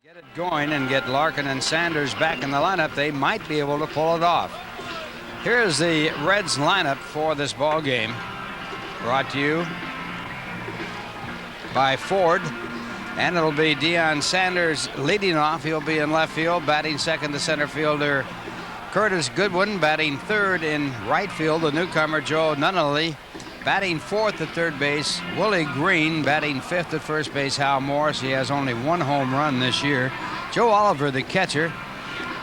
Get it going and get Larkin and Sanders back in the lineup. They might be able to pull it off. Here's the Reds lineup for this ball game, brought to you by Ford. And it'll be Deion Sanders leading off. He'll be in left field. Batting second, the center fielder Curtis Goodwin. Batting third in right field, the newcomer Joe Nunnally. Batting fourth at third base, Willie Green. Batting fifth at first base, Hal Morris. He has only one home run this year. Joe Oliver, the catcher.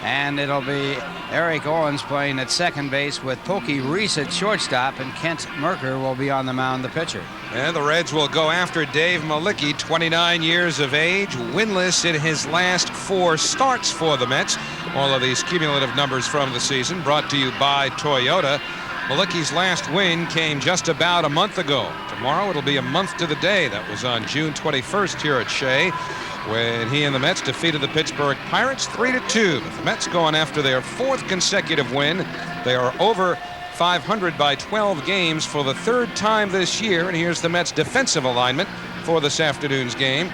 And it'll be Eric Owens playing at second base with Pokey Reese at shortstop, and Kent Mercker will be on the mound, the pitcher. And the Reds will go after Dave Mlicki, 29 years of age, winless in his last 4 starts for the Mets. All of these cumulative numbers from the season brought to you by Toyota. Mlicki's last win came just about a month ago. Tomorrow it'll be a month to the day. That was on June 21st here at Shea, when he and the Mets defeated the Pittsburgh Pirates 3-2. But the Mets going after their 4th consecutive win. They are over 500 by 12 games for the 3rd time this year. And here's the Mets defensive alignment for this afternoon's game.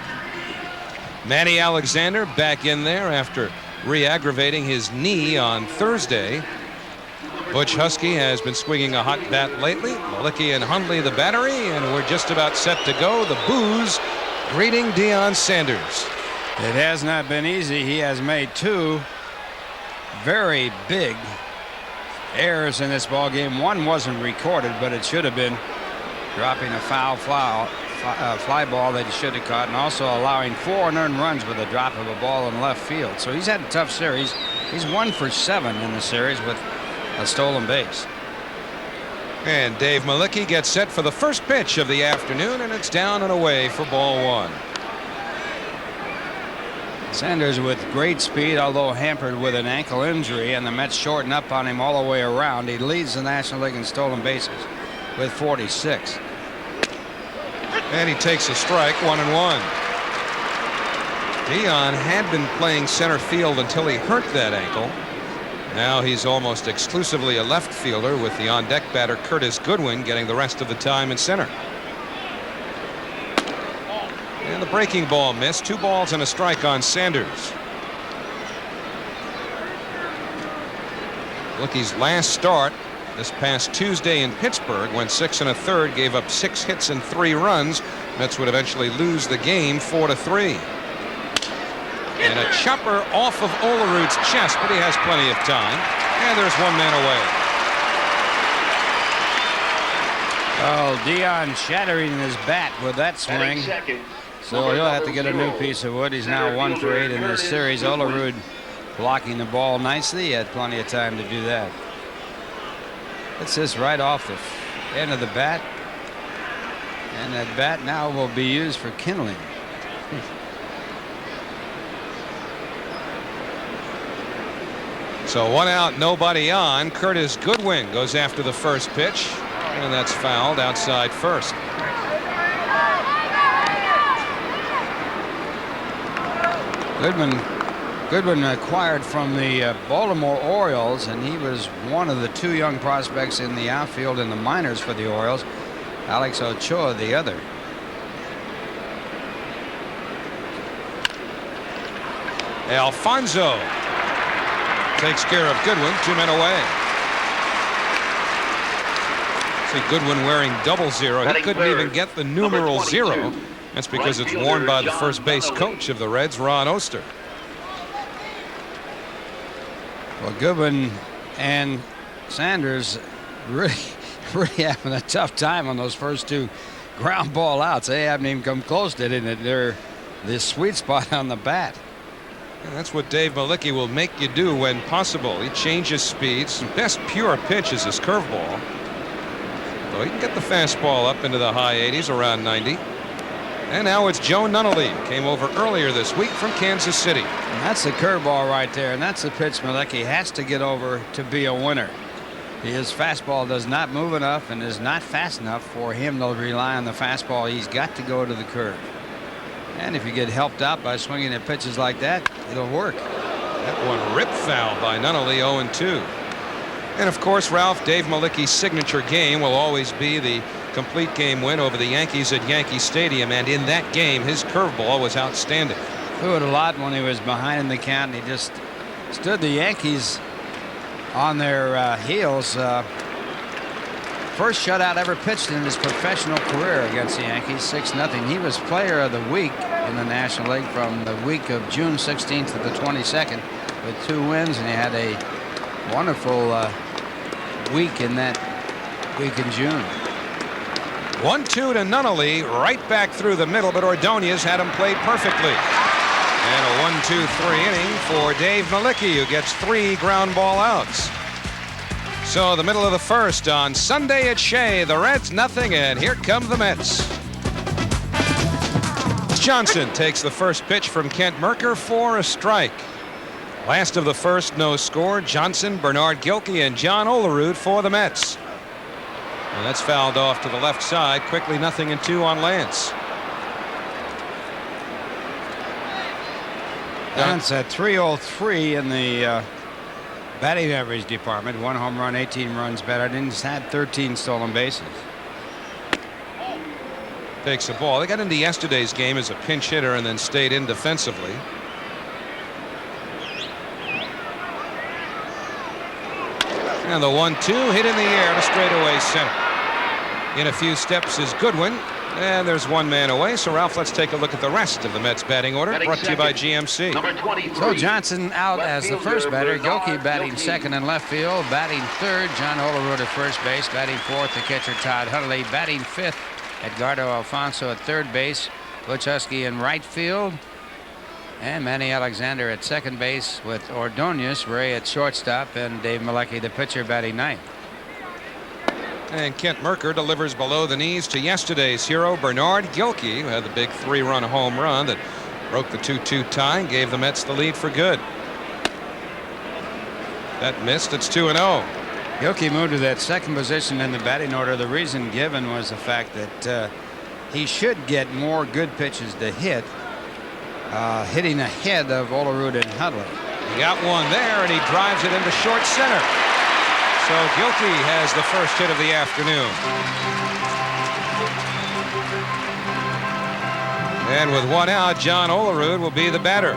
Manny Alexander back in there after re-aggravating his knee on Thursday. Butch Husky has been swinging a hot bat lately. Mlicki and Hundley the battery, and we're just about set to go. The boos greeting Deion Sanders. It has not been easy. He has made 2 very big errors in this ball game. One wasn't recorded, but it should have been, dropping a foul fly ball that he should have caught, and also allowing 4 unearned runs with a drop of a ball in left field. So he's had a tough series. He's 1 for 7 in the series with a stolen base. And Dave Mlicki gets set for the first pitch of the afternoon, and it's down and away for ball 1. Sanders with great speed, although hampered with an ankle injury, and the Mets shorten up on him all the way around. He leads the National League in stolen bases with 46. And he takes a strike, 1-1. Deion had been playing center field until he hurt that ankle. Now he's almost exclusively a left fielder, with the on-deck batter Curtis Goodwin getting the rest of the time in center. And the breaking ball missed. 2 balls and a strike on Sanders. Mlicki's last start this past Tuesday in Pittsburgh went 6 1/3, gave up 6 hits and 3 runs. Mets would eventually lose the game 4-3. And a chopper off of Olerud's chest, but he has plenty of time. And there's 1 man away. Oh, Deion shattering his bat with that swing. So he'll have to get a new piece of wood. He's now 1 for 8 in this series. Olerud blocking the ball nicely. He had plenty of time to do that. It's just right off the end of the bat. And that bat now will be used for kindling. So 1 out, nobody on. Curtis Goodwin goes after the first pitch, and that's fouled outside first. Goodwin acquired from the Baltimore Orioles, and he was one of the 2 young prospects in the outfield in the minors for the Orioles. Alex Ochoa the other. Alfonso takes care of Goodwin, 2 men away. See Goodwin wearing 00. He couldn't even get the numeral 0. That's because it's worn by the first base coach of the Reds, Ron Oster. Well, Goodwin and Sanders really having a tough time on those first 2 ground ball outs. They haven't even come close to it. They're the sweet spot on the bat. And that's what Dave Mlicki will make you do when possible. He changes speeds. His best pure pitch is his curveball. Though he can get the fastball up into the high 80s, around 90. And now it's Joe Nunnally. Came over earlier this week from Kansas City. And that's the curveball right there. And that's the pitch Mlicki has to get over to be a winner. His fastball does not move enough and is not fast enough for him to rely on the fastball. He's got to go to the curve. And if you get helped out by swinging at pitches like that, it'll work. That one ripped foul by Nunnally, 0-2. And of course, Ralph, Dave Mlicki's signature game will always be the complete game win over the Yankees at Yankee Stadium. And in that game, his curveball was outstanding. threw it a lot when he was behind in the count. And he just stood the Yankees on their heels. First shutout ever pitched in his professional career against the Yankees, 6-0. He was player of the week in the National League from the week of June 16th to the 22nd with 2 wins, and he had a wonderful week in that week in June. 1-2 to Nunnally, right back through the middle, but Ordonez had him played perfectly. And a 1-2-3 inning for Dave Mlicki, who gets 3 ground ball outs. So the middle of the first on Sunday at Shea, the Reds 0, and here come the Mets. Johnson takes the first pitch from Kent Mercker for a strike. Last of the first, no score. Johnson, Bernard Gilkey, and John Olerud for the Mets. And that's fouled off to the left side. Quickly 0-2 on Lance. Lance at 303 in the batting average department. 1 home run, 18 runs batted in. He's had 13 stolen bases. Takes the ball. They got into yesterday's game as a pinch hitter and then stayed in defensively. And the 1-2 hit in the air to straightaway center. In a few steps is Goodwin. And there's 1 man away. So, Ralph, let's take a look at the rest of the Mets batting order, brought to you by GMC. So Johnson out as the first batter. Gilkey batting second in left field. Batting third, John Olerud at first base. Batting fourth, the catcher Todd Hundley. Batting fifth, Edgardo Alfonso at third base. Butch Husky in right field. And Manny Alexander at second base with Ordonez, Ray at shortstop, and Dave Mlicki, the pitcher, batting ninth. And Kent Mercker delivers below the knees to yesterday's hero, Bernard Gilkey, who had the big 3-run home run that broke the 2-2 tie and gave the Mets the lead for good. That missed. It's 2-0. Gilkey moved to that second position in the batting order. The reason given was the fact that he should get more good pitches to hit, hitting ahead of Olerud and Hundley. He got one there, and he drives it into short center. So Gilkey has the first hit of the afternoon. And with 1 out, John Olerud will be the batter.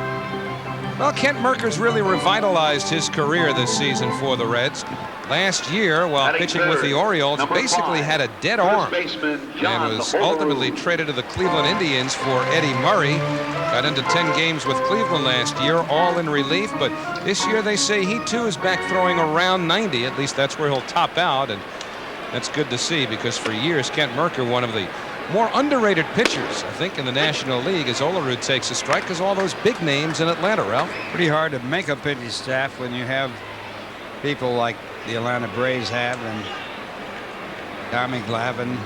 Well, Kent Mercker's really revitalized his career this season for the Reds. Last year, while pitching with the Orioles, basically had a dead arm and was ultimately traded to the Cleveland Indians for Eddie Murray. Got into 10 games with Cleveland last year, all in relief, but this year they say he too is back throwing around 90. At least that's where he'll top out, and that's good to see, because for years Kent Mercker, one of the more underrated pitchers, I think, in the National League, as Olerud takes a strike, because all those big names in Atlanta, Ralph. Pretty hard to make a pitching staff when you have people like the Atlanta Braves have, and Tommy Glavine,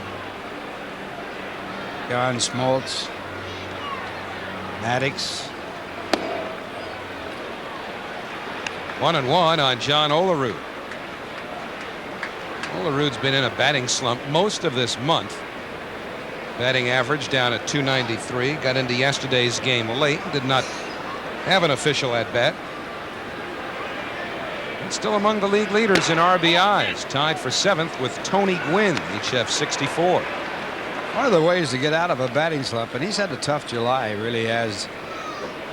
John Smoltz, Maddox. 1-1 on John Olerud. Olerud's been in a batting slump most of this month. Batting average down at .293. Got into yesterday's game late. Did not have an official at bat. Still among the league leaders in RBIs, tied for 7th with Tony Gwynn. Each have 64. One of the ways to get out of a batting slump, and he's had a tough July, really has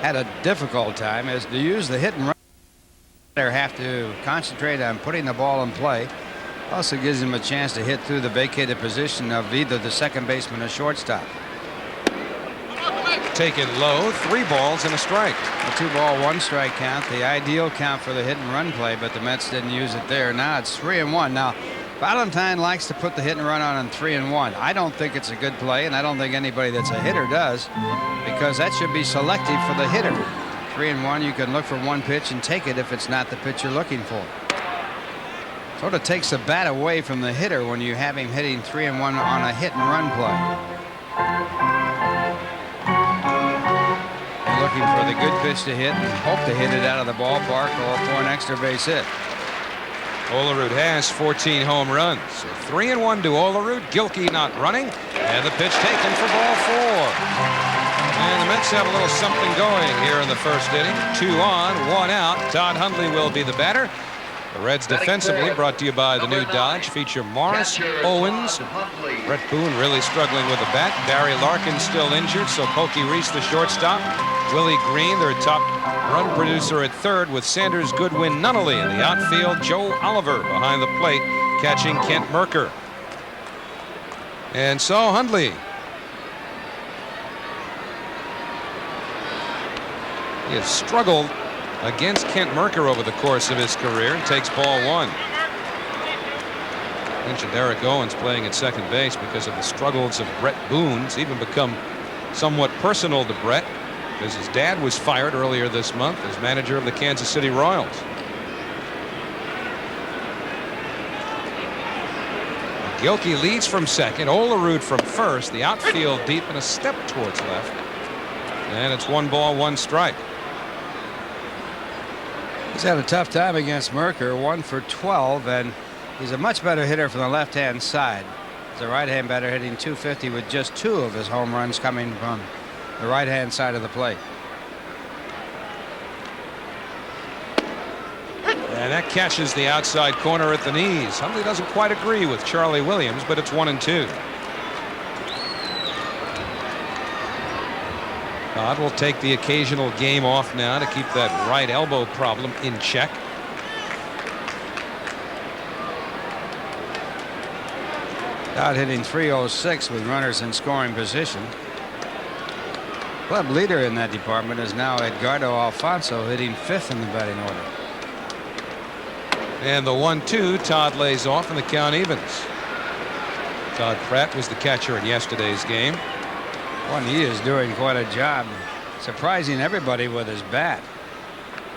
had a difficult time, is to use the hit and run. They have to concentrate on putting the ball in play. Also gives him a chance to hit through the vacated position of either the second baseman or shortstop. Taken low, 3 balls and a strike. A 2-ball, 1-strike count, the ideal count for the hit and run play, but the Mets didn't use it there. Now it's 3-1. Now Valentine likes to put the hit and run on 3-1. I don't think it's a good play, and I don't think anybody that's a hitter does, because that should be selective for the hitter. 3-1, you can look for one pitch and take it if it's not the pitch you're looking for. Sort of takes the bat away from the hitter when you have him hitting 3-1 on a hit and run play. Looking for the good pitch to hit and hope to hit it out of the ballpark or for an extra base hit. Olerud has 14 home runs. So 3-1 to Olerud. Gilkey not running, and the pitch taken for ball 4. And the Mets have a little something going here in the first inning. 2 on, 1 out. Todd Hundley will be the batter. The Reds defensively brought to you by the new Dodge. Feature Morris, Owens. Brett Boone really struggling with the bat. Barry Larkin still injured, so Pokey Reese the shortstop. Willie Green, their top run producer at third, with Sanders, Goodwin, Nunnally in the outfield. Joe Oliver behind the plate, catching Kent Mercker. And so Hundley. He has struggled against Kent Mercker over the course of his career. Takes ball one. Mentioned Derek Owens playing at second base because of the struggles of Brett Boone. It's even become somewhat personal to Brett because his dad was fired earlier this month as manager of the Kansas City Royals. Gilkey leads from second. Olerud from first. The outfield deep and a step towards left. And it's 1 ball, 1 strike. He's had a tough time against Mercker, 1 for 12, and he's a much better hitter from the left-hand side. He's a right-hand batter hitting .250 with just 2 of his home runs coming from the right-hand side of the plate. And that catches the outside corner at the knees. Hundley doesn't quite agree with Charlie Williams, but it's 1-2. Todd will take the occasional game off now to keep that right elbow problem in check. Todd hitting .306 with runners in scoring position. Club leader in that department is now Edgardo Alfonso, hitting 5th in the batting order. And the 1-2, Todd lays off and the count evens. Todd Pratt was the catcher in yesterday's game. Well, he is doing quite a job surprising everybody with his bat.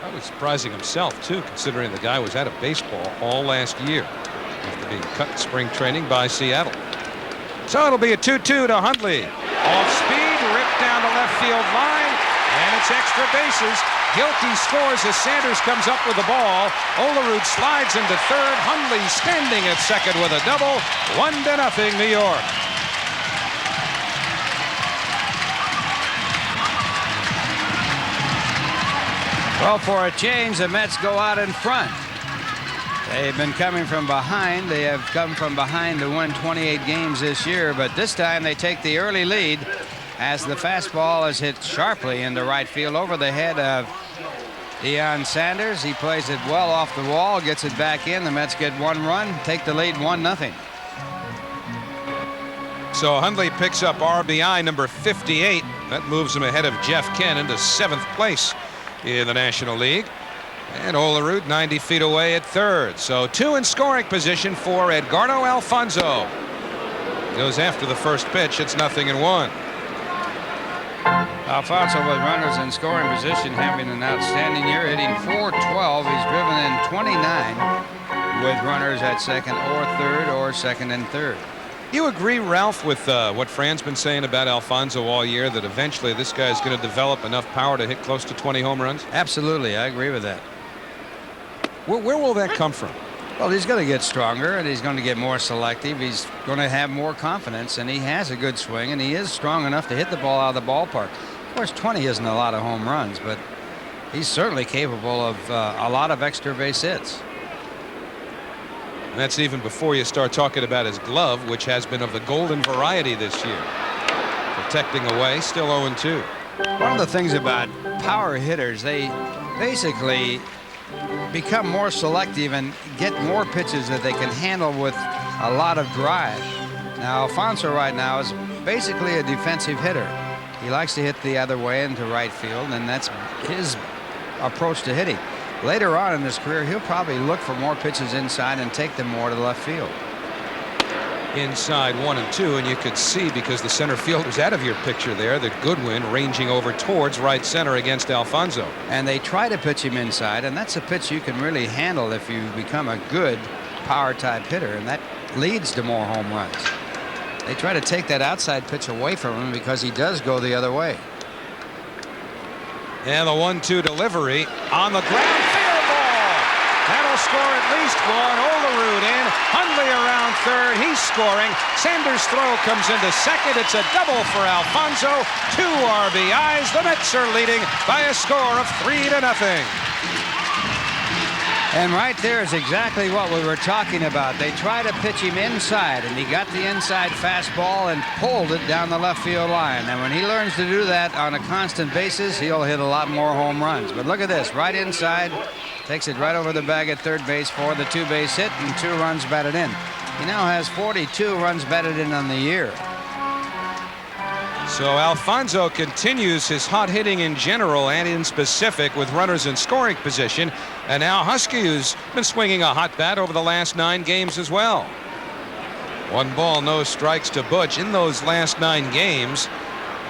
Probably surprising himself too, considering the guy was out of baseball all last year after being cut in spring training by Seattle. So it'll be a 2-2 to Hundley. Off speed, ripped down the left field line, and it's extra bases. Gilkey scores as Sanders comes up with the ball. Olerud slides into third. Hundley standing at second with a double. 1-0 New York. Well, for a change, the Mets go out in front. They've been coming from behind. They have come from behind to win 28 games this year, but this time they take the early lead as the fastball is hit sharply into right field over the head of Deion Sanders. He plays it well off the wall, gets it back in. The Mets get 1 run, take the lead 1-0. So Hundley picks up RBI number 58. That moves him ahead of Jeff Ken into 7th place in the National League. And Olerud 90 feet away at third. So 2 in scoring position for Edgardo Alfonso. Goes after the first pitch. It's 0-1. Alfonso with runners in scoring position, having an outstanding year, hitting .412. He's driven in 29 with runners at second or third or second and third. You agree, Ralph, with what Fran's been saying about Alfonso all year, that eventually this guy's going to develop enough power to hit close to 20 home runs? Absolutely. I agree with that. Where will that come from? Well, he's going to get stronger and he's going to get more selective. He's going to have more confidence, and he has a good swing, and he is strong enough to hit the ball out of the ballpark. Of course, 20 isn't a lot of home runs, but he's certainly capable of a lot of extra base hits. And that's even before you start talking about his glove, which has been of the golden variety this year. Protecting away, still 0-2. One of the things about power hitters, they basically become more selective and get more pitches that they can handle with a lot of drive. Now, Alfonso right now is basically a defensive hitter. He likes to hit the other way into right field, and that's his approach to hitting. Later on in his career, he'll probably look for more pitches inside and take them more to left field. Inside 1-2, and you could see, because the center fielder's out of your picture there, that Goodwin ranging over towards right center against Alfonso. And they try to pitch him inside, and that's a pitch you can really handle if you become a good power type hitter, and that leads to more home runs. They try to take that outside pitch away from him because he does go the other way. And the 1-2 delivery on the ground, field ball. That'll score at least one. Olerud in. Hundley around third. He's scoring. Sanders' throw comes into second. It's a double for Alfonso. 2 RBIs. The Mets are leading by a score of 3-0. And right there is exactly what we were talking about. They tried to pitch him inside, and he got the inside fastball and pulled it down the left field line. And when he learns to do that on a constant basis, he'll hit a lot more home runs. But look at this, right inside, takes it right over the bag at third base for the 2-base hit and 2 runs batted in. He now has 42 runs batted in on the year. So Alfonso continues his hot hitting in general and in specific with runners in scoring position. And now Husky, who's been swinging a hot bat over the last 9 games as well. 1 ball, no strikes to Butch in those last 9 games.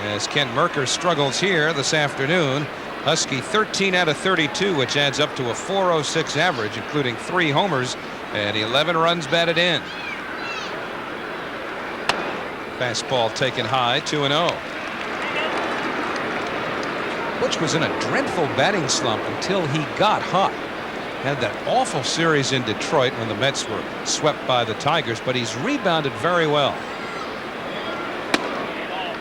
As Kent Mercker struggles here this afternoon. Husky 13 out of 32, which adds up to a .406 average, including 3 homers and 11 runs batted in. Fastball taken high, 2-0. Butch was in a dreadful batting slump until he got hot. Had that awful series in Detroit when the Mets were swept by the Tigers, but he's rebounded very well.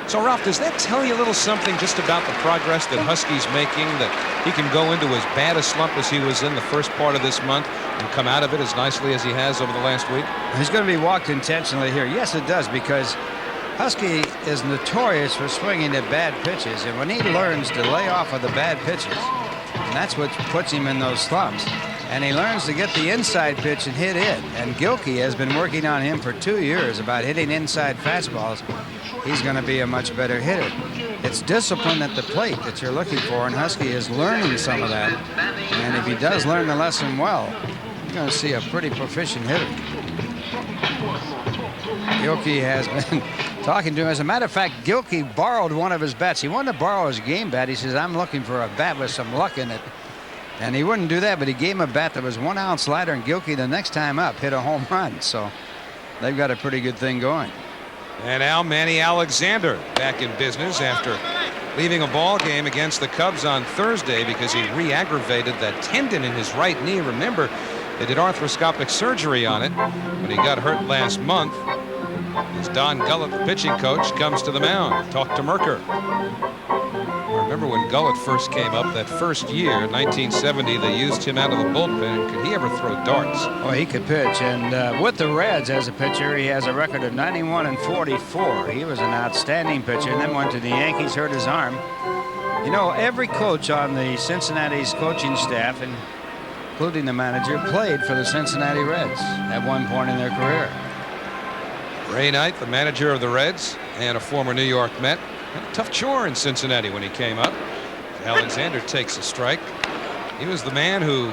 So, Ralph, does that tell you a little something just about the progress that Husky's making, that he can go into as bad a slump as he was in the first part of this month and come out of it as nicely as he has over the last week? He's going to be walked intentionally here. Yes, it does, because Husky is notorious for swinging at bad pitches, and when he learns to lay off of the bad pitches, and that's what puts him in those slumps, and he learns to get the inside pitch and hit it, and Gilkey has been working on him for 2 years about hitting inside fastballs, he's going to be a much better hitter. It's discipline at the plate that you're looking for, and Husky is learning some of that, and if he does learn the lesson well, you're going to see a pretty proficient hitter. Gilkey has been talking to him. As a matter of fact, Gilkey borrowed one of his bats. He wanted to borrow his game bat. He says, I'm looking for a bat with some luck in it. And he wouldn't do that, but he gave him a bat that was 1 ounce lighter, and Gilkey the next time up hit a home run. So they've got a pretty good thing going. And now Manny Alexander back in business after leaving a ball game against the Cubs on Thursday because he re-aggravated that tendon in his right knee. Remember, they did arthroscopic surgery on it when he got hurt last month. As Don Gullett, the pitching coach, comes to the mound, talk to Mercker. Remember when Gullett first came up that first year, 1970, they used him out of the bullpen. Could he ever throw darts? Oh, he could pitch. And with the Reds as a pitcher, he has a record of 91 and 44. He was an outstanding pitcher, and then went to the Yankees, hurt his arm. You know, every coach on the Cincinnati's coaching staff, including the manager, played for the Cincinnati Reds at one point in their career. Ray Knight, the manager of the Reds and a former New York Met, had a tough chore in Cincinnati when he came up. Alexander takes a strike. He was the man who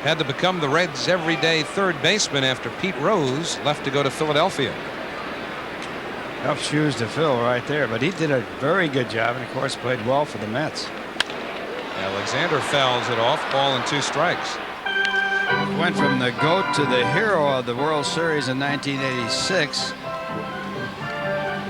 had to become the Reds' everyday third baseman after Pete Rose left to go to Philadelphia. Tough shoes to fill right there, but he did a very good job and, of course, played well for the Mets. Alexander fouls it off, ball and 2 strikes. Went from the GOAT to the hero of the World Series in 1986.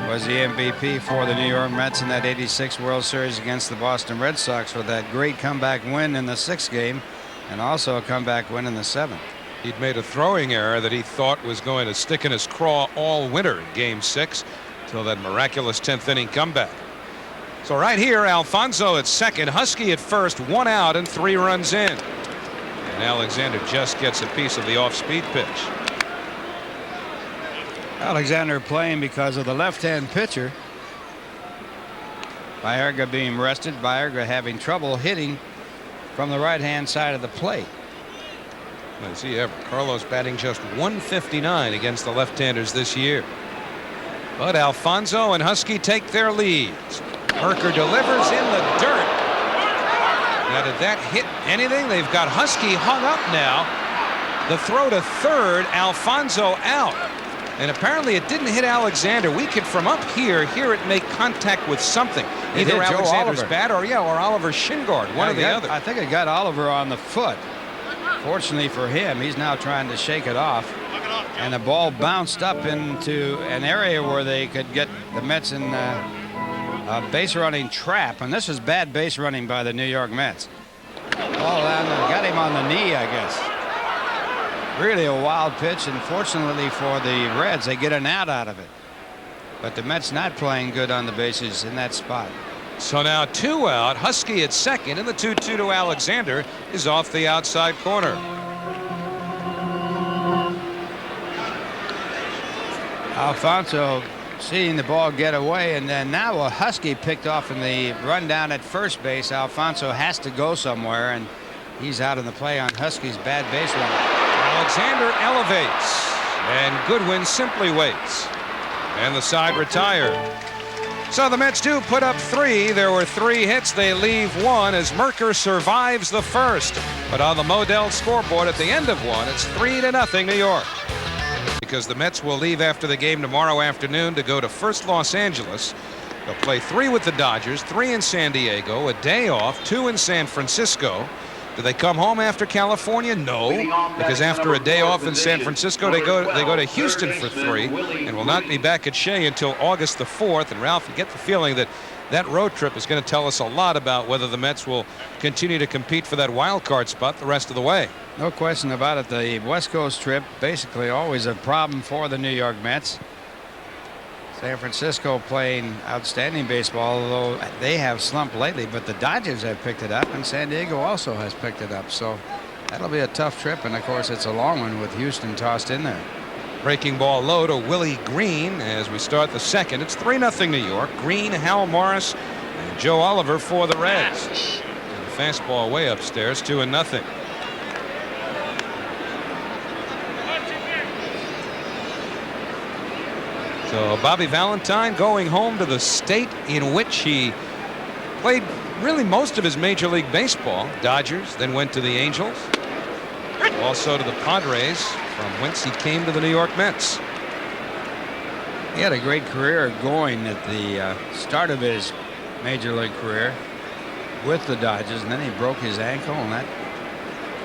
Was the MVP for the New York Mets in that '86 World Series against the Boston Red Sox with that great comeback win in the 6th game and also a comeback win in the 7th. He'd made a throwing error that he thought was going to stick in his craw all winter in Game 6 till that miraculous 10th inning comeback. So right here, Alfonso at second, Husky at first, 1 out and 3 runs in. And Alexander just gets a piece of the off-speed pitch. Alexander playing because of the left-hand pitcher. Baerga being rested. Baerga having trouble hitting from the right-hand side of the plate. Let's see ever. Carlos batting just .159 against the left-handers this year. But Alfonso and Husky take their leads. Mercker delivers in the dirt. Now, did that hit anything? They've got Husky hung up now. The throw to third, Alfonso out. And apparently it didn't hit Alexander. We could, from up here, hear it make contact with something. Either Alexander's bat or Oliver's shin guard, one or the other. I think it got Oliver on the foot. Fortunately for him, he's now trying to shake it off. And the ball bounced up into an area where they could get the Mets in a base running trap. And this is bad base running by the New York Mets. Ball down and got him on the knee, I guess. Really a wild pitch, and fortunately for the Reds, they get an out of it. But the Mets not playing good on the bases in that spot. So now 2 out, Husky at second, and the 2-2 to Alexander is off the outside corner. Alfonso seeing the ball get away, and then now a Husky picked off in the run down at first base. Alfonso has to go somewhere, and he's out in the play on Husky's bad base runner. Alexander elevates, and Goodwin simply waits, and the side retired. So the Mets do put up 3. There were 3 hits. They leave 1 as Mercker survives the first. But on the Modell scoreboard at the end of 1, it's 3-0 New York. Because the Mets will leave after the game tomorrow afternoon to go to first Los Angeles. They'll play 3 with the Dodgers, 3 in San Diego, a day off, 2 in San Francisco. Do they come home after California? No, because after a day off in San Francisco, they go to Houston for 3 and will not be back at Shea until August the 4th. And Ralph, you get the feeling that that road trip is going to tell us a lot about whether the Mets will continue to compete for that wild card spot the rest of the way. No question about it. The West Coast trip basically always a problem for the New York Mets. San Francisco playing outstanding baseball, although they have slumped lately, but the Dodgers have picked it up, and San Diego also has picked it up. So that'll be a tough trip, and of course it's a long one with Houston tossed in there. Breaking ball low to Willie Green as we start the second. It's 3-0 New York. Green, Hal Morris, and Joe Oliver for the Reds. And the fastball way upstairs, 2-0. So Bobby Valentine going home to the state in which he played really most of his Major League Baseball. Dodgers, then went to the Angels. Also to the Padres, from whence he came to the New York Mets. He had a great career going at the start of his Major League career with the Dodgers, and then he broke his ankle, and that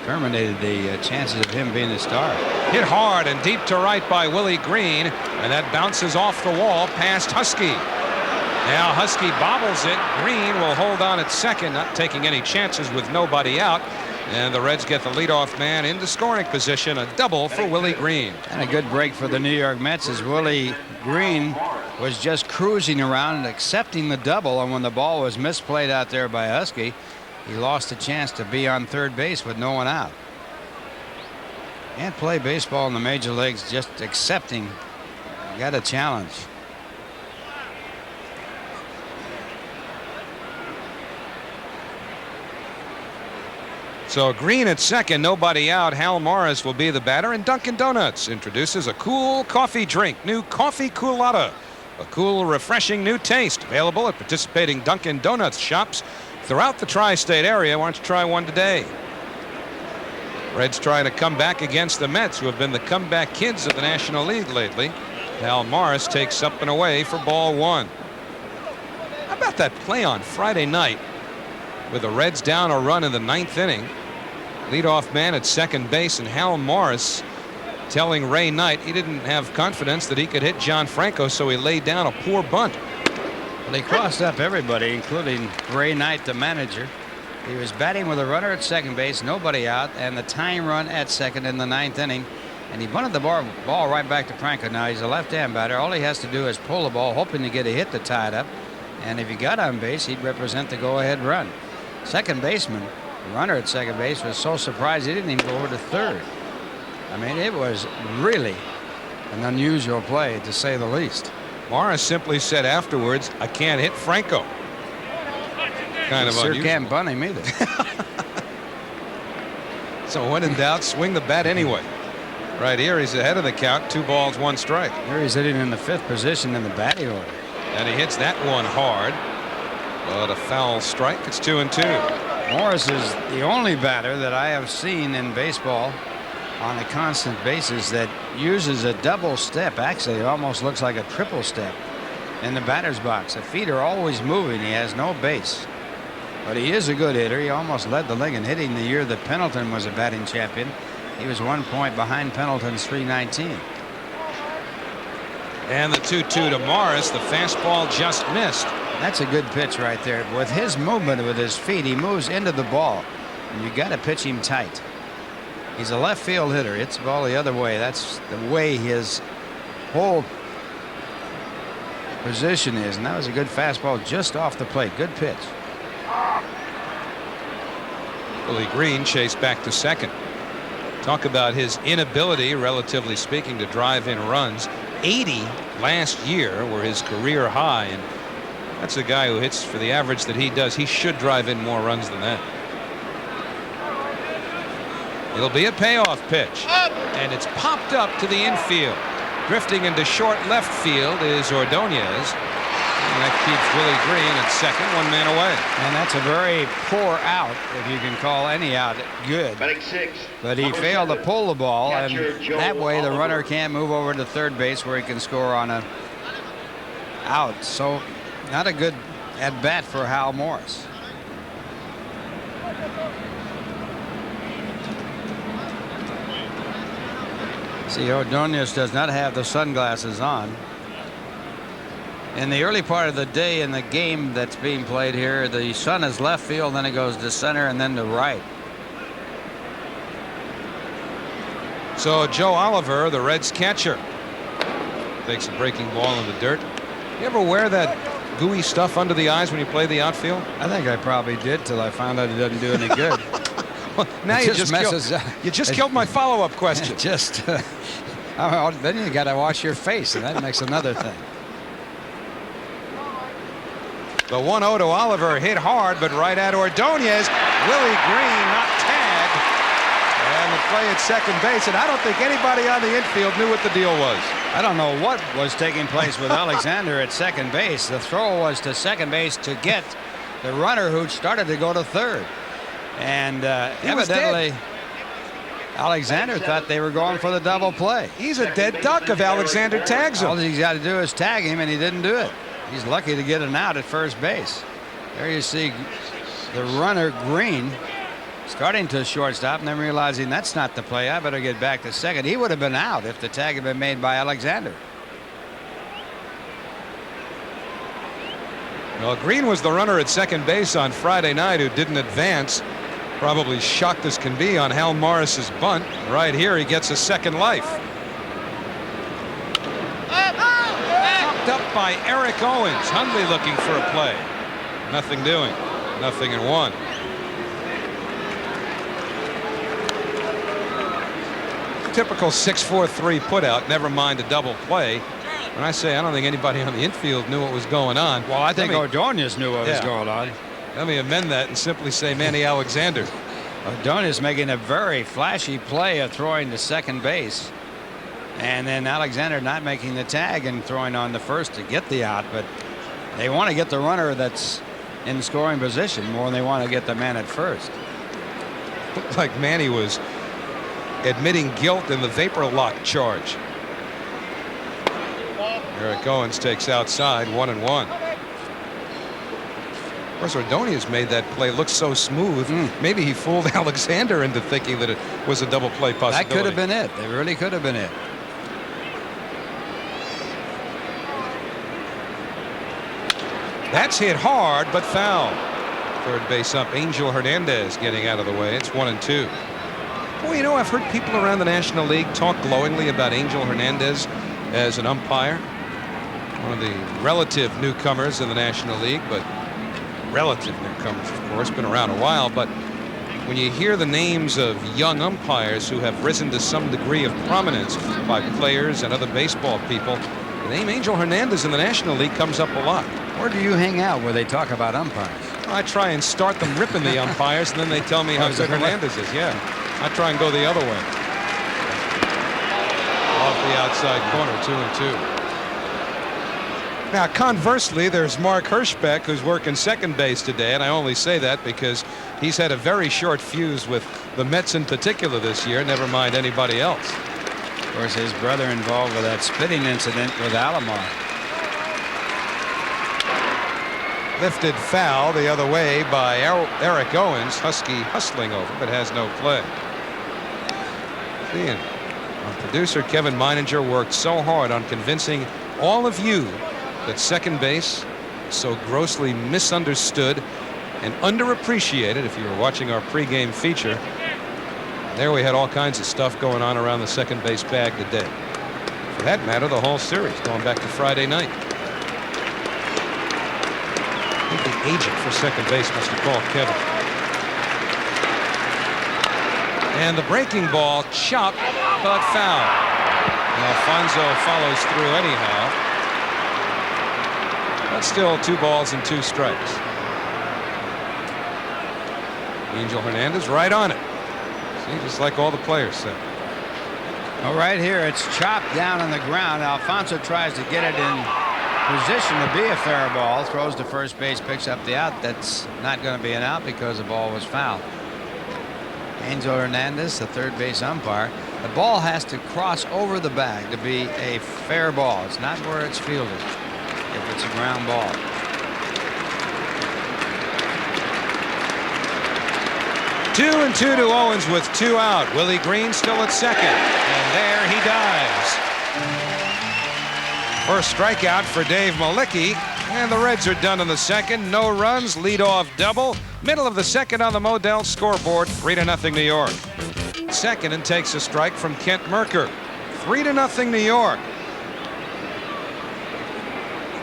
terminated the chances of him being a star. Hit hard and deep to right by Willie Green, and that bounces off the wall past Husky. Now Husky bobbles it. Green will hold on at second, not taking any chances with nobody out. And the Reds get the leadoff man into scoring position. A double for Willie Green. And a good break for the New York Mets as Willie Green was just cruising around and accepting the double. And when the ball was misplayed out there by Husky, he lost a chance to be on third base with no one out. Can't play baseball in the major leagues just accepting. You got a challenge. So Green at second, nobody out. Hal Morris will be the batter, and Dunkin' Donuts introduces a cool coffee drink. New Coffee Coolata. A cool, refreshing new taste. Available at participating Dunkin' Donuts shops throughout the tri-state area. Why don't you try one today? Reds trying to come back against the Mets, who have been the comeback kids of the National League lately. Hal Morris takes up and away for ball 1. How about that play on Friday night with the Reds down a run in the 9th inning? Leadoff man at second base, and Hal Morris telling Ray Knight he didn't have confidence that he could hit John Franco, so he laid down a poor bunt. Well, he crossed up everybody, including Ray Knight, the manager. He was batting with a runner at second base, nobody out, and the tying run at second in the 9th inning. And he bunted the ball right back to Franco. Now he's a left-hand batter. All he has to do is pull the ball, hoping to get a hit to tie it up. And if he got on base, he'd represent the go-ahead run. Second baseman, the runner at second base, was so surprised he didn't even go over to third. I mean, it was really an unusual play, to say the least. Morris simply said afterwards, "I can't hit Franco." Kind of sure unusual. Can't bunt him either. So when in doubt, swing the bat anyway. Right here, he's ahead of the count. 2 balls, 1 strike. Here he's hitting in the 5th position in the batting order. And he hits that one hard. But a foul strike. It's 2-2. Morris is the only batter that I have seen in baseball on a constant basis that uses a double step. Actually, it almost looks like a triple step in the batter's box. The feet are always moving. He has no base. But he is a good hitter. He almost led the league in hitting the year that Pendleton was a batting champion. He was 1 point behind Pendleton's .319. And the 2-2 to Morris. The fastball just missed. That's a good pitch right there. With his movement with his feet, he moves into the ball. And you got to pitch him tight. He's a left field hitter. It's the ball the other way. That's the way his whole position is. And that was a good fastball just off the plate. Good pitch. Willie Green chased back to second. Talk about his inability, relatively speaking, to drive in runs. 80 last year were his career high, and that's a guy who hits for the average that he does. He should drive in more runs than that. It'll be a payoff pitch, and it's popped up to the infield. Drifting into short left field is Ordonez. And that keeps Willie Green at second, 1 man away. And that's a very poor out, if you can call any out good. But he failed to pull the ball, and that way the runner can't move over to third base where he can score on a out. So not a good at bat for Hal Morris. See, Ordonez does not have the sunglasses on. In the early part of the day in the game that's being played here, the sun is left field, then it goes to center and then to right. So Joe Oliver, the Reds catcher, takes a breaking ball in the dirt. You ever wear that gooey stuff under the eyes when you play the outfield? I think I probably did till I found out it doesn't do any good. Well, now you just killed my follow-up question. Then you got to wash your face, and that makes another thing. The 1-0 to Oliver, hit hard, but right at Ordonez. Willie Green not tagged. And the play at second base, and I don't think anybody on the infield knew what the deal was. I don't know what was taking place with Alexander at second base. The throw was to second base to get the runner who started to go to third. And evidently, Alexander thought they were going for the double play. He's a dead duck if Alexander tags him. All he's got to do is tag him, and he didn't do it. He's lucky to get an out at first base. There you see the runner, Green, starting to shortstop and then realizing that's not the play. I better get back to second. He would have been out if the tag had been made by Alexander. Well, Green was the runner at second base on Friday night who didn't advance. Probably shocked as can be on Hal Morris's bunt. Right here, he gets a second life. Up by Eric Owens. Hundley looking for a play. Nothing doing. 0-1. Typical 6-4-3 putout. Never mind a double play. When I say I don't think anybody on the infield knew what was going on. Well, I think Ordonez knew what was going on. Let me amend that and simply say Manny Alexander. Ordonez making a very flashy play of throwing to second base. And then Alexander not making the tag and throwing on the first to get the out. But they want to get the runner that's in scoring position more than they want to get the man at first. Looked like Manny was admitting guilt in the vapor lock charge. Eric Owens takes outside, 1-1. Of course, Ordonez made that play look so smooth. Maybe he fooled Alexander into thinking that it was a double play possibility. That could have been it. They really could have been it. That's hit hard, but foul. Third base up, Angel Hernandez getting out of the way. It's 1-2. Boy, you know, I've heard people around the National League talk glowingly about Angel Hernandez as an umpire. One of the relative newcomers in the National League, but relative newcomers, of course, been around a while. But when you hear the names of young umpires who have risen to some degree of prominence by players and other baseball people, the name Angel Hernandez in the National League comes up a lot. Where do you hang out where they talk about umpires? I try and start them ripping the umpires, and then they tell me how good Hernandez is. Yeah, I try and go the other way. Off the outside corner, 2-2. Now, conversely, there's Mark Hirschbeck, who's working second base today, and I only say that because he's had a very short fuse with the Mets in particular this year, never mind anybody else. Of course, his brother involved with that spitting incident with Alomar. Lifted foul the other way by Eric Owens. Husky hustling over, but has no play. See, our producer Kevin Meininger worked so hard on convincing all of you that second base is so grossly misunderstood and underappreciated. If you were watching our pregame feature, there we had all kinds of stuff going on around the second base bag today. For that matter, the whole series going back to Friday night. I think the agent for second base must have called Kevin. And the breaking ball chopped, but foul. Alfonso follows through anyhow. But still 2 balls and 2 strikes. Angel Hernandez right on it. See, just like all the players said. Well, right here, it's chopped down on the ground. Alfonso tries to get it in position to be a fair ball. Throws to first base, picks up the out. That's not going to be an out because the ball was fouled. Angel Hernandez, the third base umpire. The ball has to cross over the bag to be a fair ball. It's not where it's fielded if it's a ground ball. Two and 2 to Owens with 2 out. Willie Green still at second. And there he dives. First strikeout for Dave Mlicki. And the Reds are done in the second. No runs. Leadoff double. Middle of the second on the Modell scoreboard. 3-0 New York. Second and takes a strike from Kent Mercker. 3-0 New York.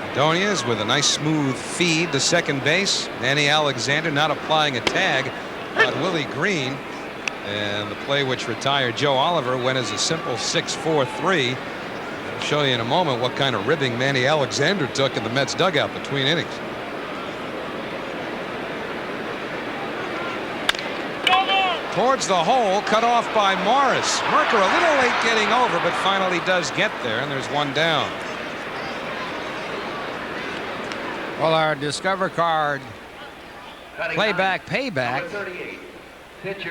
Ordonez with a nice smooth feed to second base. Manny Alexander not applying a tag on Willie Green. And the play which retired Joe Oliver went as a simple 6-4-3. I'll show you in a moment what kind of ribbing Manny Alexander took in the Mets dugout between innings. Towards the hole, cut off by Morris. Mercker a little late getting over, but finally does get there, and there's 1 down. Well, our Discover card playback payback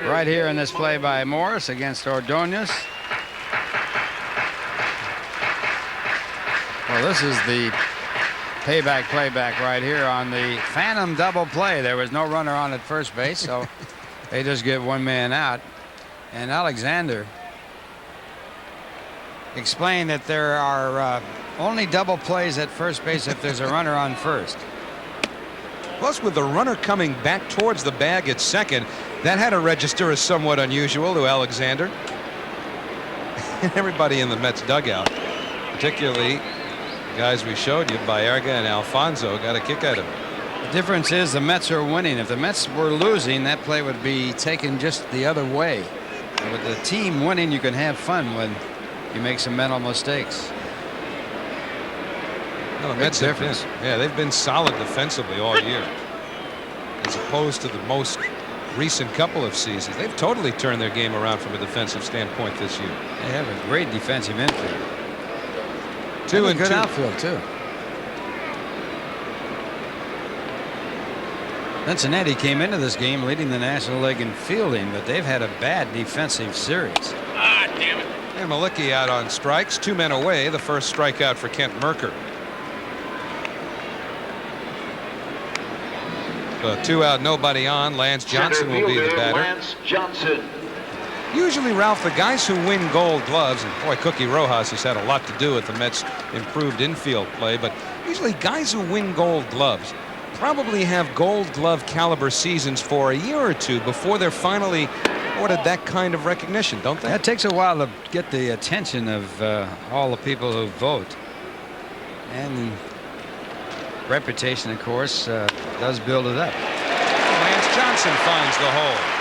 right here in this play by Morris against Ordonez. Well, this is the payback right here on the phantom double play. There was no runner on at first base, so they just get 1 man out. And Alexander explained that there are only double plays at first base if there's a runner on first. Plus, with the runner coming back towards the bag at second, that had to register as somewhat unusual to Alexander. Everybody in the Mets dugout, particularly the guys we showed you, Baerga and Alfonso, got a kick out of it. The difference is the Mets are winning. If the Mets were losing, that play would be taken just the other way. And with the team winning, you can have fun when you make some mental mistakes. Well, the Mets have been, they've been solid defensively all year, as opposed to the most recent couple of seasons. They've totally turned their game around from a defensive standpoint this year. They have a great defensive infield. 2 and 2. Good outfield too. Cincinnati came into this game leading the National League in fielding, but they've had a bad defensive series. Ah, damn it. And Mlicki out on strikes. 2 men away. The first strikeout for Kent Mercker. 2 out, nobody on. Lance Johnson will be the batter. Lance Johnson. Usually, Ralph, the guys who win Gold Gloves, and boy, Cookie Rojas has had a lot to do with the Mets' improved infield play, but usually guys who win Gold Gloves probably have Gold Glove caliber seasons for a year or 2 before they're finally awarded that kind of recognition, don't they? It takes a while to get the attention of all the people who vote. And reputation, of course, does build it up. Lance Johnson finds the hole.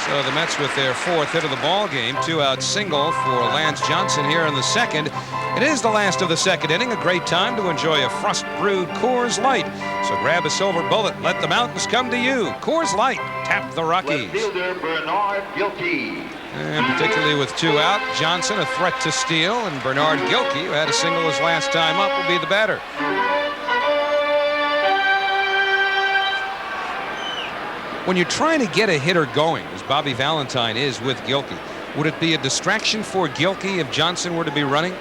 So the Mets with their 4th hit of the ball game. 2-out single for Lance Johnson here in the second. It is the last of the second inning. A great time to enjoy a frost brewed Coors Light. So grab a silver bullet. Let the mountains come to you. Coors Light. Tap the Rockies. Left fielder Bernard Gilkey. And particularly with 2 out, Johnson a threat to steal, and Bernard Gilkey, who had a single his last time up, will be the batter. When you're trying to get a hitter going, as Bobby Valentine is with Gilkey, would it be a distraction for Gilkey if Johnson were to be running?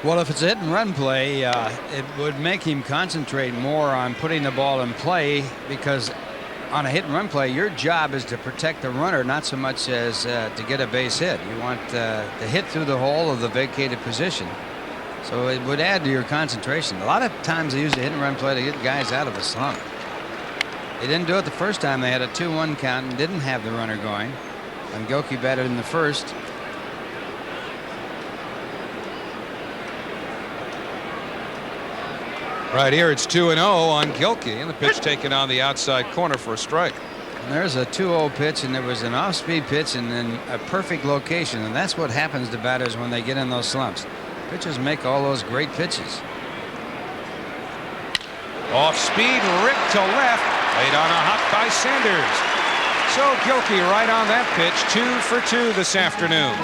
Well, if it's a hit and run play, it would make him concentrate more on putting the ball in play, because on a hit and run play, your job is to protect the runner, not so much as to get a base hit. You want to hit through the hole of the vacated position. So it would add to your concentration. A lot of times they use a hit and run play to get guys out of a slump. They didn't do it the first time. They had a 2-1 count and didn't have the runner going. And Gilkey batted in the first. Right here, it's 2-0 on Gilkey, and the pitch taken on the outside corner for a strike. There's a 2-0 pitch, and there was an off-speed pitch and then a perfect location, and that's what happens to batters when they get in those slumps. Pitchers make all those great pitches. Off speed, ripped to left, laid on a hop by Sanders. So Gilkey right on that pitch, 2 for 2 this afternoon.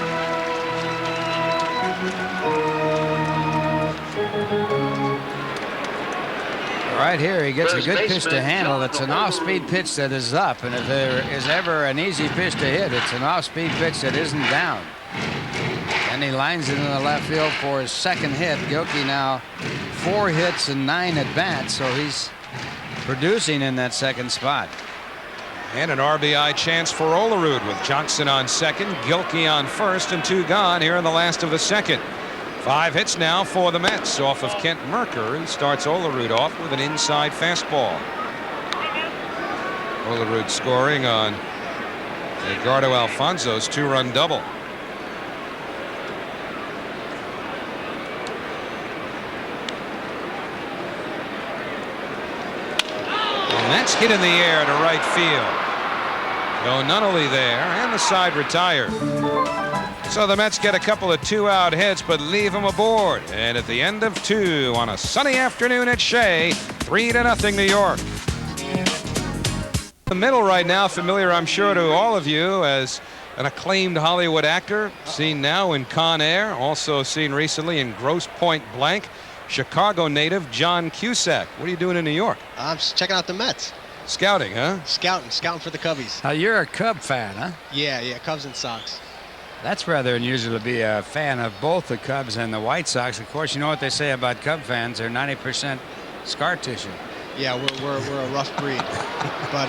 Right here, he gets a good pitch to handle. It's an off-speed pitch that is up, and if there is ever an easy pitch to hit, it's an off-speed pitch that isn't down. And he lines it in the left field for his second hit. Gilkey now 4 hits and 9 at bats, so he's producing in that second spot. And an RBI chance for Olerud with Johnson on second, Gilkey on first, and 2 gone here in the last of the second. 5 hits now for the Mets off of Kent Mercker, who starts Olerud off with an inside fastball. Olerud scoring on Edgardo Alfonso's 2-run double. And that's hit in the air to right field. No Nunnally there, and the side retired. So the Mets get a couple of 2-out hits, but leave them aboard. And at the end of 2 on a sunny afternoon at Shea, 3-0 New York. The middle right now, familiar I'm sure to all of you as an acclaimed Hollywood actor, seen now in Con Air, also seen recently in Grosse Pointe Blank. Chicago native John Cusack. What are you doing in New York? I'm just checking out the Mets. Scouting, huh? Scouting for the Cubbies. You're a Cub fan, huh? Yeah, Cubs and Sox. That's rather unusual to be a fan of both the Cubs and the White Sox. Of course, you know what they say about Cub fans. They're 90% scar tissue. Yeah, we're a rough breed. But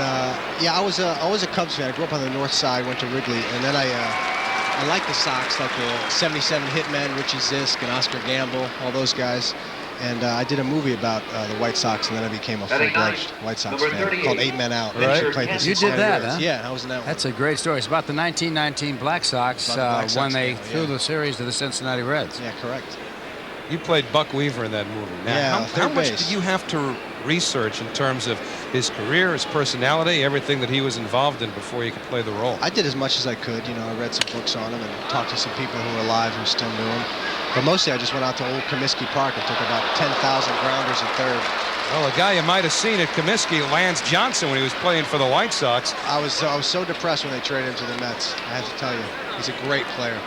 yeah, I was a Cubs fan. I grew up on the north side, went to Wrigley, and then I liked the Sox, like the 77 Hitmen, Richie Zisk and Oscar Gamble, all those guys. And I did a movie about the White Sox, and then I became a full-fledged White Sox fan called 8 Men Out. Right. You did that, huh? Yeah, I was in that one. That's a great story. It's about the 1919 Black Sox when they threw the series to the Cincinnati Reds. Yeah, correct. You played Buck Weaver in that movie. Now, yeah, how much did you have to research in terms of his career, his personality, everything that he was involved in before you could play the role? I did as much as I could. You know, I read some books on him and talked to some people who were alive who still knew him. But mostly I just went out to old Comiskey Park and took about 10,000 grounders at third. Well, a guy you might have seen at Comiskey, Lance Johnson, when he was playing for the White Sox. I was so depressed when they traded him to the Mets. I have to tell you, he's a great player.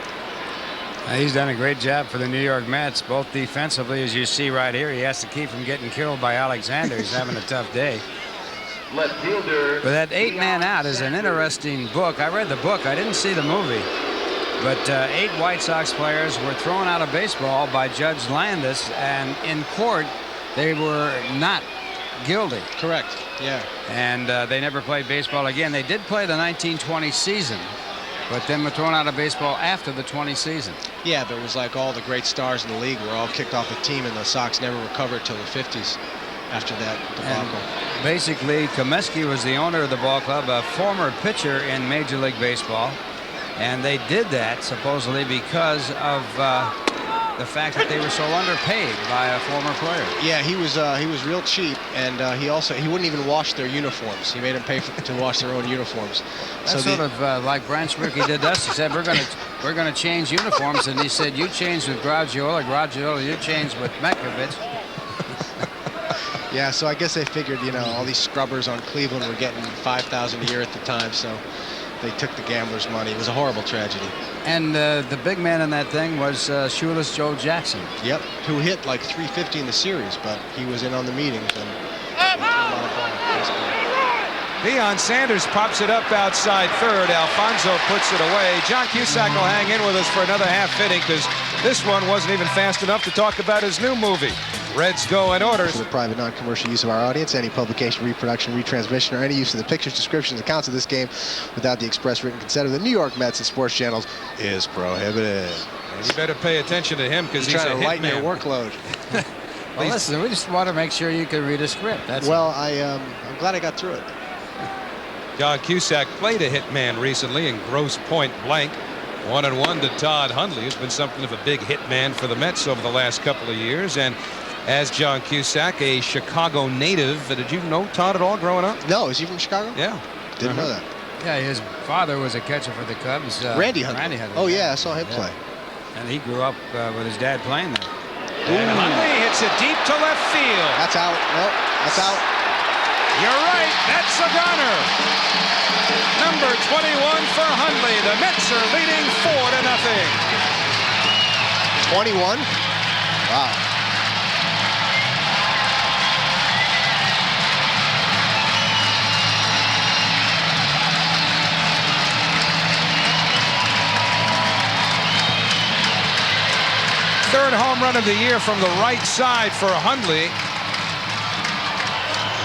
He's done a great job for the New York Mets, both defensively, as you see right here. He has to keep from getting killed by Alexander. He's having a tough day. Left fielder. But that 8 Man Out is an interesting book. I read the book. I didn't see the movie. But 8 White Sox players were thrown out of baseball by Judge Landis, and in court, they were not guilty. Correct, yeah. And they never played baseball again. They did play the 1920 season, but then were thrown out of baseball after the 20 season. Yeah, there was like all the great stars in the league were all kicked off the team, and the Sox never recovered till the 50s after that debacle. And basically, Comiskey was the owner of the ball club, a former pitcher in Major League Baseball. And they did that supposedly because of the fact that they were so underpaid by a former player. Yeah, he was real cheap, and he wouldn't even wash their uniforms. He made them pay to wash their own uniforms. That's sort of like Branch Rickey did us. He said we're gonna change uniforms, and he said you change with Gradiola, you change with Metkovich. Yeah, so I guess they figured, you know, all these scrubbers on Cleveland were getting $5,000 a year at the time, so they took the gamblers' money. It was a horrible tragedy. And the big man in that thing was shoeless Joe Jackson. Yep, who hit like 350 in the series, but he was in on the meetings. And Deion Sanders pops it up outside third. Alfonso puts it away. John Cusack will hang in with us for another half inning because this one wasn't even fast enough to talk about his new movie. Reds go in order. For the private, non-commercial use of our audience, any publication, reproduction, retransmission, or any use of the pictures, descriptions, accounts of this game without the express written consent of the New York Mets and sports channels is prohibited. Well, you better pay attention to him because he's trying to lighten hitman. your workload. Well, listen, we just want to make sure you can read a script. That's well, I'm glad I got through it. John Cusack played a hitman recently in Grosse Pointe Blank. 1-1 to Todd Hundley, who's been something of a big hitman for the Mets over the last couple of years. And as John Cusack, a Chicago native, did you know Todd at all growing up? No, is he from Chicago? Yeah. Didn't know that. Yeah, his father was a catcher for the Cubs. Randy Hundley. Oh, yeah, I saw him play. And he grew up with his dad playing there. And Hundley hits it deep to left field. That's out. No, that's out. You're right. That's a goner. Number 21 for Hundley. The Mets are leading 4-0. 21? Wow. Third home run of the year from the right side for Hundley.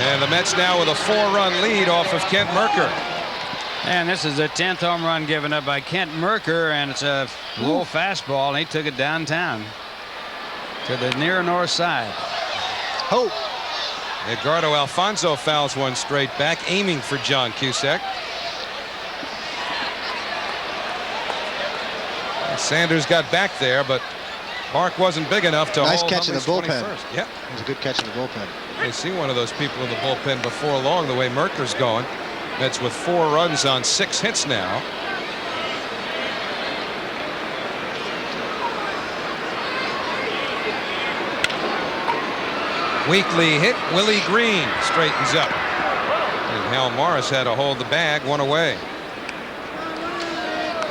And the Mets now with a 4-run lead off of Kent Mercker. And this is the 10th home run given up by Kent Mercker, and it's a low fastball, and he took it downtown to the near north side. Oh. Edgardo Alfonso fouls one straight back, aiming for John Cusack. And Sanders got back there, but Mark wasn't big enough to nice hold catch in the Hundley's bullpen. 21st. Yep. It was a good catch in the bullpen. You see one of those people in the bullpen before long, the way Mercker's going. Mets with 4 runs on 6 hits now. Weekly hit. Willie Green straightens up. And Hal Morris had to hold the bag, one away.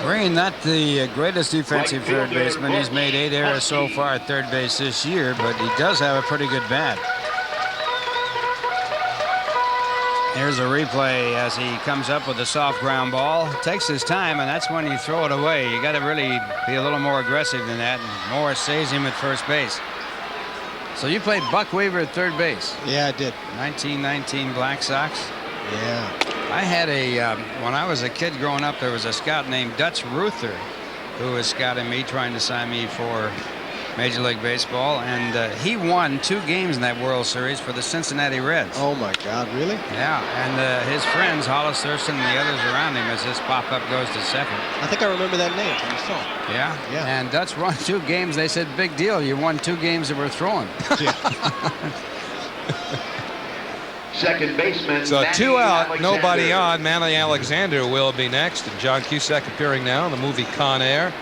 Green, not the greatest defensive third baseman. He's made 8 errors so far at third base this year, but he does have a pretty good bat. Here's a replay as he comes up with a soft ground ball. Takes his time, and that's when you throw it away. You got to really be a little more aggressive than that. And Morris saves him at first base. So you played Buck Weaver at third base. Yeah, I did. 1919 Black Sox. Yeah. I had when I was a kid growing up, there was a scout named Dutch Ruther who was scouting me, trying to sign me for Major League Baseball, and he won 2 games in that World Series for the Cincinnati Reds. Oh my God, really? Yeah, and his friends, Hollis Thurston and the others around him, as this pop-up goes to second. I think I remember that name from the film. Yeah? Yeah. And Dutch won 2 games. They said, big deal, you won 2 games that were throwing. Yeah. Second baseman. So Manny 2 out, Alexander. nobody on. Manny Alexander will be next. And John Cusack appearing now in the movie Con Air.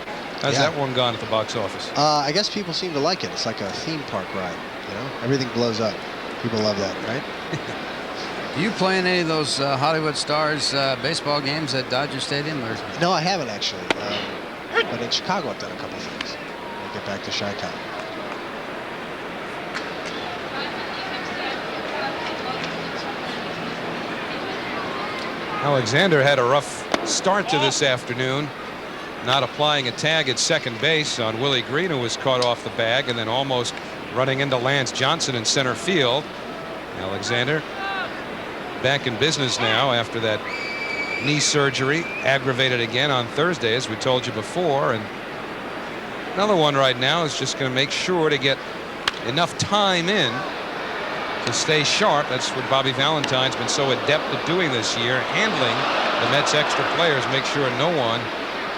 How's that one gone at the box office? I guess people seem to like it. It's like a theme park ride. You know, everything blows up. People love that, right? Do you play in any of those Hollywood Stars baseball games at Dodger Stadium? Or? No, I haven't actually. But in Chicago, I've done a couple things. I'll get back to Chi-Town. Alexander had a rough start to this afternoon, not applying a tag at second base on Willie Green, who was caught off the bag, and then almost running into Lance Johnson in center field. Alexander back in business now after that knee surgery, aggravated again on Thursday, as we told you before. And another one right now is just going to make sure to get enough time in to stay sharp. That's what Bobby Valentine's been so adept at doing this year, handling the Mets' extra players, make sure no one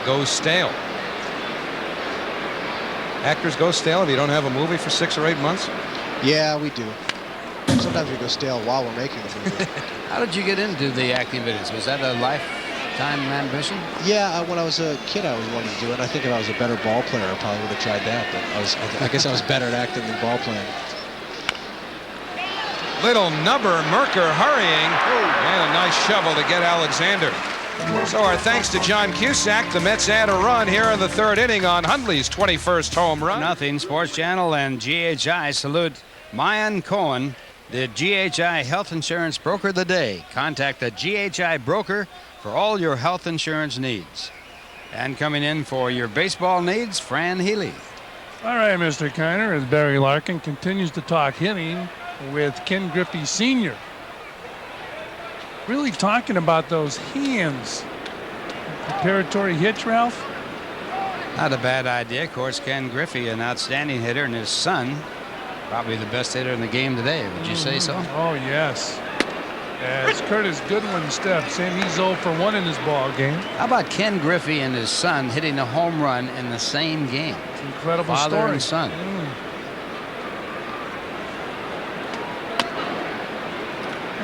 goes stale. Actors go stale if you don't have a movie for 6 or 8 months? Yeah, we do. Sometimes we go stale while we're making the movie. How did you get into the acting business? Was that a lifetime ambition? Yeah, when I was a kid, I always wanted to do it. I think if I was a better ball player, I probably would have tried that. But I guess I was better at acting than ball playing. Little nubber, Mercker hurrying, and a nice shovel to get Alexander. So our thanks to John Cusack. The Mets add a run here in the 3rd inning on Hundley's 21st home run. Nothing. Sports Channel and GHI salute Mayan Cohen, the GHI Health Insurance Broker of the Day. Contact the GHI broker for all your health insurance needs. And coming in for your baseball needs, Fran Healy. All right, Mr. Kiner, as Barry Larkin continues to talk hitting with Ken Griffey Sr. Really talking about those hands. Preparatory hitch, Ralph? Not a bad idea. Of course, Ken Griffey, an outstanding hitter, and his son, probably the best hitter in the game today. Would you say so? Oh, yes. As Curtis Goodwin steps in, he's 0 for 1 in his ball game. How about Ken Griffey and his son hitting a home run in the same game? It's an incredible Father story. and son.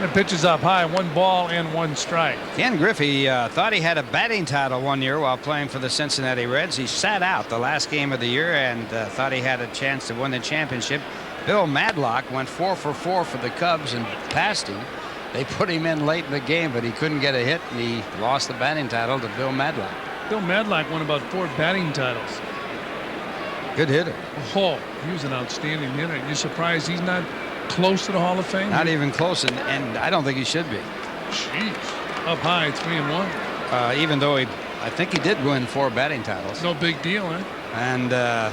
The pitch is up high, 1 ball and 1 strike. Ken Griffey thought he had a batting title one year while playing for the Cincinnati Reds. He sat out the last game of the year and thought he had a chance to win the championship. Bill Madlock went 4 for 4 for the Cubs and passed him. They put him in late in the game, but he couldn't get a hit, and he lost the batting title to Bill Madlock. Bill Madlock won about 4 batting titles. Good hitter. Oh, he was an outstanding hitter. You surprised he's not close to the Hall of Fame? Not even close, and I don't think he should be. Jeez. Up high, 3-1. Even though I think he did win 4 batting titles. No big deal, huh? And the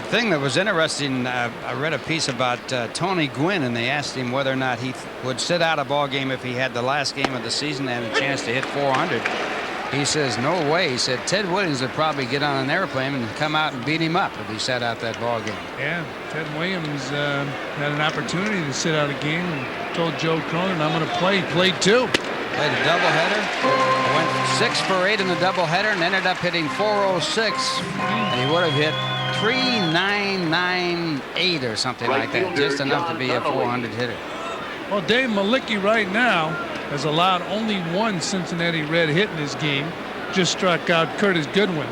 thing that was interesting, I read a piece about Tony Gwynn, and they asked him whether or not he would sit out a ball game if he had the last game of the season and a chance to hit 400. He says, no way. He said Ted Williams would probably get on an airplane and come out and beat him up if he sat out that ball game. Yeah, Ted Williams had an opportunity to sit out a game and told Joe Cronin, I'm going to play. He played 2. Played a doubleheader. Went 6 for 8 in the doubleheader and ended up hitting 406. And he would have hit 3.998 or something like that, just enough to be a 400 hitter. Well, Dave Mlicki right now has allowed only 1 Cincinnati Red hit in this game. Just struck out Curtis Goodwin.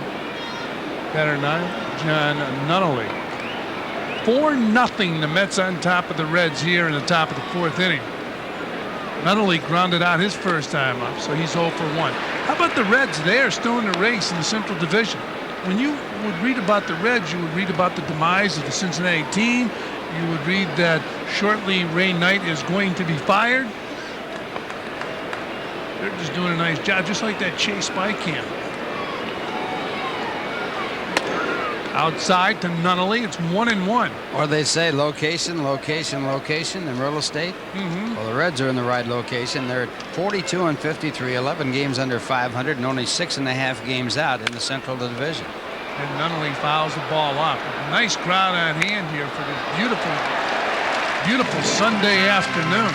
Batter 9, John Nunnally. 4-0 the Mets on top of the Reds here in the top of the 4th inning. Nunnally grounded out his first time up, so he's 0 for 1. How about the Reds? They are still in the race in the Central Division. When you would read about the Reds, you would read about the demise of the Cincinnati team. You would read that shortly Ray Knight is going to be fired. They're just doing a nice job, just like that Chase spy cam. Outside to Nunnally, it's 1-1. Or they say location, location, location in real estate. Well, the Reds are in the right location. They're 42-53, 11 games under 500, and only 6.5 games out in the Central Division. And Nunnally fouls the ball off. A nice crowd on hand here for this beautiful, beautiful Sunday afternoon.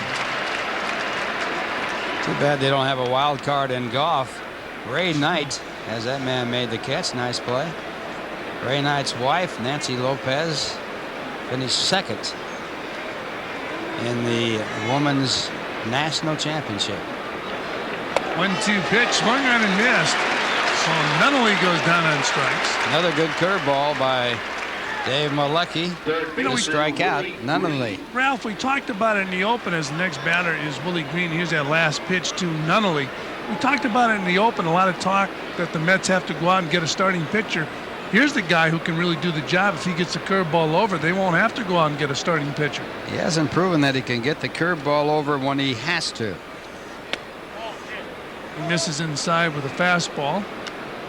Too bad they don't have a wild card in golf. Ray Knight, as that man made the catch, nice play. Ray Knight's wife, Nancy Lopez, finished 2nd in the Women's National Championship. 1-2 pitch, swung on and missed. So Nunnally goes down on strikes. Another good curveball by Dave Mlicki to strike out Nunnally. Ralph, we talked about it in the open as the next batter is Willie Green. Here's that last pitch to Nunnally. We talked about it in the open, a lot of talk that the Mets have to go out and get a starting pitcher. Here's the guy who can really do the job. If he gets the curveball over, they won't have to go out and get a starting pitcher. He hasn't proven that he can get the curveball over when he has to. He misses inside with a fastball.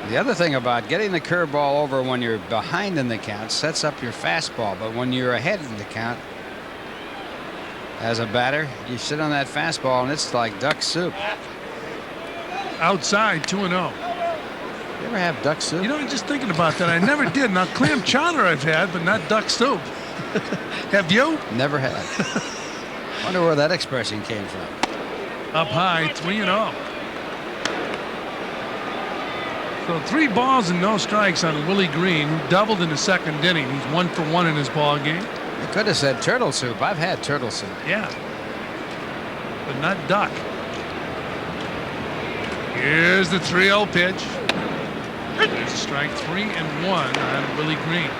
The other thing about getting the curveball over when you're behind in the count sets up your fastball, but when you're ahead in the count as a batter, you sit on that fastball and it's like duck soup. Outside, 2-0. You ever have duck soup? You know, I'm just thinking about that. I never did. Now, clam chowder I've had, but not duck soup. Have you? Never had. Wonder where that expression came from. Up high, 3-0. So 3 balls and no strikes on Willie Green, who doubled in the 2nd inning. He's 1 for 1 in his ball game. You could have said turtle soup. I've had turtle soup. Yeah, but not duck. Here's the 3-0 pitch. There's a strike 3-1 on Willie Green.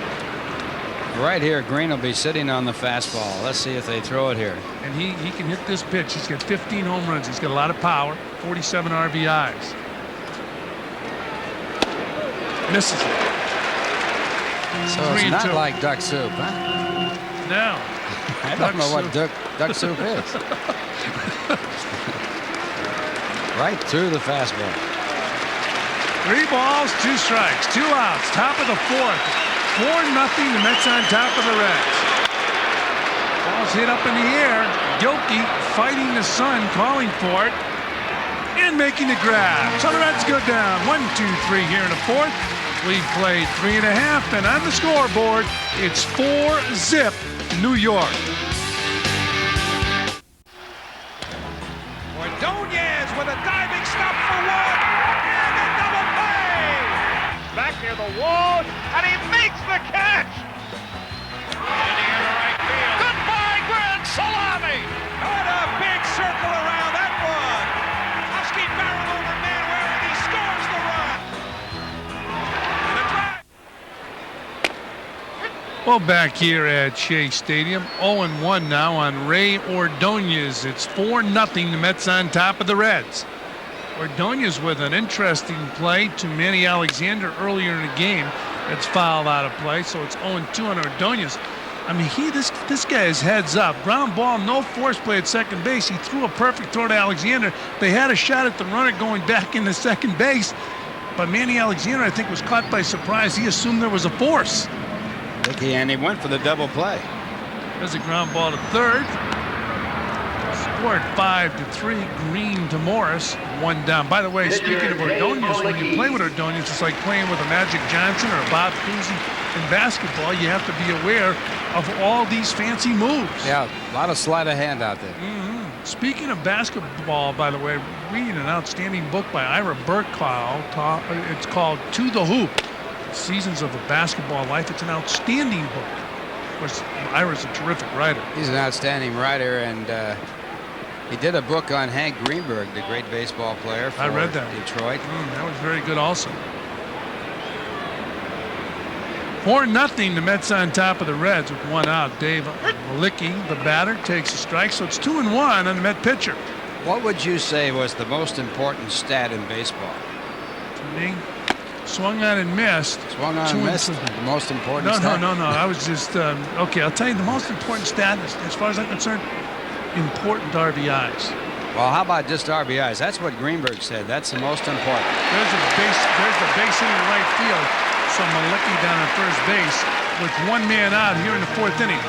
Right here, Green will be sitting on the fastball. Let's see if they throw it here. And he can hit this pitch. He's got 15 home runs. He's got a lot of power, 47 RBIs. Misses it. So it's not like duck soup, huh? No. I don't know what duck soup is. Right through the fastball. 3 balls, 2 strikes, 2 outs. Top of the 4th. 4-0. The Mets on top of the Reds. Ball's hit up in the air. Gilkey fighting the sun, calling for it, and making the grab. So the Reds go down 1-2-3 here in the 4th. We played 3.5, and on the scoreboard, it's 4-0 New York. Ordonez with a diving stop for one, and a double play. Back near the wall, and he makes the catch. In the right field. Goodbye, Grand Salami. What a big Well, back here at Shea Stadium, 0-1 now on Ray Ordonez. It's 4-0. The Mets on top of the Reds. Ordonez with an interesting play to Manny Alexander earlier in the game. It's fouled out of play, so it's 0-2 on Ordonez. I mean, this guy is heads up. Ground ball, no force play at second base. He threw a perfect throw to Alexander. They had a shot at the runner going back into second base, but Manny Alexander, I think, was caught by surprise. He assumed there was a force. And he went for the double play. There's a ground ball to third. Scored 5-3. Green to Morris. 1 down. By the way, speaking of Ordonez, when you play with Ordonez, it's like playing with a Magic Johnson or a Bob Cousy in basketball. You have to be aware of all these fancy moves. Yeah, a lot of sleight of hand out there. Speaking of basketball, by the way, reading an outstanding book by Ira Burkile. It's called To the Hoop. Seasons of a Basketball Life. It's an outstanding book. Of course, Ira's a terrific writer. He's an outstanding writer, and he did a book on Hank Greenberg, the great baseball player for I read that. Detroit. That was very good also. 4-0. The Mets on top of the Reds with 1 out. Dave Mlicki, the batter, takes a strike, so it's 2-1 on the Met pitcher. What would you say was the most important stat in baseball? To me, swung on and missed. Swung on and missed. The most important stat? No. I was just, okay, I'll tell you the most important stat, as far as I'm concerned, important RBIs. Well, how about just RBIs? That's what Greenberg said. That's the most important. There's the base in the right field. So Mlicki down at first base with 1 man out here in the 4th inning.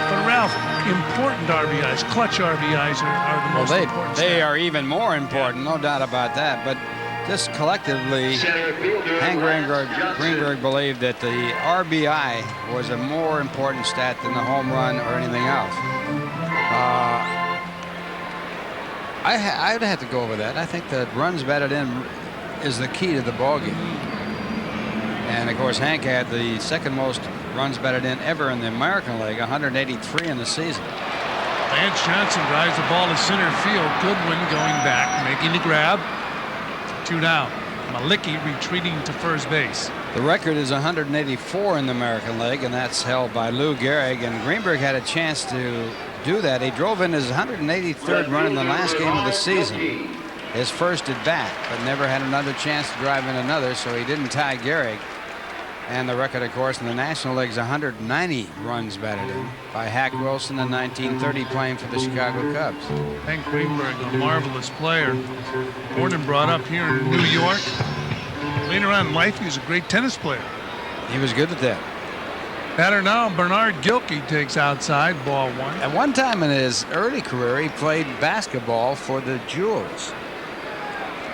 But Ralph, important RBIs, clutch RBIs are the most important. They are even more important, no doubt about that. But just collectively, Hank Greenberg believed that the RBI was a more important stat than the home run or anything else. I'd have to go over that. I think that runs batted in is the key to the ballgame. And, of course, Hank had the second most runs batted in ever in the American League, 183 in the season. Lance Johnson drives the ball to center field. Goodwin going back, making the grab. 2 down. Mlicki retreating to first base. The record is 184 in the American League, and that's held by Lou Gehrig. And Greenberg had a chance to do that. He drove in his 183rd run in the last game of the season, his first at bat, but never had another chance to drive in another, so he didn't tie Gehrig. And the record, of course, in the National League is 190 runs batted in by Hack Wilson in 1930, playing for the Chicago Cubs. Hank Greenberg, a marvelous player. Born and brought up here in New York. Later on in life, he was a great tennis player. He was good at that. Batter now, Bernard Gilkey takes outside, ball 1. At one time in his early career, he played basketball for the Jewels.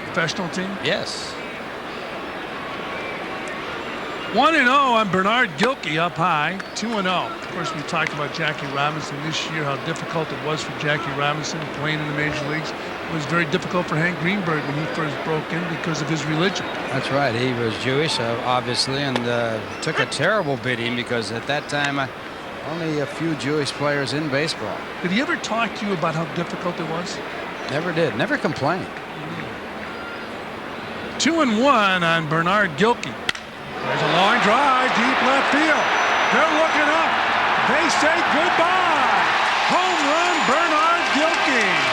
Professional team? Yes. 1-0 on Bernard Gilkey up high, 2-0. Of course, we talked about Jackie Robinson this year, how difficult it was for Jackie Robinson playing in the major leagues. It was very difficult for Hank Greenberg when he first broke in because of his religion. That's right. He was Jewish, obviously, and took a terrible beating because at that time, only a few Jewish players in baseball. Did he ever talk to you about how difficult it was? Never did. Never complained. 2-1 on Bernard Gilkey. There's a long drive, deep left field. They're looking up. They say goodbye. Home run, Bernard Gilkey.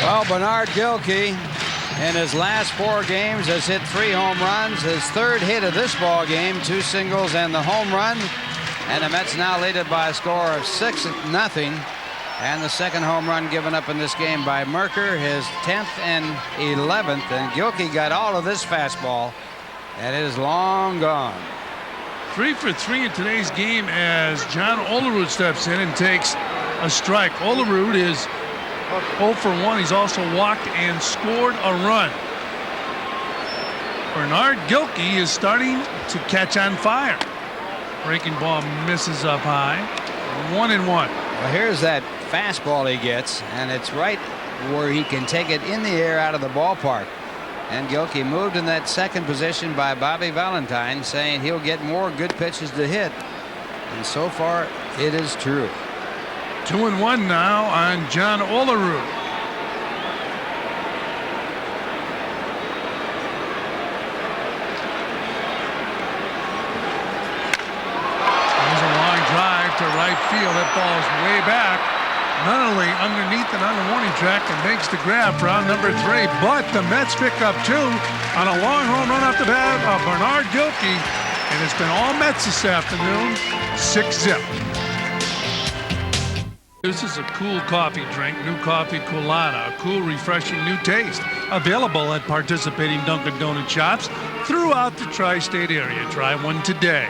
Well, Bernard Gilkey, in his last 4 games, has hit 3 home runs. His 3rd hit of this ball game, 2 singles and the home run. And the Mets now lead it by a score of 6-0. And the 2nd home run given up in this game by Mercker, his 10th and 11th. And Gilkey got all of this fastball, and it is long gone. 3 for 3 in today's game as John Olerud steps in and takes a strike. Olerud is 0 for 1. He's also walked and scored a run. Bernard Gilkey is starting to catch on fire. Breaking ball misses up high. 1-1. Well, here's that fastball he gets, and it's right where he can take it in the air out of the ballpark. And Gilkey moved in that second position by Bobby Valentine, saying he'll get more good pitches to hit. And so far, it is true. 2-1 now on John Olerud. There's a long drive to right field. That ball's way back. Not only underneath and on the warning track and makes the grab for out number 3, but the Mets pick up 2 on a long home run off the bat of Bernard Gilkey. And it's been all Mets this afternoon. 6-zip. This is a cool coffee drink, New Coffee Kulana, a cool, refreshing new taste. Available at participating Dunkin' Donut shops throughout the tri-state area. Try one today.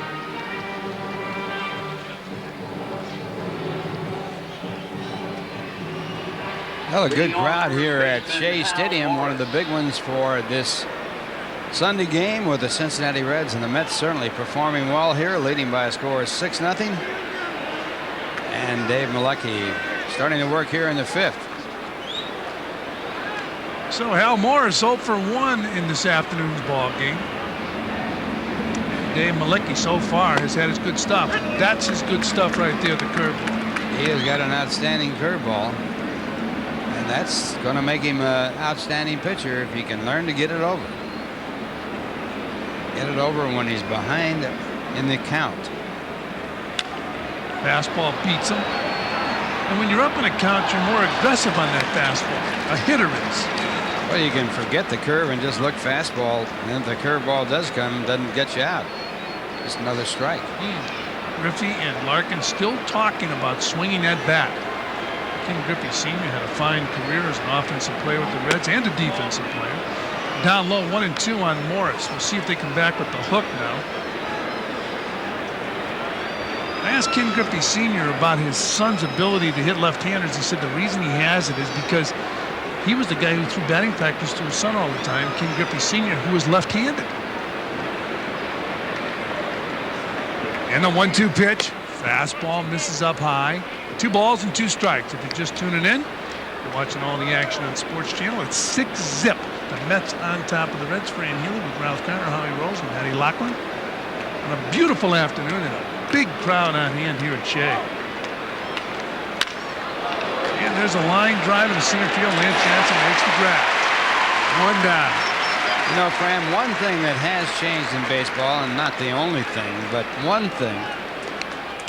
Well, a good crowd here at Shea Stadium, one of the big ones for this Sunday game with the Cincinnati Reds, and the Mets certainly performing well here, leading by a score of 6-0. And Dave Mlicki starting to work here in the 5th. So Hal Morris 0 for 1 in this afternoon's ball game. Dave Mlicki so far has had his good stuff. That's his good stuff right there, the curveball. He has got an outstanding curveball. And that's going to make him an outstanding pitcher if he can learn to get it over. Get it over when he's behind in the count. Fastball beats him. And when you're up in a count, you're more aggressive on that fastball. A hitter is. Well, you can forget the curve and just look fastball. And if the curveball does come, it doesn't get you out. Just another strike. Griffey and Larkin still talking about swinging that bat. Ken Griffey Sr. had a fine career as an offensive player with the Reds and a defensive player. Down low, 1-2 on Morris. We'll see if they come back with the hook now. I asked Ken Griffey Sr. about his son's ability to hit left-handers. He said the reason he has it is because he was the guy who threw batting practice to his son all the time, Ken Griffey Sr., who was left-handed. And the 1-2 pitch. Fastball misses up high. 2 balls and 2 strikes. If you're just tuning in, you're watching all the action on Sports Channel. It's 6-zip. The Mets on top of the Reds. Fran Healy with Ralph Connor, Howie Rose, and Hattie Lachlan. On a beautiful afternoon and a big crowd on hand here at Shea. And there's a line drive in the center field. Lance Johnson makes the grab. 1 down. You know, Fran, one thing that has changed in baseball, and not the only thing, but one thing.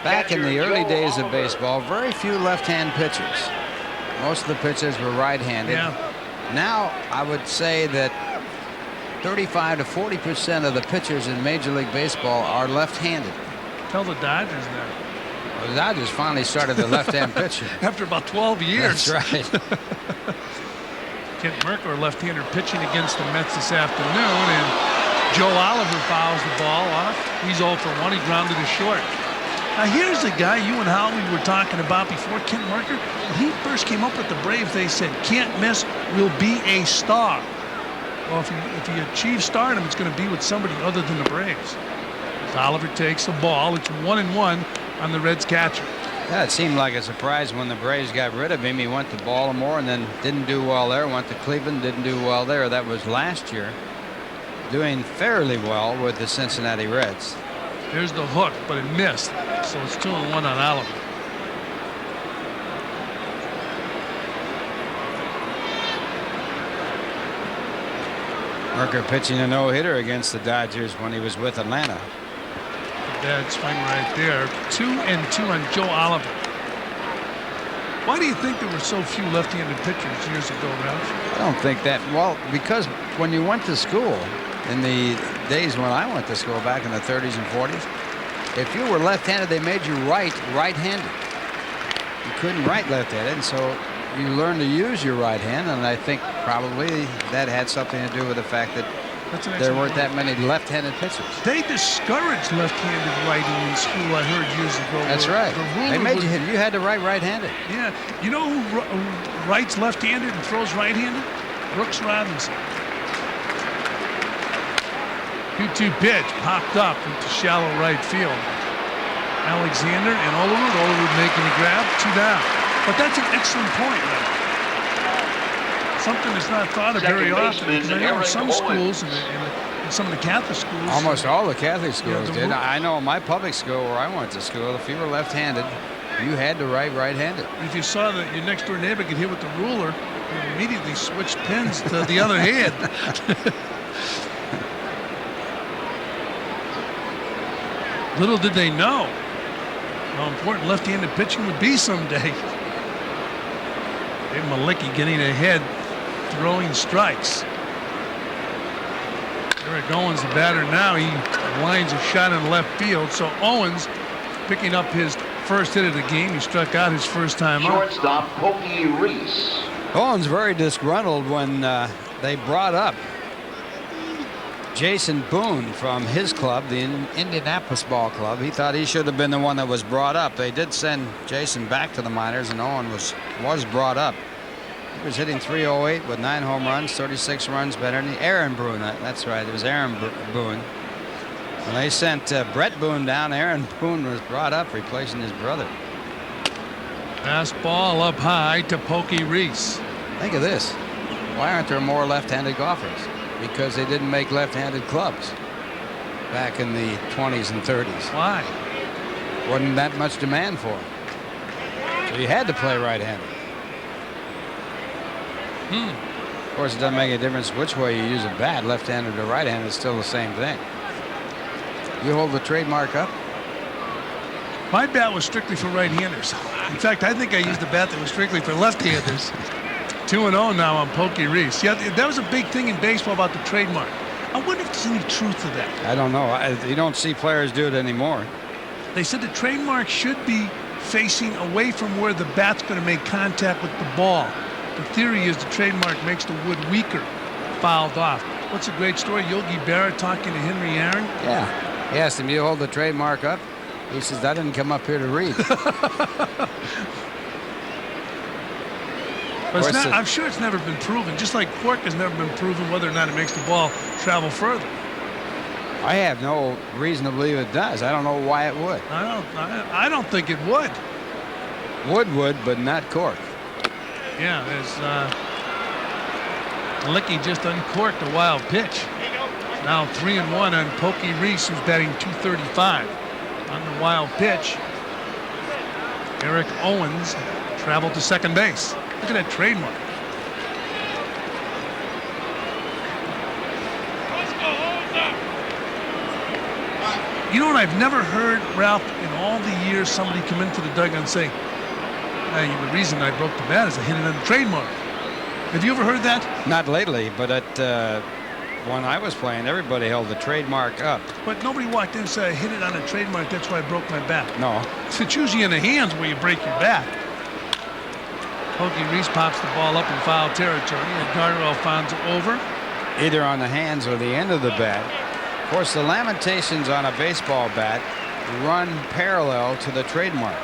Back in the early days of baseball, very few left-hand pitchers. Most of the pitchers were right-handed. Yeah. Now, I would say that 35 to 40% of the pitchers in Major League Baseball are left-handed. Tell the Dodgers that. Well, the Dodgers finally started the left-hand pitcher. After about 12 years. That's right. Kent Mercker, left-hander, pitching against the Mets this afternoon, and Joe Oliver fouls the ball off. He's 0 for 1. He grounded to short. Now here's a guy you and Howie were talking about before, Kent Mercker. When he first came up with the Braves, they said, can't miss, will be a star. Well, if he achieves stardom, it's going to be with somebody other than the Braves. As Oliver takes the ball, it's 1-1 on the Reds catcher. Yeah, it seemed like a surprise when the Braves got rid of him. He went to Baltimore and then didn't do well there. Went to Cleveland, didn't do well there. That was last year. Doing fairly well with the Cincinnati Reds. There's the hook, but it missed. So it's 2-1 on Oliver. Mercker pitching a no-hitter against the Dodgers when he was with Atlanta. Bad swing right there. 2-2 on Joe Oliver. Why do you think there were so few left-handed pitchers years ago, Ralph? I don't think that. Well, because when you went to school, in the days when I went to school back in the 30s and 40s, if you were left-handed, they made you right-handed. You couldn't write left-handed, and so you learned to use your right hand, and I think probably that had something to do with the fact that there weren't that many left-handed pitchers. They discouraged left-handed writing in school, I heard years ago. That's right. They made you had to write right-handed. Yeah. You know who writes left-handed and throws right-handed? Brooks Robinson. 2-2 pitch popped up into shallow right field. Alexander and Olerud making the grab. 2 down. But that's an excellent point, Ray. Something that's not thought of very often. Because I know in some schools, in some of the Catholic schools. Almost all the Catholic schools did. rule- I know in my public school where I went to school, if you were left-handed, you had to write right-handed. If you saw that your next door neighbor get hit with the ruler, you immediately switched pins to the other hand. Little did they know how important left-handed pitching would be someday. Dave Mlicki getting ahead, throwing strikes. Eric Owens, the batter now, he lines a shot in left field. So Owens picking up his first hit of the game. He struck out his first time up. Shortstop, Pokey Reese. Owens very disgruntled when they brought up Jason Boone from his club, the Indianapolis Ball Club. He thought he should have been the one that was brought up. They did send Jason back to the minors, and Owen was brought up. He was hitting .308 with 9 home runs, 36 runs better than Aaron Boone. That's right, it was Aaron Boone. When they sent Brett Boone down, Aaron Boone was brought up, replacing his brother. Fastball up high to Pokey Reese. Think of this. Why aren't there more left-handed golfers? Because they didn't make left-handed clubs back in the 20s and 30s. Why? Wasn't that much demand for them. So you had to play right-handed. Of course, it doesn't make a difference which way you use a bat, left-handed or right-handed, it's still the same thing. You hold the trademark up? My bat was strictly for right-handers. In fact, I think I used a bat that was strictly for left-handers. 2-0 now on Pokey Reese. Yeah, that was a big thing in baseball about the trademark. I wonder if there's any truth to that. I don't know. You don't see players do it anymore. They said the trademark should be facing away from where the bat's going to make contact with the ball. The theory is the trademark makes the wood weaker, fouled off. What's a great story? Yogi Berra talking to Henry Aaron. Yeah. He asked him, you hold the trademark up? He says, I didn't come up here to read. But it's not, I'm sure it's never been proven, just like cork has never been proven whether or not it makes the ball travel further. I have no reason to believe it does. I don't know why it would. I don't think it would. Wood would, but not cork. Yeah, there's Mlicki just uncorked a wild pitch. Now 3-1 on Pokey Reese, who's batting .235. On the wild pitch, Eric Owens traveled to second base. Look at that trademark. You know what I've never heard, Ralph, in all the years somebody come into the dugout and say, the reason I broke the bat is I hit it on the trademark. Have you ever heard that? Not lately, but when I was playing, everybody held the trademark up. But nobody walked in and said, I hit it on a trademark, that's why I broke my bat. No. It's usually in the hands where you break your bat. Pokey Reese pops the ball up in foul territory, and Carter Alfonso over. Either on the hands or the end of the bat. Of course, the lamentations on a baseball bat run parallel to the trademark.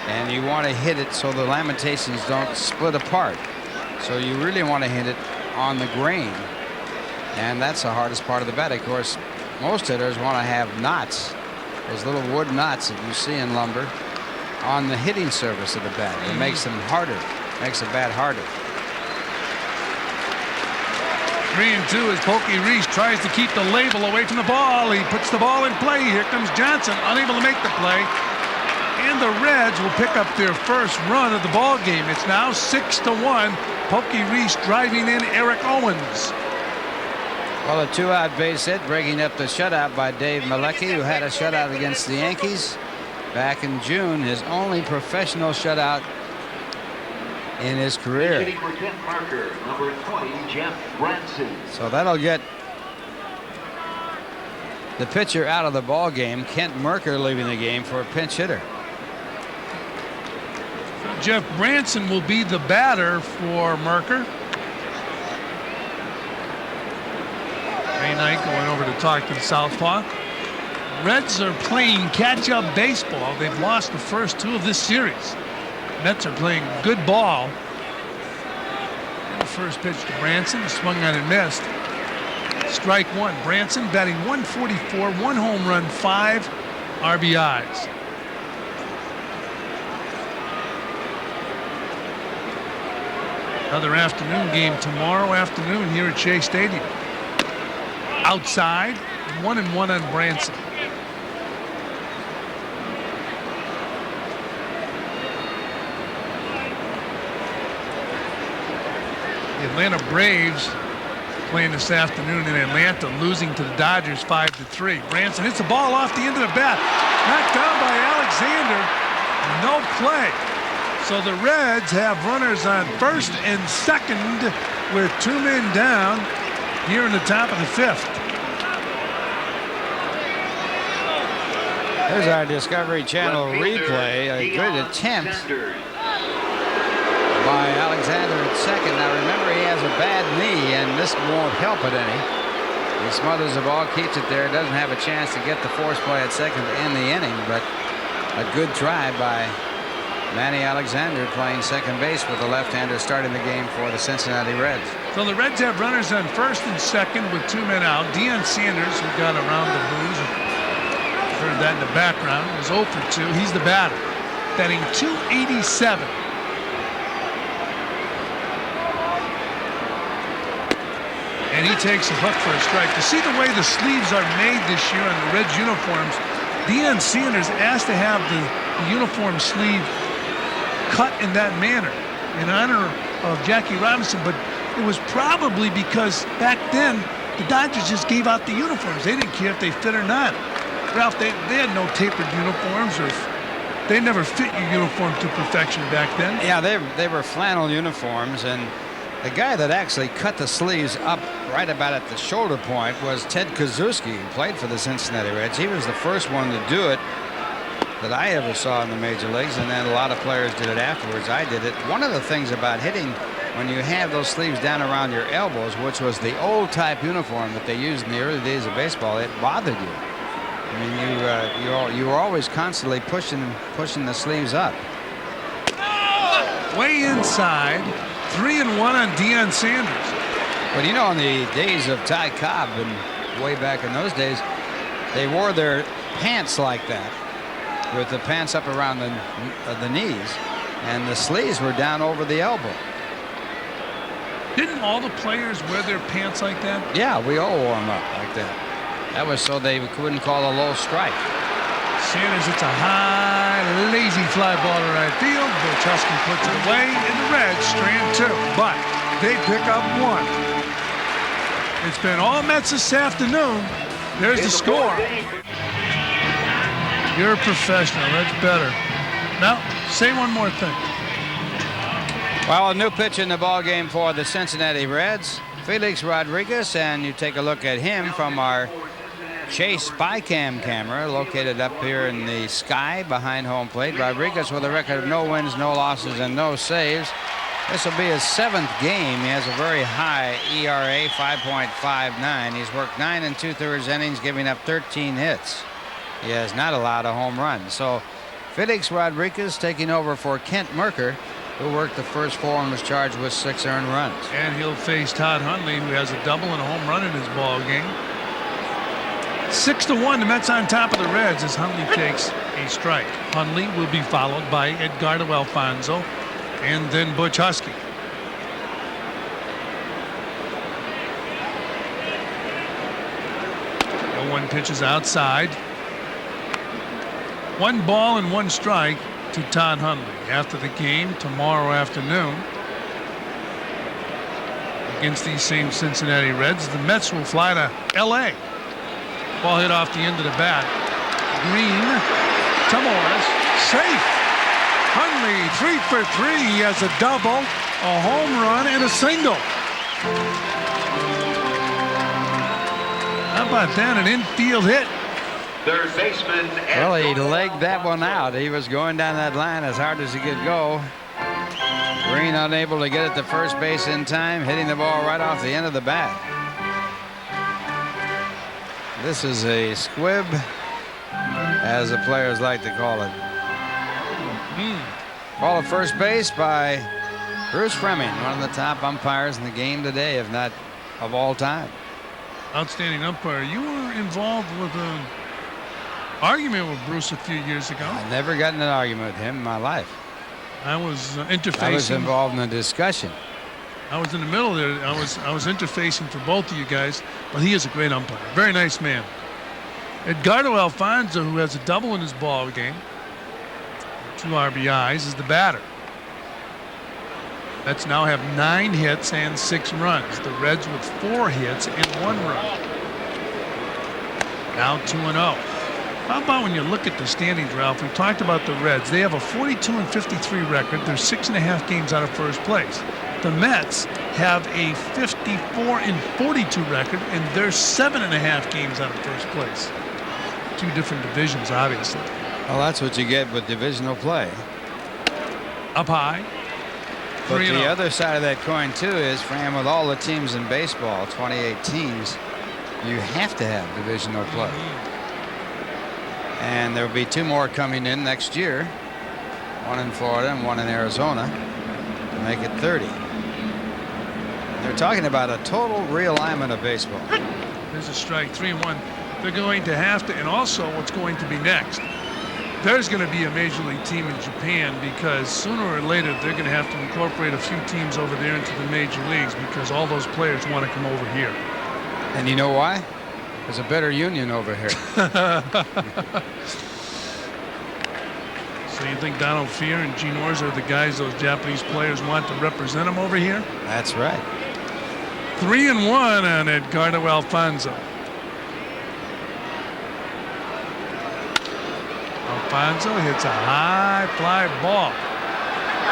And you want to hit it so the lamentations don't split apart. So you really want to hit it on the grain. And that's the hardest part of the bat. Of course, most hitters want to have knots, those little wood knots that you see in lumber, on the hitting surface of the bat. It makes them harder, makes the bat harder. 3-2 as Pokey Reese tries to keep the label away from the ball. He puts the ball in play. Here comes Johnson, unable to make the play. And the Reds will pick up their first run of the ball game. It's now 6-1. Pokey Reese driving in Eric Owens. Well, a 2-out base hit, breaking up the shutout by Dave Mlicki, who had a shutout against the Yankees back in June, his only professional shutout in his career. Hitting for Kent Mercker, number 20, Jeff Branson. So that'll get the pitcher out of the ball game. Kent Mercker leaving the game for a pinch hitter. Jeff Branson will be the batter for Mercker. Ray Knight going over to talk to the southpaw. Reds are playing catch-up baseball. They've lost the first 2 of this series. Mets are playing good ball. The first pitch to Branson, swung on and missed. Strike 1. Branson batting .144, 1 home run, 5 RBIs. Another afternoon game tomorrow afternoon here at Shea Stadium. Outside, 1-1 on Branson. The Atlanta Braves playing this afternoon in Atlanta, losing to the Dodgers 5-3. Branson hits the ball off the end of the bat, knocked down by Alexander. No play. So the Reds have runners on first and second with 2 men down here in the top of the 5th. Here's our Discovery Channel replay. A good attempt by Alexander at second. Now remember, he has a bad knee, and this won't help it any. He smothers the ball, keeps it there, doesn't have a chance to get the force play at second to end the inning, but a good try by Manny Alexander playing second base with the left-hander starting the game for the Cincinnati Reds. So the Reds have runners on first and second with 2 men out. Deion Sanders, who got around the booze, heard that in the background, is 0 for 2. He's the batter, batting .287. And he takes a hook for a strike. To see the way the sleeves are made this year on the Reds uniforms, Deion Sanders asked to have the uniform sleeve cut in that manner in honor of Jackie Robinson, but it was probably because back then the Dodgers just gave out the uniforms. They didn't care if they fit or not. Ralph, they had no tapered uniforms, or they never fit your uniform to perfection back then. Yeah, they were flannel uniforms, and the guy that actually cut the sleeves up right about at the shoulder point was Ted Kaczewski, who played for the Cincinnati Reds. He was the first one to do it that I ever saw in the major leagues, and then a lot of players did it afterwards. I did it. One of the things about hitting when you have those sleeves down around your elbows, which was the old type uniform that they used in the early days of baseball, it bothered you. I mean, you were always constantly pushing the sleeves up. Way inside, 3-1 on Deion Sanders. But you know, in the days of Ty Cobb and way back in those days, they wore their pants like that, with the pants up around the knees, and the sleeves were down over the elbow. Didn't all the players wear their pants like that? Yeah, we all wore them up like that. That was so they couldn't call a low strike. Sanders hits a high, lazy fly ball to right field. Bochowski puts it away, and the Reds strand 2, but they pick up 1. It's been all Mets this afternoon. There's the score. You're a professional. That's better. Now, say one more thing. Well, a new pitch in the ball game for the Cincinnati Reds, Felix Rodriguez, and you take a look at him from our Chase Spycam camera located up here in the sky behind home plate. Rodriguez with a record of no wins, no losses, and no saves. This will be his 7th game. He has a very high ERA, 5.59. He's worked 9 2/3 innings, giving up 13 hits. He has not allowed a home run. So Felix Rodriguez taking over for Kent Mercker, who worked the first 4 and was charged with 6 earned runs. And he'll face Todd Hundley, who has a double and a home run in his ball game. 6-1, the Mets on top of the Reds as Hundley takes a strike. Hundley will be followed by Edgardo Alfonso and then Butch Husky. No one pitches outside. 1 ball and 1 strike to Todd Hundley. After the game tomorrow afternoon against these same Cincinnati Reds, the Mets will fly to L.A. Ball hit off the end of the bat. Green to Morris. Safe. Hundley 3 for 3. He has a double, a home run, and a single. How about that? An infield hit. Third baseman. Well, he legged that one out. He was going down that line as hard as he could go. Green unable to get it to first base in time, hitting the ball right off the end of the bat. This is a squib, as the players like to call it. Ball at first base by Bruce Fremming, one of the top umpires in the game today, if not of all time. Outstanding umpire. You were involved with an argument with Bruce a few years ago. I've never gotten in an argument with him in my life. I was interfacing. I was involved in a discussion. I was in the middle there. I was interfacing for both of you guys, but he is a great umpire. Very nice man. Edgardo Alfonso, who has a double in his ball game, 2 RBIs, is the batter. Mets now have 9 hits and 6 runs. The Reds with 4 hits and 1 run. Now 2-0. How about when you look at the standings, Ralph? We talked about the Reds. They have a 42-53 record. They're 6.5 games out of first place. The Mets have a 54-42 record, and they're 7.5 games out of first place. 2 different divisions, obviously. Well, that's what you get with divisional play. Up high. But the other side of that coin, too, is, Fran, with all the teams in baseball, 28 teams, you have to have divisional play. And there will be 2 more coming in next year, 1 in Florida and 1 in Arizona, to make it 30. They're talking about a total realignment of baseball. There's a strike, 3-1. They're going to have to, and also what's going to be next. There's going to be a major league team in Japan, because sooner or later they're going to have to incorporate a few teams over there into the major leagues, because all those players want to come over here. And you know why? There's a better union over here. So you think Donald Fear and Gene Orza are the guys those Japanese players want to represent them over here? That's right. 3-1 on Edgardo Alfonso. Alfonso hits a high fly ball.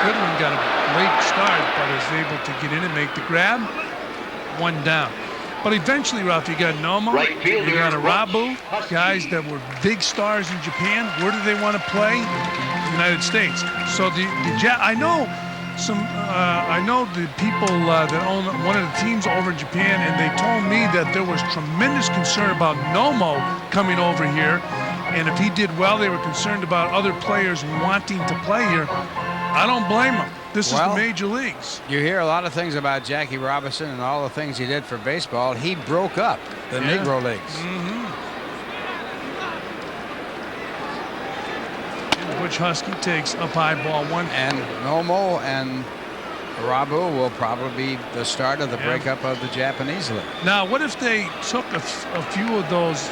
Goodwin got a late start, but is able to get in and make the grab. 1 down. But eventually, Ralph, you got Nomo, you got Arabu, guys that were big stars in Japan. Where do they want to play? The United States. So I know the people that own one of the teams over in Japan, and they told me that there was tremendous concern about Nomo coming over here. And if he did well, they were concerned about other players wanting to play here. I don't blame them. This is the major leagues. You hear a lot of things about Jackie Robinson and all the things he did for baseball. He broke up the Negro Leagues. Butch Husky takes up high ball 1. And Nomo and Arabu will probably be the start of the breakup of the Japanese League. Now, what if they took a few of those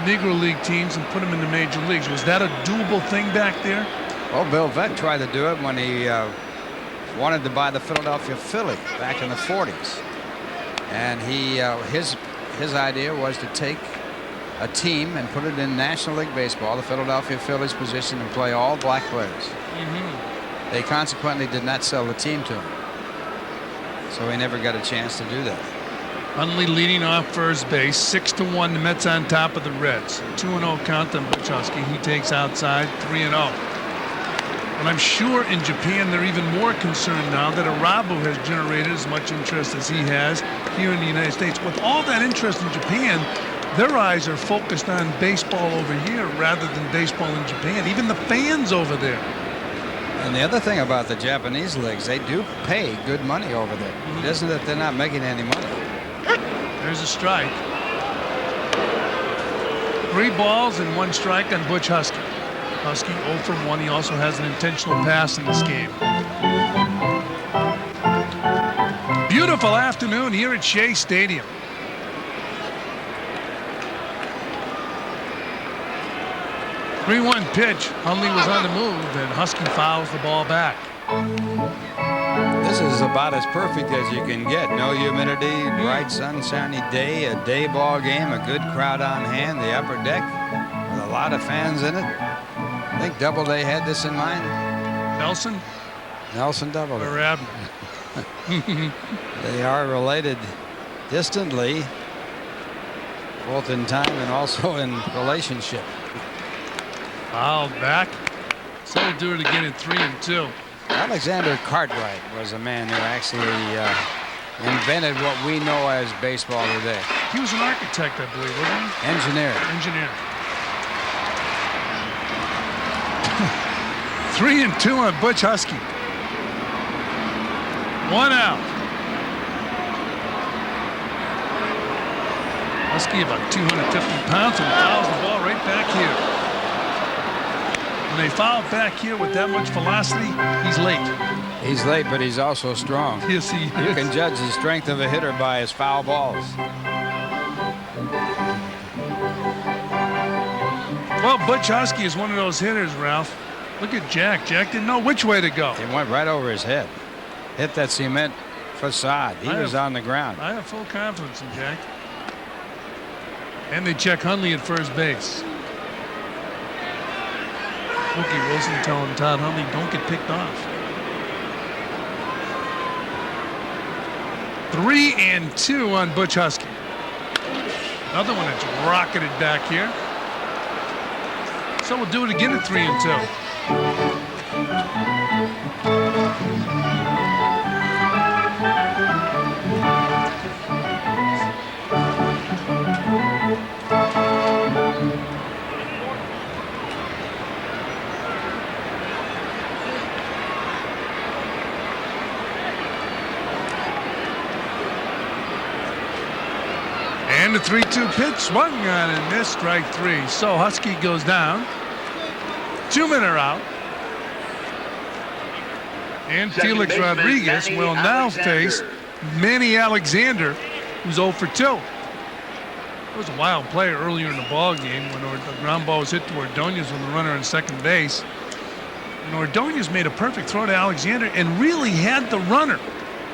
Negro League teams and put them in the major leagues? Was that a doable thing back there? Well, Bill Veeck tried to do it when he wanted to buy the Philadelphia Phillies back in the 40s. And his idea was to take a team and put it in National League Baseball, the Philadelphia Phillies position, and play all black players. They consequently did not sell the team to him. So he never got a chance to do that. Hundley leading off first base, 6-1. The Mets on top of the Reds. 2-0 count on Butch Husky. He takes outside, 3-0. And I'm sure in Japan they're even more concerned now that Arabu has generated as much interest as he has here in the United States. With all that interest in Japan, their eyes are focused on baseball over here rather than baseball in Japan. Even the fans over there. And the other thing about the Japanese leagues, they do pay good money over there. It isn't that they're not making any money. There's a strike. 3 balls and 1 strike on Butch Husky. Husky 0 for 1. He also has an intentional pass in this game. Beautiful afternoon here at Shea Stadium. The 3-1 pitch. Hundley was on the move, and Husky fouls the ball back. This is about as perfect as you can get. No humidity, bright sunshiny day, a day ball game, a good crowd on hand, the upper deck with a lot of fans in it. I think Doubleday had this in mind. Nelson Doubleday. or Abner. They are related distantly, both in time and also in relationship. Fouled back. So we'll do it again in 3-2. Alexander Cartwright was a man who actually invented what we know as baseball today. He was an architect, I believe, wasn't he? Engineer. 3-2 on Butch Husky. 1 out. Husky about 250 pounds and fouls the ball right back here. When they foul back here with that much velocity, he's late. He's late, but he's also strong. Yes, he is. You can judge the strength of a hitter by his foul balls. Well, Butch Husky is one of those hitters, Ralph. Look at Jack. Jack didn't know which way to go. It went right over his head. Hit that cement facade. He was on the ground. I have full confidence in Jack. And they check Hundley at first base. Mookie Wilson telling Todd Hundley, don't get picked off. 3-2 on Butch Husky. Another one that's rocketed back here. So we'll do it again at 3-2. And the 3-2 pitch swung on and missed, strike 3. So Husky goes down. 2 men are out. And Felix Rodriguez will now face Manny Alexander, who's 0 for 2. It was a wild play earlier in the ball game when the ground ball was hit to Ordonez with the runner on second base. And Ordonez made a perfect throw to Alexander and really had the runner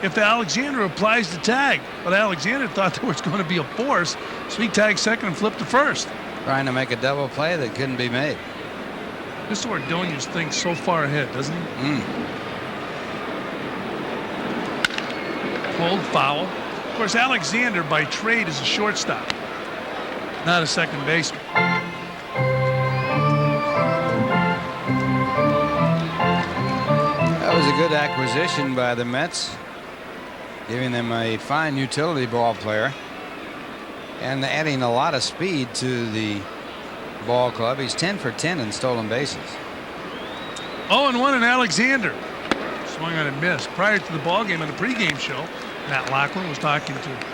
if the Alexander applies the tag. But Alexander thought there was going to be a force, so he tagged second and flipped to first. Trying to make a double play that couldn't be made. This Ordonez thinks so far ahead, doesn't he? Pulled foul. Of course, Alexander by trade is a shortstop, not a second baseman. That was a good acquisition by the Mets, giving them a fine utility ball player and adding a lot of speed to the ball club. He's 10 for 10 in stolen bases. 0-1 in Alexander. Swung on and missed. Prior to the ball game on the pregame show, Matt Lachlan was talking to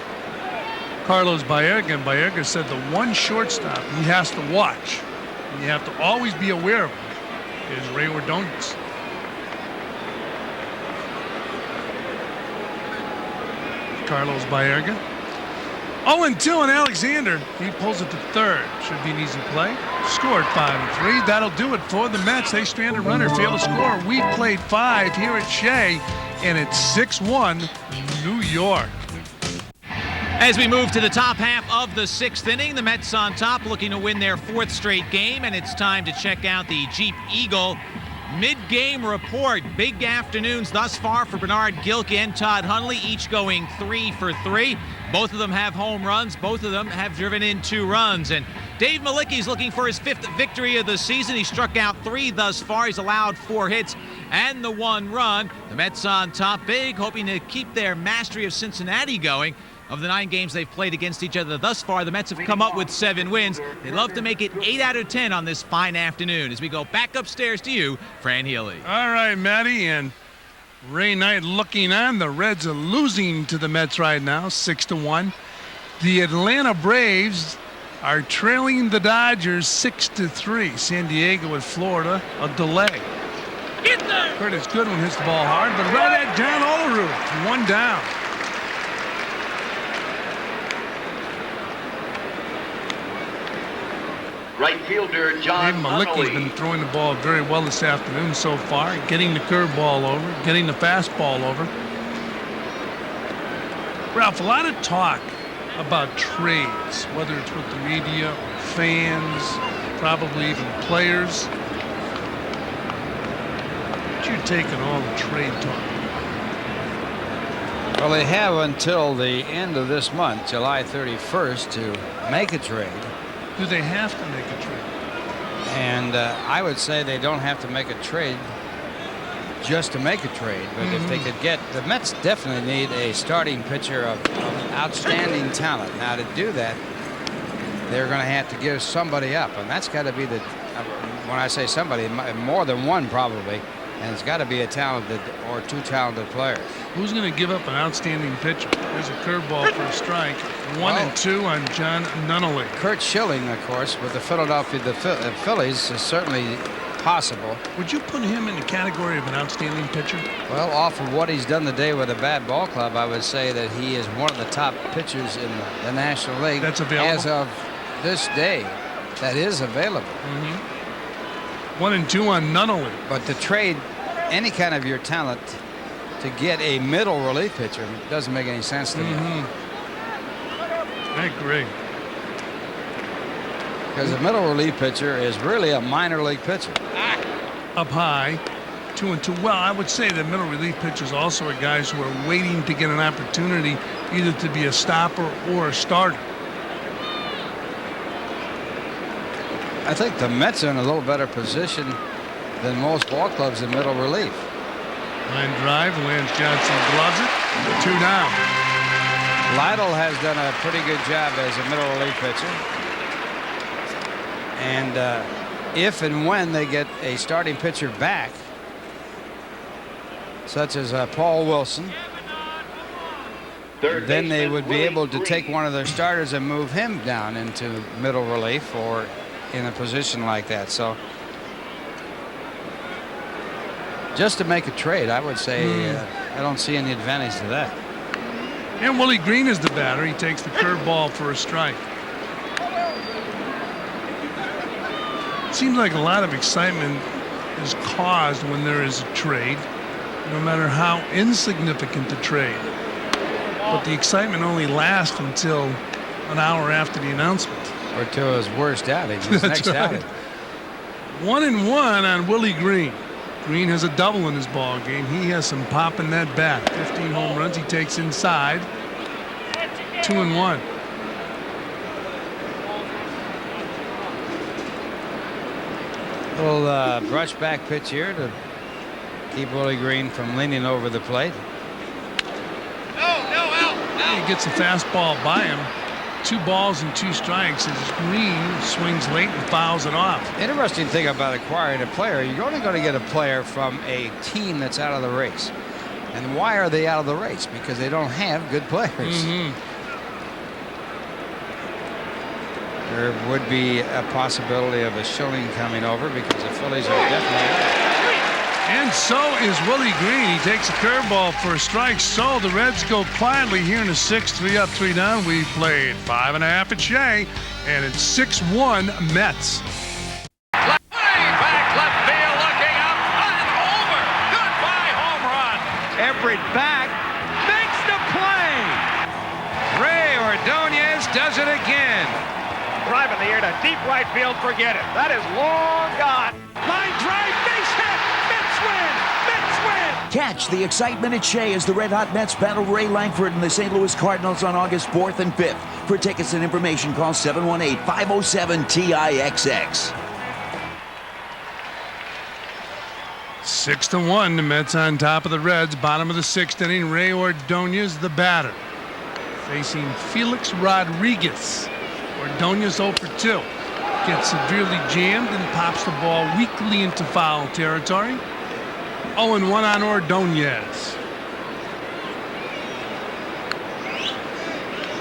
Carlos Baerga, and Baerga said the one shortstop he has to watch, and you have to always be aware of him, is Ray Ordonez. Carlos Baerga. 0-2 on Alexander. He pulls it to third. Should be an easy play. Scored 5-3. That'll do it for the Mets. They strand a runner, fail to score. We played 5 here at Shea, and it's 6-1 New York. As we move to the top half of the 6th inning, the Mets on top looking to win their 4th straight game, and it's time to check out the Jeep Eagle mid-game report. Big afternoons thus far for Bernard Gilkey and Todd Hundley, each going 3 for 3. Both of them have home runs. Both of them have driven in 2 runs. And Dave Mlicki is looking for his 5th victory of the season. He struck out 3 thus far. He's allowed 4 hits and the 1 run. The Mets on top big, hoping to keep their mastery of Cincinnati going. Of the 9 games they've played against each other thus far, the Mets have come up with 7 wins. They love to make it 8 out of 10 on this fine afternoon. As we go back upstairs to you, Fran Healy. All right, Matty, and Ray Knight looking on. The Reds are losing to the Mets right now, 6-1. The Atlanta Braves are trailing the Dodgers 6-3. San Diego at Florida, a delay. Get there! Curtis Goodwin hits the ball hard, but right at John Olerud, 1 down. Right fielder John Dave Mlicki's been throwing the ball very well this afternoon so far, getting the curveball over, getting the fastball over. Ralph, a lot of talk about trades, whether it's with the media or fans, probably even players. What's your take on all the trade talk? Well, they have until the end of this month, July 31st, to make a trade. Do they have to make a trade? And I would say they don't have to make a trade just to make a trade. But if they could get, the Mets definitely need a starting pitcher of outstanding talent. Now, to do that, they're going to have to give somebody up. And that's got to be the, when I say somebody, more than one probably. And it's got to be a talented or 2 talented players. Who's going to give up an outstanding pitcher? There's a curveball for a strike. 1-2 on John Cusack. Curt Schilling, of course, with the Philadelphia Phillies, is certainly possible. Would you put him in the category of an outstanding pitcher? Well, off of what he's done today with a bad ball club, I would say that he is one of the top pitchers in the National League. That's available? As of this day, that is available. 1-2 on Nunnally. But to trade any kind of your talent to get a middle relief pitcher doesn't make any sense to me. I agree. Because a middle relief pitcher is really a minor league pitcher. Up high, 2-2. Well, I would say that middle relief pitchers also are guys who are waiting to get an opportunity either to be a stopper or a starter. I think the Mets are in a little better position than most ball clubs in middle relief. Line drive, Lance Johnson gloves it. 2 down. Lidle has done a pretty good job as a middle relief pitcher. And if and when they get a starting pitcher back, such as Paul Wilson, then they would be able to take one of their starters and move him down into middle relief or in a position like that. So just to make a trade, I would say I don't see any advantage to that. And Willie Green is the batter. He takes the curveball for a strike. Seems like a lot of excitement is caused when there is a trade, no matter how insignificant the trade. But the excitement only lasts until an hour after the announcement. Or till his worst outing, his next outing. 1-1 on Willie Green. Green has a double in his ball game. He has some pop in that bat. 15 home runs he takes inside. 2-1. Little brush back pitch here to keep Willie Green from leaning over the plate. He gets a fastball by him. 2 balls and 2 strikes as Green swings late and fouls it off. Interesting thing about acquiring a player, you're only going to get a player from a team that's out of the race. And why are they out of the race? Because they don't have good players. There would be a possibility of a Schilling coming over because the Phillies are definitely out. And so is Willie Green. He takes a curveball for a strike. So the Reds go quietly here in the 6th, 3 up, 3 down. We played 5.5 at Shea, and it's 6-1 Mets. Way back left field, looking up and over. Goodbye home run. Everett back makes the play. Ray Ordonez does it again. Drive in the air to deep right field. Forget it. That is long gone. Line drive, base hit. Mets win. Mets win. Catch the excitement at Shea as the Red Hot Mets battle Ray Langford and the St. Louis Cardinals on August 4th and 5th. For tickets and information, call 718-507-TIXX. 6-1, the Mets on top of the Reds. Bottom of the 6th inning, Ray Ordonez, the batter, facing Felix Rodriguez. Ordonez 0 for 2. Gets severely jammed and pops the ball weakly into foul territory. 0-1 on Ordonez.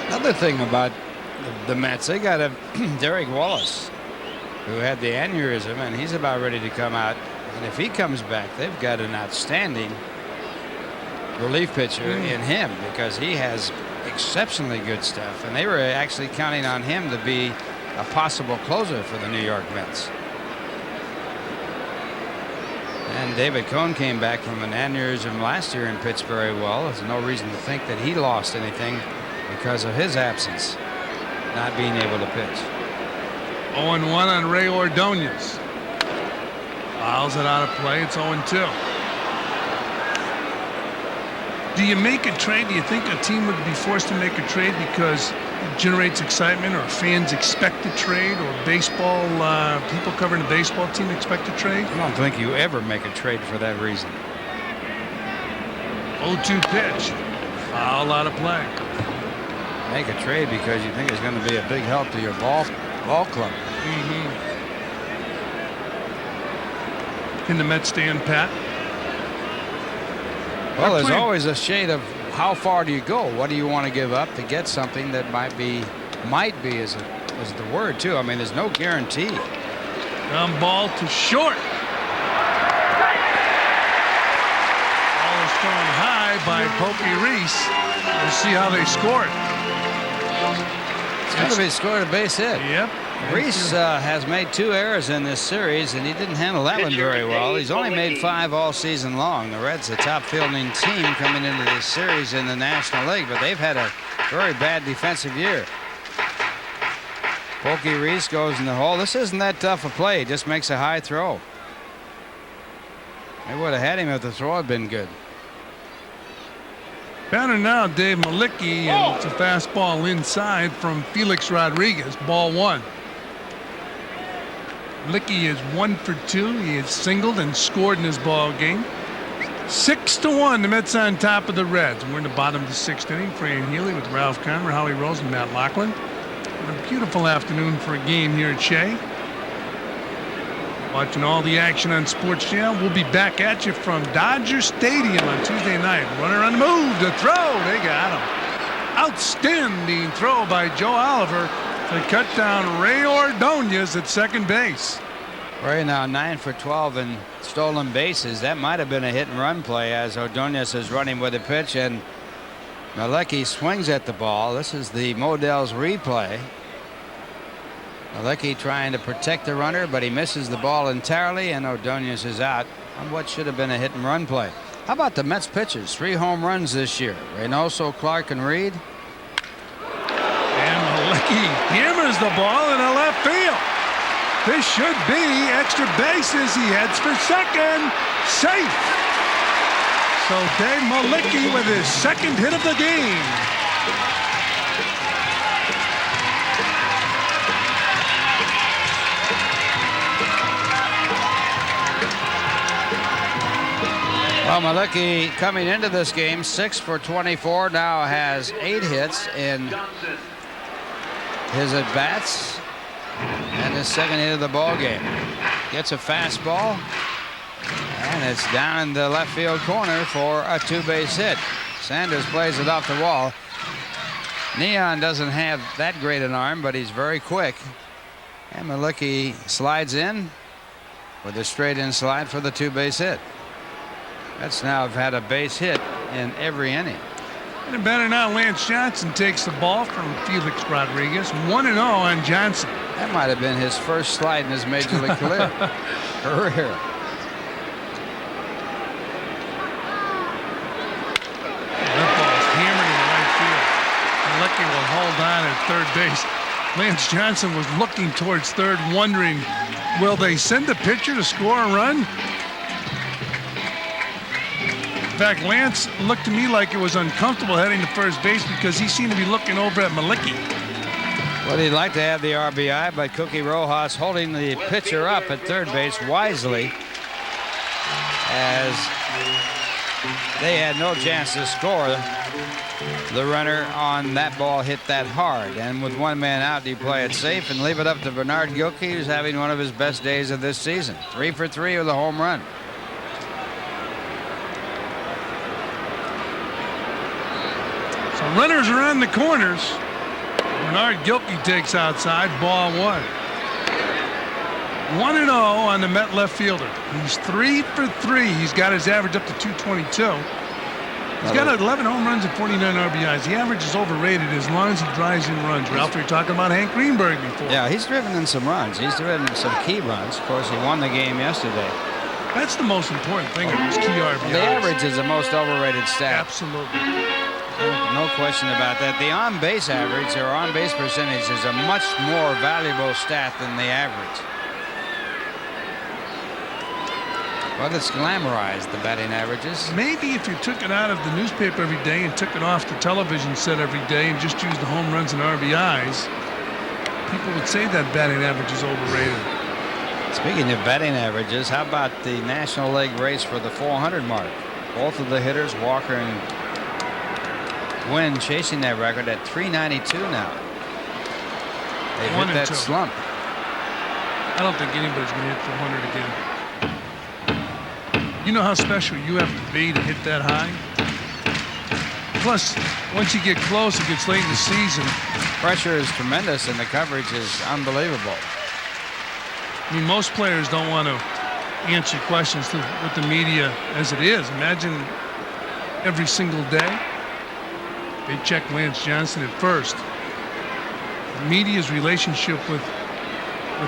Another thing about the Mets, they got a Derek Wallace who had the aneurysm, and he's about ready to come out. And if he comes back, they've got an outstanding relief pitcher in him because he has exceptionally good stuff. And they were actually counting on him to be a possible closer for the New York Mets. And David Cohn came back from an aneurysm last year and pitched very well. There's no reason to think that he lost anything because of his absence, not being able to pitch. 0-1 on Ray Ordonez. Fouls it out of play. It's 0-2. Do you make a trade? Do you think a team would be forced to make a trade because it generates excitement, or fans expect a trade, or baseball people covering the baseball team expect a trade? I don't think you ever make a trade for that reason. 0-2 pitch. Foul out of play. Make a trade because you think it's going to be a big help to your ball club. Can the Mets stand pat? Well, there's always a shade of how far do you go? What do you want to give up to get something that might be is the word too. I mean, there's no guarantee. Ground ball to short. by Pokey Reese. We'll see how they score it. It's going to be scored a base hit. Yep. Reese has made 2 errors in this series, and he didn't handle that one very well. He's only made 5 all season long. The Reds, the top fielding team coming into this series in the National League, but they've had a very bad defensive year. Pokey Reese goes in the hole. This isn't that tough a play. He just makes a high throw. They would have had him if the throw had been good. Batter now, Dave Mlicki, and it's a fastball inside from Felix Rodriguez. Ball 1. Mlicki is 1 for 2. He has singled and scored in his ball game. 6-1, the Mets on top of the Reds. We're in the bottom of the 6th inning. Fran Healy with Ralph Conner, Howie Rose, and Matt Lachlan. And a beautiful afternoon for a game here at Shea. Watching all the action on Sports Channel. We'll be back at you from Dodger Stadium on Tuesday night. Runner on the move to throw. They got him. Outstanding throw by Joe Oliver to cut down Ray Ordonez at second base. Ray now 9 for 12 in stolen bases. That might have been a hit and run play as Ordonez is running with a pitch and Mlicki swings at the ball. This is the Modell's replay. Mlicki trying to protect the runner, but he misses the ball entirely, and Ordonez is out on what should have been a hit and run play. How about the Mets pitchers? 3 home runs this year. Reynoso, Clark, and Reed. And Mlicki hammers the ball in the left field. This should be extra bases. He heads for second. Safe. So Dave Mlicki with his second hit of the game. Well, Mlicki coming into this game 6 for 24, now has 8 hits in his at-bats and his second hit of the ball game. Gets a fastball and it's down in the left field corner for a 2-base hit. Sanders plays it off the wall. Neon doesn't have that great an arm, but he's very quick, and Mlicki slides in with a straight in slide for the 2-base hit. Mets now have had a base hit in every inning. And a batter now, Lance Johnson takes the ball from Felix Rodriguez. 1-0 on Johnson. That might have been his first slide in his major league career. That ball's hammered in right field. Mlicki will hold on at third base. Lance Johnson was looking towards third, wondering, will they send the pitcher to score a run? In fact, Lance looked to me like it was uncomfortable heading to first base because he seemed to be looking over at Mlicki. Well, he'd like to have the RBI, but Cookie Rojas holding the pitcher up at third base wisely as they had no chance to score. The runner on that ball hit that hard, and with 1 man out, you play it safe and leave it up to Bernard Gilkey, who's having one of his best days of this season. 3 for 3 with a home run. Runners around the corners. Bernard Gilkey takes outside, ball 1. 1-0 on the Met left fielder. He's 3 for 3. He's got his average up to 222. He's got 11 home runs and 49 RBIs. The average is overrated as long as he drives in runs. Ralph, we were talking about Hank Greenberg before. Yeah, he's driven in some runs. He's driven in some key runs. Of course, he won the game yesterday. That's the most important thing of his key RBIs. The average is the most overrated stat. Absolutely. No question about that. The on-base average or on-base percentage is a much more valuable stat than the average. Well, it's glamorized, the batting averages. Maybe if you took it out of the newspaper every day and took it off the television set every day and just used the home runs and RBIs, people would say that batting average is overrated. Speaking of batting averages, how about the National League race for the 400 mark? Both of the hitters, Walker and Gwynn, chasing that record at 392 now. They've hit that slump. I don't think anybody's going to hit 400 again. You know how special you have to be to hit that high? Plus, once you get close, it gets late in the season. Pressure is tremendous and the coverage is unbelievable. I mean, most players don't want to answer questions with the media as it is. Imagine every single day. They check Lance Johnson at first. The media's relationship with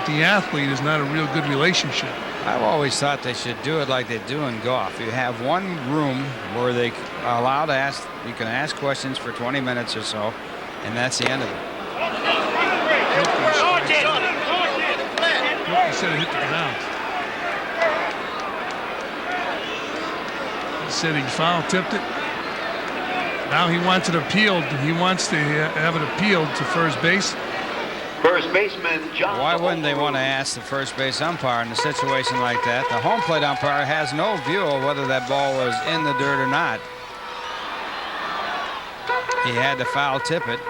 the athlete is not a real good relationship. I've always thought they should do it like they do in golf. You have one room where they are allowed to ask, you can ask questions for 20 minutes or so, and that's the end of it. He said it hit the ground. He said he foul tipped it. Now he wants it appealed. He wants to have it appealed to first base. First baseman John. Why wouldn't they want to ask the first base umpire in a situation like that? The home plate umpire has no view of whether that ball was in the dirt or not. He had to foul tip it.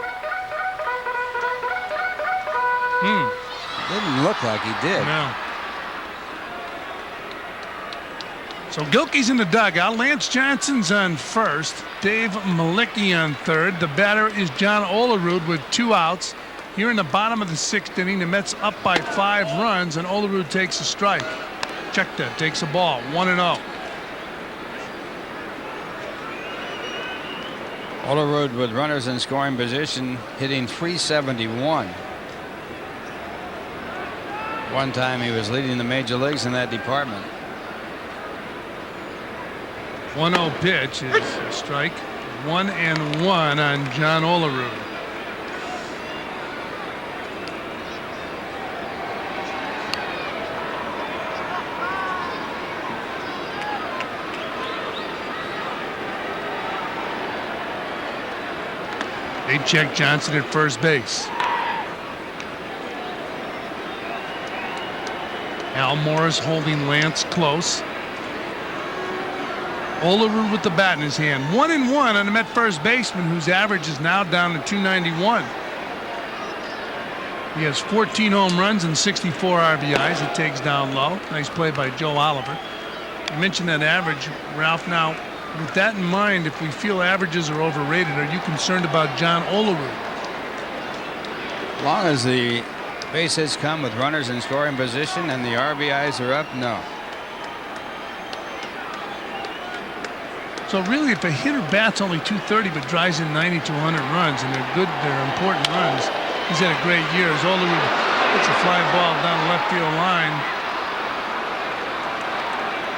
Didn't look like he did. No. So Gilkey's in the dugout. Lance Johnson's on first. Dave Mlicki on third. The batter is John Olerud with 2 outs. Here in the bottom of the 6th inning, the Mets up by 5 runs, and Olerud takes a strike. Check that, takes a ball, 1-0. Olerud with runners in scoring position, hitting .371. One time he was leading the major leagues in that department. 1-0 pitch is a strike. 1-1 on John Olerud. They check Johnson at first base. Al Morris holding Lance close. Olerud with the bat in his hand. 1-1 on the Met first baseman, whose average is now down to .291. He has 14 home runs and 64 RBIs. It takes down low. Nice play by Joe Oliver. You mentioned that average, Ralph. Now, with that in mind, if we feel averages are overrated, are you concerned about John Olerud? As long as the base hits come with runners in scoring position and the RBIs are up, no. So really, if a hitter bats only .230 but drives in 90 to 100 runs, and they're good, they're important runs, he's had a great year. As Olerud hits a fly ball down the left field line,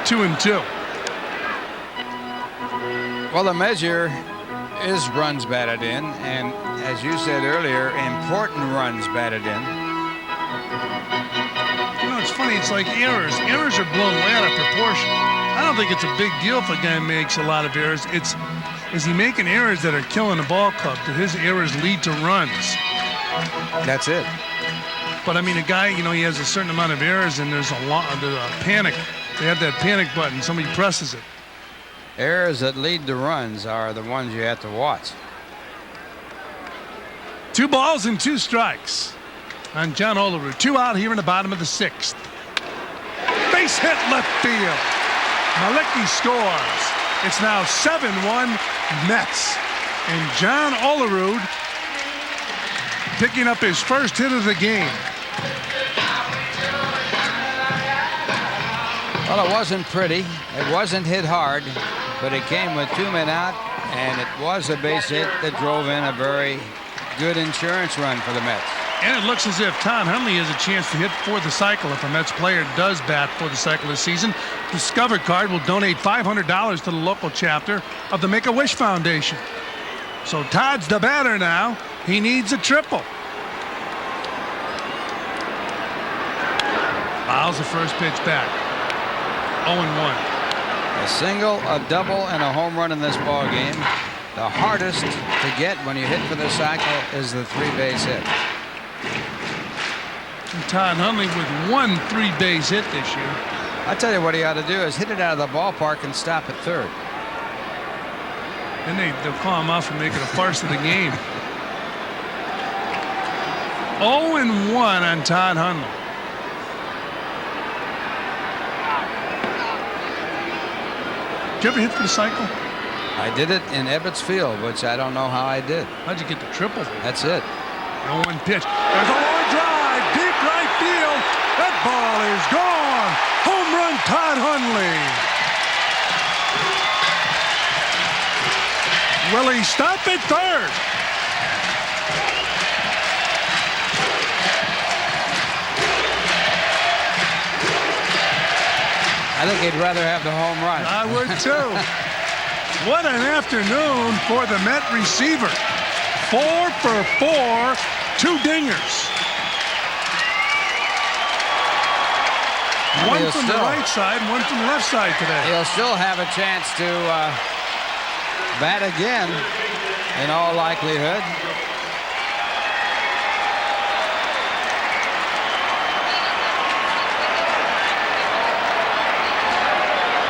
2-2. Well, the measure is runs batted in, and as you said earlier, important runs batted in. You know, it's funny. It's like errors. Errors are blown way out of proportion. I don't think it's a big deal if a guy makes a lot of errors. Is he making errors that are killing the ball club? Do his errors lead to runs? That's it. But I mean, a guy, you know, he has a certain amount of errors, and there's a panic. They have that panic button. Somebody presses it. Errors that lead to runs are the ones you have to watch. 2 balls and 2 strikes on John Olerud. 2 out here in the bottom of the 6th. Base hit left field. Mlicki scores. It's now 7-1 Mets. And John Olerud picking up his first hit of the game. Well, it wasn't pretty. It wasn't hit hard, but it came with 2 men out, and it was a base hit that drove in a very good insurance run for the Mets. And it looks as if Todd Hundley has a chance to hit for the cycle if a Mets player does bat for the cycle this season. Discover Card will donate $500 to the local chapter of the Make-A-Wish Foundation. So Todd's the batter now. He needs a triple. Fouls the first pitch back. 0-1. A single, a double, and a home run in this ball game. The hardest to get when you hit for the cycle is the 3-base hit. And Todd Hundley with 1 3-base hit this year. I tell you what he ought to do is hit it out of the ballpark and stop at third. Then they'll call him off and make it a farce of the game. 0-1 on Todd Hundley. Did you ever hit for the cycle? I did it in Ebbets Field, which I don't know how I did. How'd you get the triple? That's it. 0-1 pitch. There's a long drive, deep right field. That ball is gone. Home run, Todd Hundley. Will he stop at third? I think he'd rather have the home run. I would too. What an afternoon for the Met receiver. 4 for 4, 2 dingers. One from the right side, one from the left side today. He'll still have a chance to bat again, in all likelihood.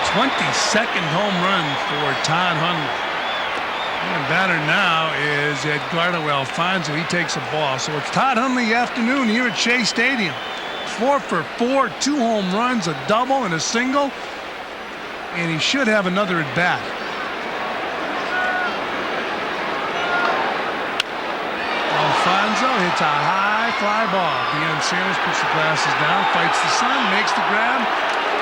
'22nd home run for Todd Hundley. And the batter now is Edgardo Alfonso. He takes a ball. So it's Todd Hundley afternoon here at Shea Stadium. 4 for 4, 2 home runs, a double and a single. And he should have another at bat. Alfonso hits a high fly ball. Deion Sanders puts the glasses down, fights the sun, makes the grab.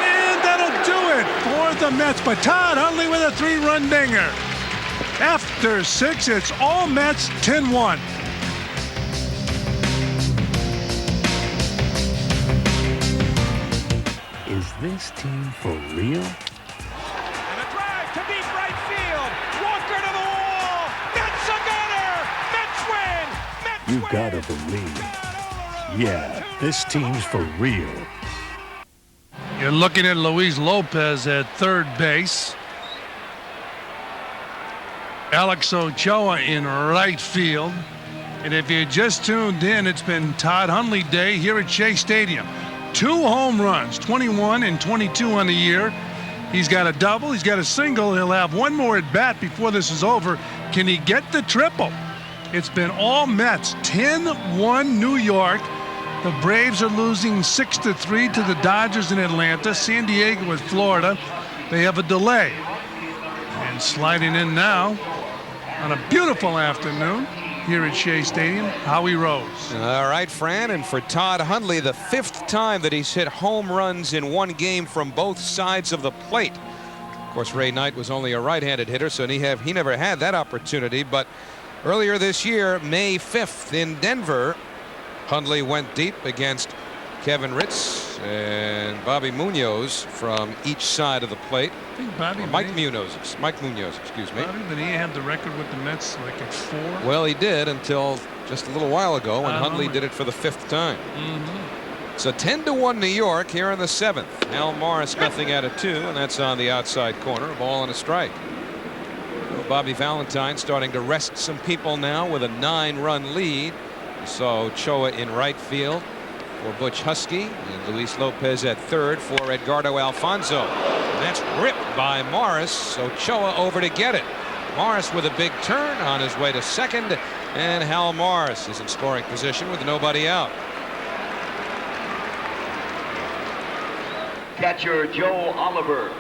And that'll do it for the Mets. But Todd Hundley with a 3-run dinger. After 6, it's all Mets 10-1. Is this team for real? And a drive to deep right field. Walker to the wall. Mets a gunner. Mets win. Mets You win. gotta believe. Yeah, this team's for real. You're looking at Luis Lopez at third base. Alex Ochoa in right field. And if you just tuned in, it's been Todd Hundley Day here at Shea Stadium. 2 home runs, 21 and 22 on the year. He's got a double, he's got a single. He'll have one more at bat before this is over. Can he get the triple? It's been all Mets, 10-1 New York. The Braves are losing 6-3 to the Dodgers in Atlanta. San Diego with Florida. They have a delay. And sliding in now on a beautiful afternoon here at Shea Stadium, Howie Rose. All right, Fran, and for Todd Hundley, the 5th time that he's hit home runs in one game from both sides of the plate. Of course, Ray Knight was only a right-handed hitter, so he never had that opportunity. But earlier this year, May 5th in Denver, Hundley went deep against Kevin Ritz and Bobby Munoz from each side of the plate. I think Bobby Mike Munoz, excuse me. Bobby Bonilla have the record with the Mets like at 4. Well, he did until just a little while ago when Hundley did it for the 5th time. So 10-1 New York here in the 7th. Al Morris nothing out of 2, and that's on the outside corner. A ball and a strike. Bobby Valentine starting to rest some people now with a 9-run lead. So Ochoa in right field for Butch Husky, and Luis Lopez at third for Edgardo Alfonso. And that's ripped by Morris. Ochoa over to get it. Morris with a big turn on his way to second, and Hal Morris is in scoring position with nobody out. Catcher Joe Oliver.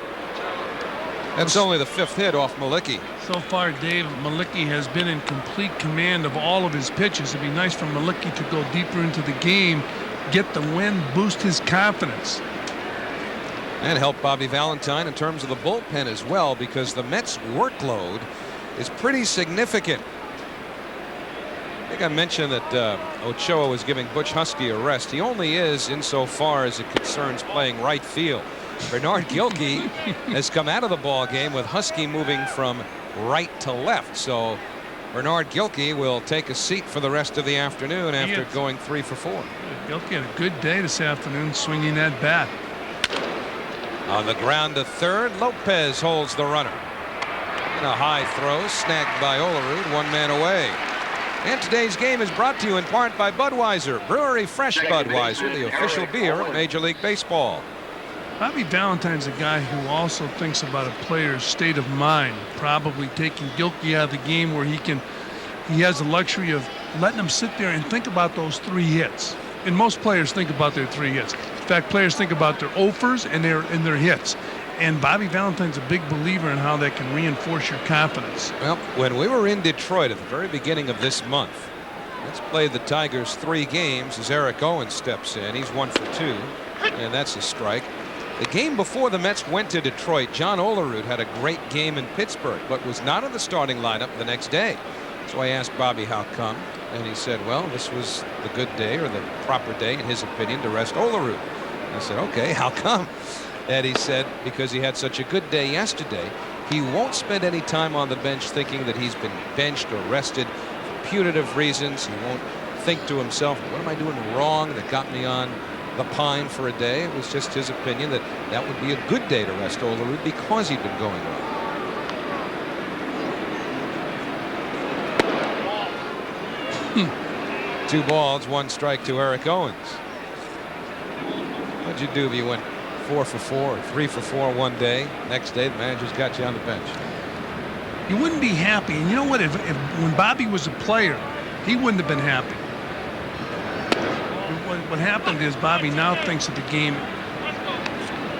That's only the 5th hit off Mlicki. So far, Dave, Mlicki has been in complete command of all of his pitches. It'd be nice for Mlicki to go deeper into the game, get the win, boost his confidence. And help Bobby Valentine in terms of the bullpen as well, because the Mets' workload is pretty significant. I think I mentioned that Ochoa was giving Butch Husky a rest. He only is insofar as it concerns playing right field. Bernard Gilkey has come out of the ball game with Husky moving from right to left. So Bernard Gilkey will take a seat for the rest of the afternoon after going 3 for 4. Gilkey had a good day this afternoon swinging that bat. On the ground to third, Lopez holds the runner. And a high throw snagged by Olerud, 1 man away. And today's game is brought to you in part by Budweiser, Brewery Fresh Budweiser, the official beer of Major League Baseball. Bobby Valentine's a guy who also thinks about a player's state of mind, probably taking Gilkey out of the game where he has the luxury of letting him sit there and think about those 3 hits. And most players think about their 3 hits. In fact, players think about their offers and their hits. And Bobby Valentine's a big believer in how that can reinforce your confidence. Well, when we were in Detroit at the very beginning of this month, let's play the Tigers 3 games as Eric Owens steps in. He's 1 for 2, and that's a strike. The game before the Mets went to Detroit, John Olerud had a great game in Pittsburgh, but was not in the starting lineup the next day. So I asked Bobby how come, and he said, well, this was the good day, or the proper day, in his opinion, to rest Olerud. I said, okay, how come? And he said, because he had such a good day yesterday, he won't spend any time on the bench thinking that he's been benched or rested for punitive reasons. He won't think to himself, what am I doing wrong that got me on the pine for a day? It was just his opinion that that would be a good day to rest Olerud because he'd been going well. Two balls, one strike to Eric Owens. What'd you do if you went 4 for 4, 3 for 4 one day? Next day, the manager's got you on the bench. You wouldn't be happy. And you know what? If when Bobby was a player, he wouldn't have been happy. What happened is Bobby now thinks of the game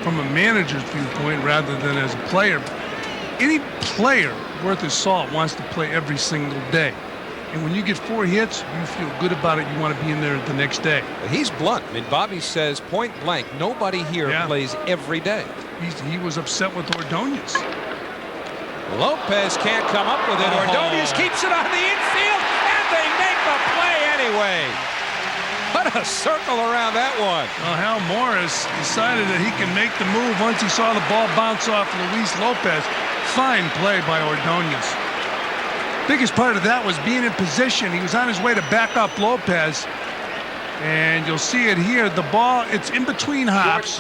from a manager's viewpoint rather than as a player. Any player worth his salt wants to play every single day. And when you get 4 hits, you feel good about it. You want to be in there the next day. He's blunt. I mean, Bobby says point blank, nobody here plays every day. He was upset with Ordonez. Lopez can't come up with it. Ordonez keeps it on the infield, and they make the play anyway. What a circle around that one. Well, Hal Morris decided that he can make the move once he saw the ball bounce off Luis Lopez. Fine play by Ordonez. Biggest part of that was being in position. He was on his way to back up Lopez. And you'll see it here. The ball, it's in between hops.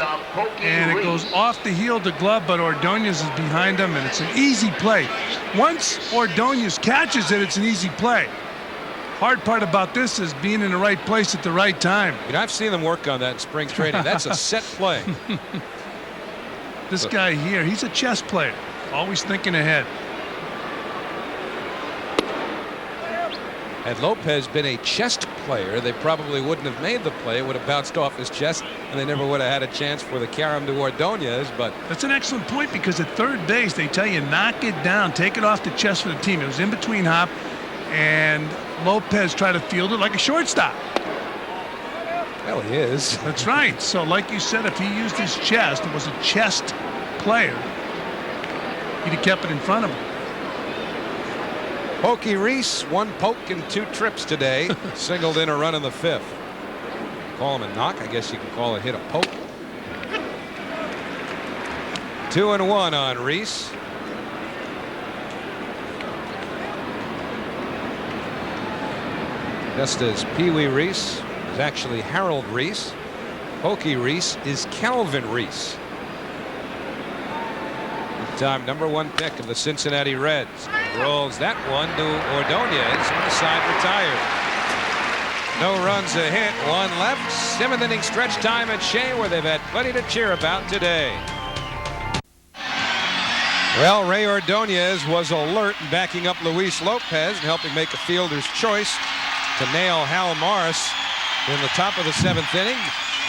And it goes off the heel to glove, but Ordonez is behind him, and it's an easy play. Once Ordonez catches it, it's an easy play. Hard part about this is being in the right place at the right time. I mean, I've seen them work on that in spring training. That's a set play. This guy here, he's a chess player. Always thinking ahead. Had Lopez been a chest player, they probably wouldn't have made the play. It would have bounced off his chest, and they never would have had a chance for the carom to Ordonez. But that's an excellent point, because at third base, they tell you knock it down, take it off the chest for the team. It was in between hop, and Lopez tried to field it like a shortstop. Well, he is. That's right. So like you said, if he used his chest, it was a chest player, he'd have kept it in front of him. Pokey Reese, 1 poke and 2 trips today. Singled in a run in the 5th. Call him a knock. I guess you can call a hit a poke. 2-1 on Reese. Just as Pee Wee Reese is actually Harold Reese, Pokey Reese is Calvin Reese. Time #1 pick of the Cincinnati Reds. Rolls that one to Ordonez on the side, retired. No runs, a hit, 1 left. 7th inning stretch time at Shea, where they've had plenty to cheer about today. Well, Ray Ordonez was alert in backing up Luis Lopez and helping make a fielder's choice to nail Hal Morris in the top of the 7th inning,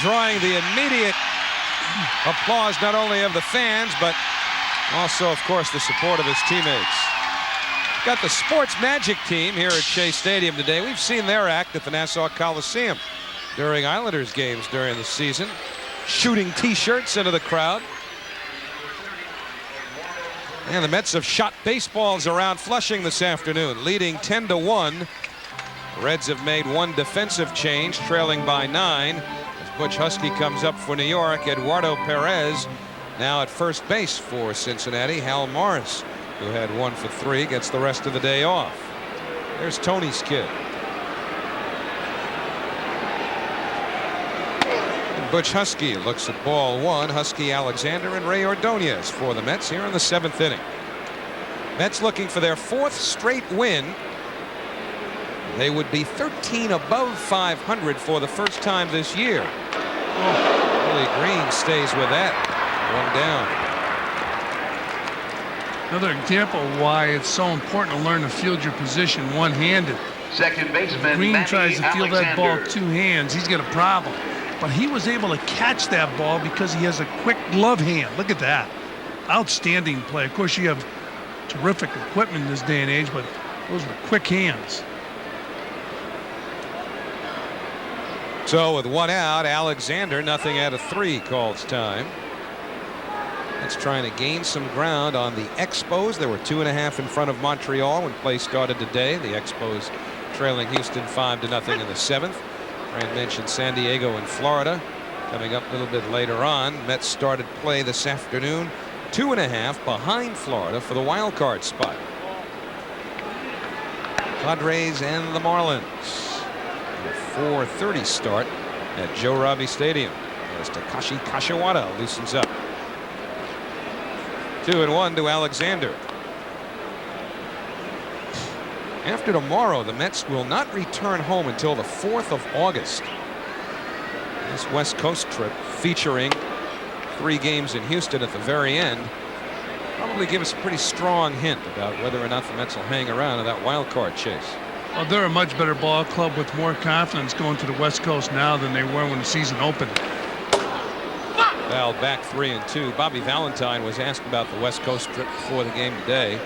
drawing the immediate applause not only of the fans, but also, of course, the support of his teammates. Got the Sports Magic team here at Shea Stadium today. We've seen their act at the Nassau Coliseum during Islanders games during the season, shooting T-shirts into the crowd. And the Mets have shot baseballs around Flushing this afternoon, leading 10-1. The Reds have made 1 defensive change, trailing by 9. As Butch Husky comes up for New York, Eduardo Perez now at first base for Cincinnati. Hal Morris, who had 1 for 3, gets the rest of the day off. There's Tony's kid. And Butch Husky looks at ball 1. Husky, Alexander, and Ray Ordonez for the Mets here in the 7th inning. Mets looking for their 4th straight win. They would be 13 above 500 for the first time this year. Billy Green stays with that. 1 down. Another example of why it's so important to learn to field your position one-handed. Second baseman Green tries to field that ball Alexander. 2 hands. He's got a problem. But he was able to catch that ball because he has a quick glove hand. Look at that. Outstanding play. Of course, you have terrific equipment in this day and age, but those were quick hands. So with 1 out, Alexander, nothing out of 3, calls time. Mets trying to gain some ground on the Expos. There were 2.5 in front of Montreal when play started today. The Expos trailing Houston 5-0 in the 7th. Fran mentioned San Diego and Florida coming up a little bit later on. Mets started play this afternoon 2.5 behind Florida for the wild card spot. Padres and the Marlins. A 4:30 start at Joe Robbie Stadium as Takashi Kashiwada loosens up. 2-1 to Alexander. After tomorrow, the Mets will not return home until the 4th of August. This West Coast trip, featuring 3 games in Houston at the very end, probably give us a pretty strong hint about whether or not the Mets will hang around in that wild card chase. Well, they're a much better ball club with more confidence going to the West Coast now than they were when the season opened. Val back 3-2. Bobby Valentine was asked about the West Coast trip before the game today,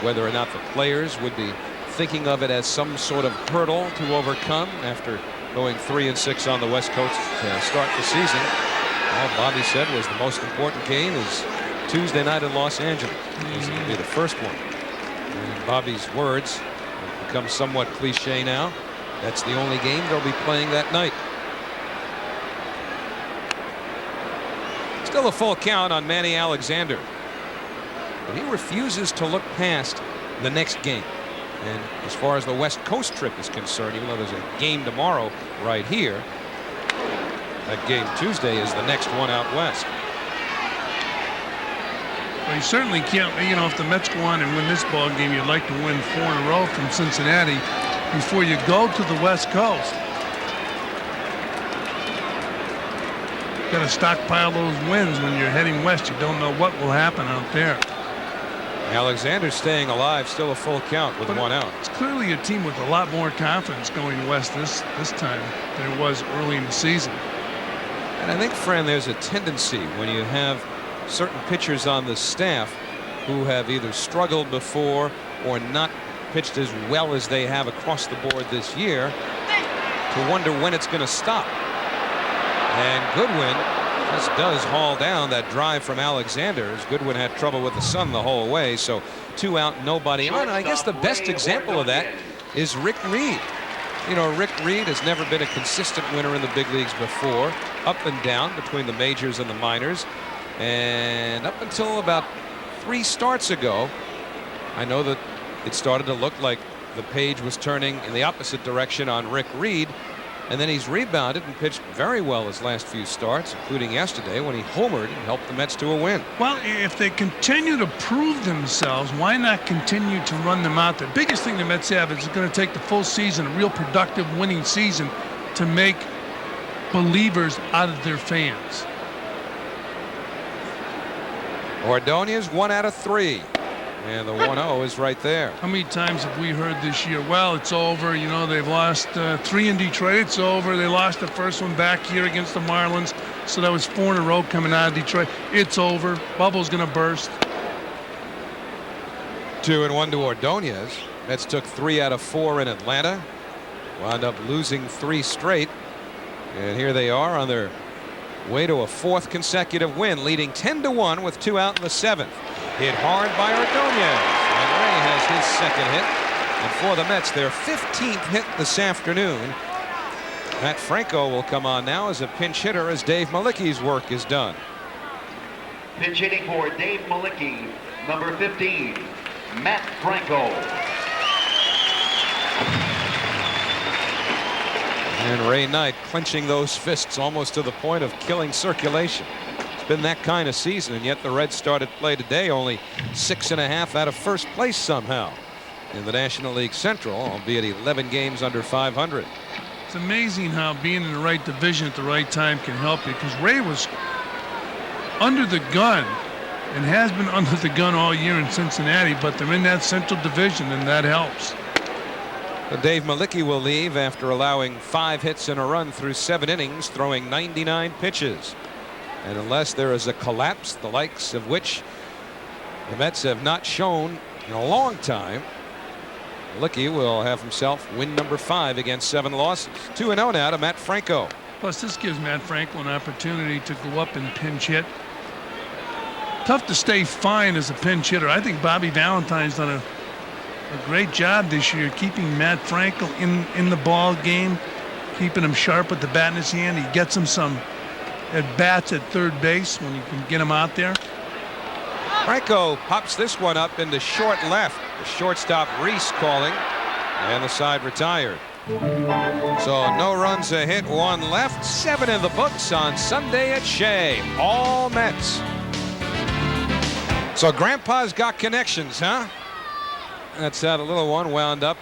whether or not the players would be thinking of it as some sort of hurdle to overcome after going 3-6 on the West Coast to start the season. All Bobby said was the most important game is Tuesday night in Los Angeles. This will be the first one. In Bobby's words, have become somewhat cliche now. That's the only game they'll be playing that night. Still a full count on Manny Alexander, but he refuses to look past the next game. And as far as the West Coast trip is concerned, even though there's a game tomorrow right here, that game Tuesday is the next one out west. Well, you certainly can't, you know, if the Mets go on and win this ball game, you'd like to win 4 in a row from Cincinnati before you go to the West Coast. Got to stockpile those wins when you're heading west. You don't know what will happen out there. Alexander's staying alive, still a full count with 1 out. It's clearly a team with a lot more confidence going west this time than it was early in the season. And I think, Fran, there's a tendency when you have certain pitchers on the staff who have either struggled before or not pitched as well as they have across the board this year to wonder when it's going to stop. And Goodwin just does haul down that drive from Alexander, as Goodwin had trouble with the sun the whole way. So 2 out, nobody on. I guess the best example of that is Rick Reed. You know, Rick Reed has never been a consistent winner in the big leagues before, up and down between the majors and the minors. And up until about 3 starts ago, I know that it started to look like the page was turning in the opposite direction on Rick Reed. And then he's rebounded and pitched very well his last few starts, including yesterday when he homered and helped the Mets to a win. Well, if they continue to prove themselves, why not continue to run them out? The biggest thing the Mets have is it's going to take the full season, a real productive winning season, to make believers out of their fans. Ordonez 1 out of 3. And the 1-0 is right there. How many times have we heard this year, well, it's over, you know, they've lost 3 in Detroit, it's over, they lost the first one back here against the Marlins, so that was 4 in a row coming out of Detroit, it's over, bubble's gonna burst. 2-1 to Ordonez. Mets took 3 out of 4 in Atlanta, wound up losing 3 straight, and here they are on their way to a 4th consecutive win, leading 10-1 with 2 out in the 7th. Hit hard by Ordonez, and Ray has his 2nd hit. And for the Mets, their 15th hit this afternoon. Matt Franco will come on now as a pinch hitter as Dave Mlicki's work is done. Pinch hitting for Dave Mlicki, number 15, Matt Franco. And Ray Knight clenching those fists almost to the point of killing circulation. Been that kind of season, and yet the Reds started play today only 6.5 out of first place somehow in the National League Central, albeit 11 games under 500. It's amazing how being in the right division at the right time can help you, because Ray was under the gun and has been under the gun all year in Cincinnati, but they're in that Central Division, and that helps. Dave Mlicki will leave after allowing 5 hits and a run through 7 innings, throwing 99 pitches. And unless there is a collapse, the likes of which the Mets have not shown in a long time, Mlicki will have himself win number 5 against 7 losses. 2-0 now to Matt Franco. Plus, this gives Matt Franco an opportunity to go up and pinch hit. tough to stay fine as a pinch hitter. I think Bobby Valentine's done a great job this year keeping Matt Franco in the ball game, keeping him sharp with the bat in his hand. He gets him some at bats at third base when you can get him out there. Franco pops this one up into short left. The shortstop Reese calling, and the side retired. So no runs, a hit, one left. 7 in the books on Sunday at Shea. All Mets. So Grandpa's got connections, huh? That's how the little one wound up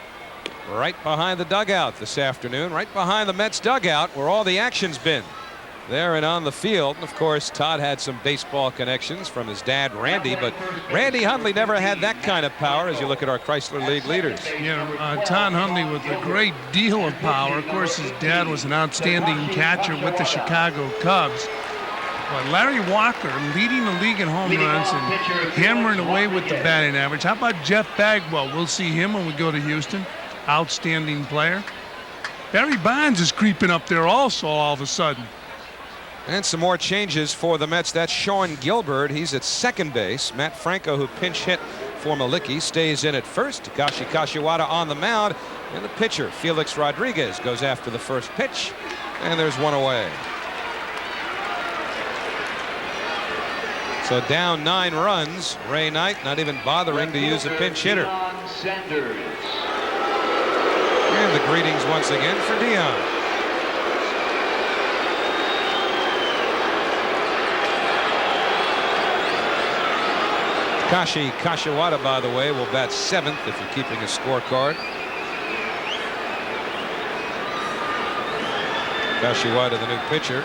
right behind the dugout this afternoon, right behind the Mets dugout where all the action's been. There and on the field. And of course, Todd had some baseball connections from his dad, Randy, but Randy Hundley never had that kind of power as you look at our Chrysler League leaders. Yeah, Todd Hundley with a great deal of power. Of course, his dad was an outstanding catcher with the Chicago Cubs. But Larry Walker leading the league in home runs and hammering away with the batting average. How about Jeff Bagwell? We'll see him when we go to Houston. Outstanding player. Barry Bonds is creeping up there also all of a sudden. And some more changes for the Mets. That's Sean Gilbert. He's at second base. Matt Franco, who pinch hit for Mlicki, stays in at first. Takashi Kashiwada on the mound. And the pitcher, Felix Rodriguez, goes after the first pitch. And there's one away. So down 9 runs. Ray Knight not even bothering to use a pinch hitter. And the greetings once again for Dion. Takashi Kashiwada, by the way, will bat 7th if you're keeping a scorecard. Kashiwada, the new pitcher.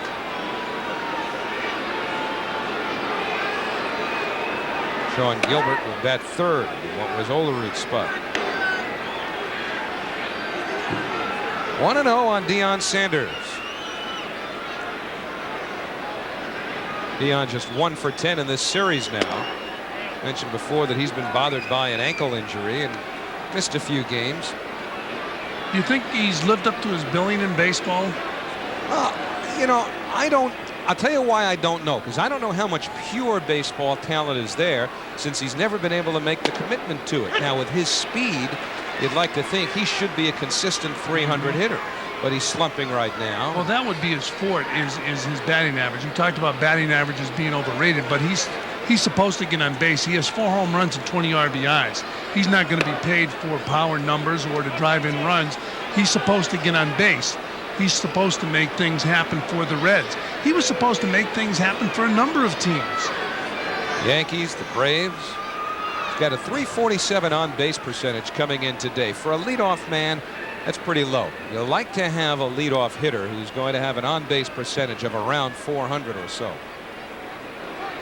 Sean Gilbert will bat 3rd in what was Olerud's spot. 1-0 on Deion Sanders. Deion just 1 for 10 in this series now. Mentioned before that he's been bothered by an ankle injury and missed a few games. Do you think he's lived up to his billing in baseball? You know, I'll tell you why I don't know, because I don't know how much pure baseball talent is there since he's never been able to make the commitment to it. Now with his speed, you'd like to think he should be a consistent 300 hitter, but he's slumping right now. Well, that would be his fort, is his batting average. You talked about batting averages being overrated, but he's supposed to get on base. He has 4 home runs and 20 RBIs. He's not going to be paid for power numbers or to drive in runs. He's supposed to get on base. He's supposed to make things happen for the Reds. He was supposed to make things happen for a number of teams. Yankees, the Braves. He's got a .347 on base percentage coming in today. For a leadoff man, that's pretty low. You like to have a leadoff hitter who's going to have an on base percentage of around 400 or so.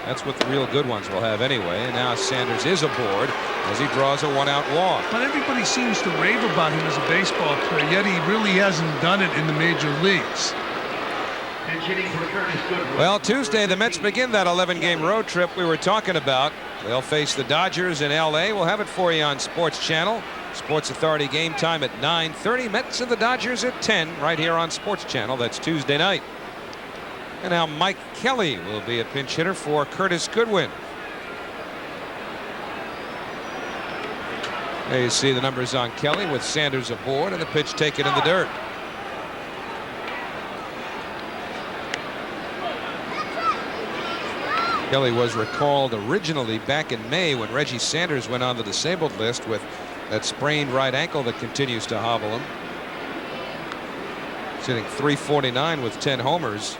That's what the real good ones will have anyway. And now Sanders is aboard as he draws a 1-out walk. But everybody seems to rave about him as a baseball player, yet he really hasn't done it in the major leagues. Well, Tuesday the Mets begin that 11-game road trip we were talking about. They'll face the Dodgers in L.A. We'll have it for you on Sports Channel. Sports Authority game time at 9:30. Mets and the Dodgers at 10 right here on Sports Channel. That's Tuesday night. And now Mike Kelly will be a pinch hitter for Curtis Goodwin. There you see the numbers on Kelly with Sanders aboard and the pitch taken in the dirt. Kelly was recalled originally back in May when Reggie Sanders went on the disabled list with that sprained right ankle that continues to hobble him. Sitting .349 with 10 homers.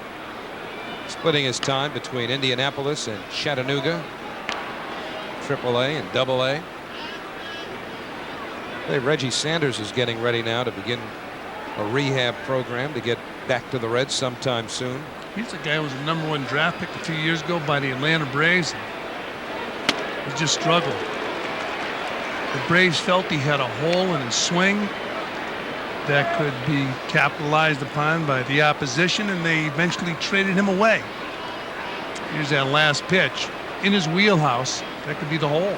Splitting his time between Indianapolis and Chattanooga, AAA and AA. Hey, Reggie Sanders is getting ready now to begin a rehab program to get back to the Reds sometime soon. He's a guy who was a #1 draft pick a few years ago by the Atlanta Braves. He just struggled. The Braves felt he had a hole in his swing that could be capitalized upon by the opposition, and they eventually traded him away. Here's that last pitch in his wheelhouse. That could be the hole.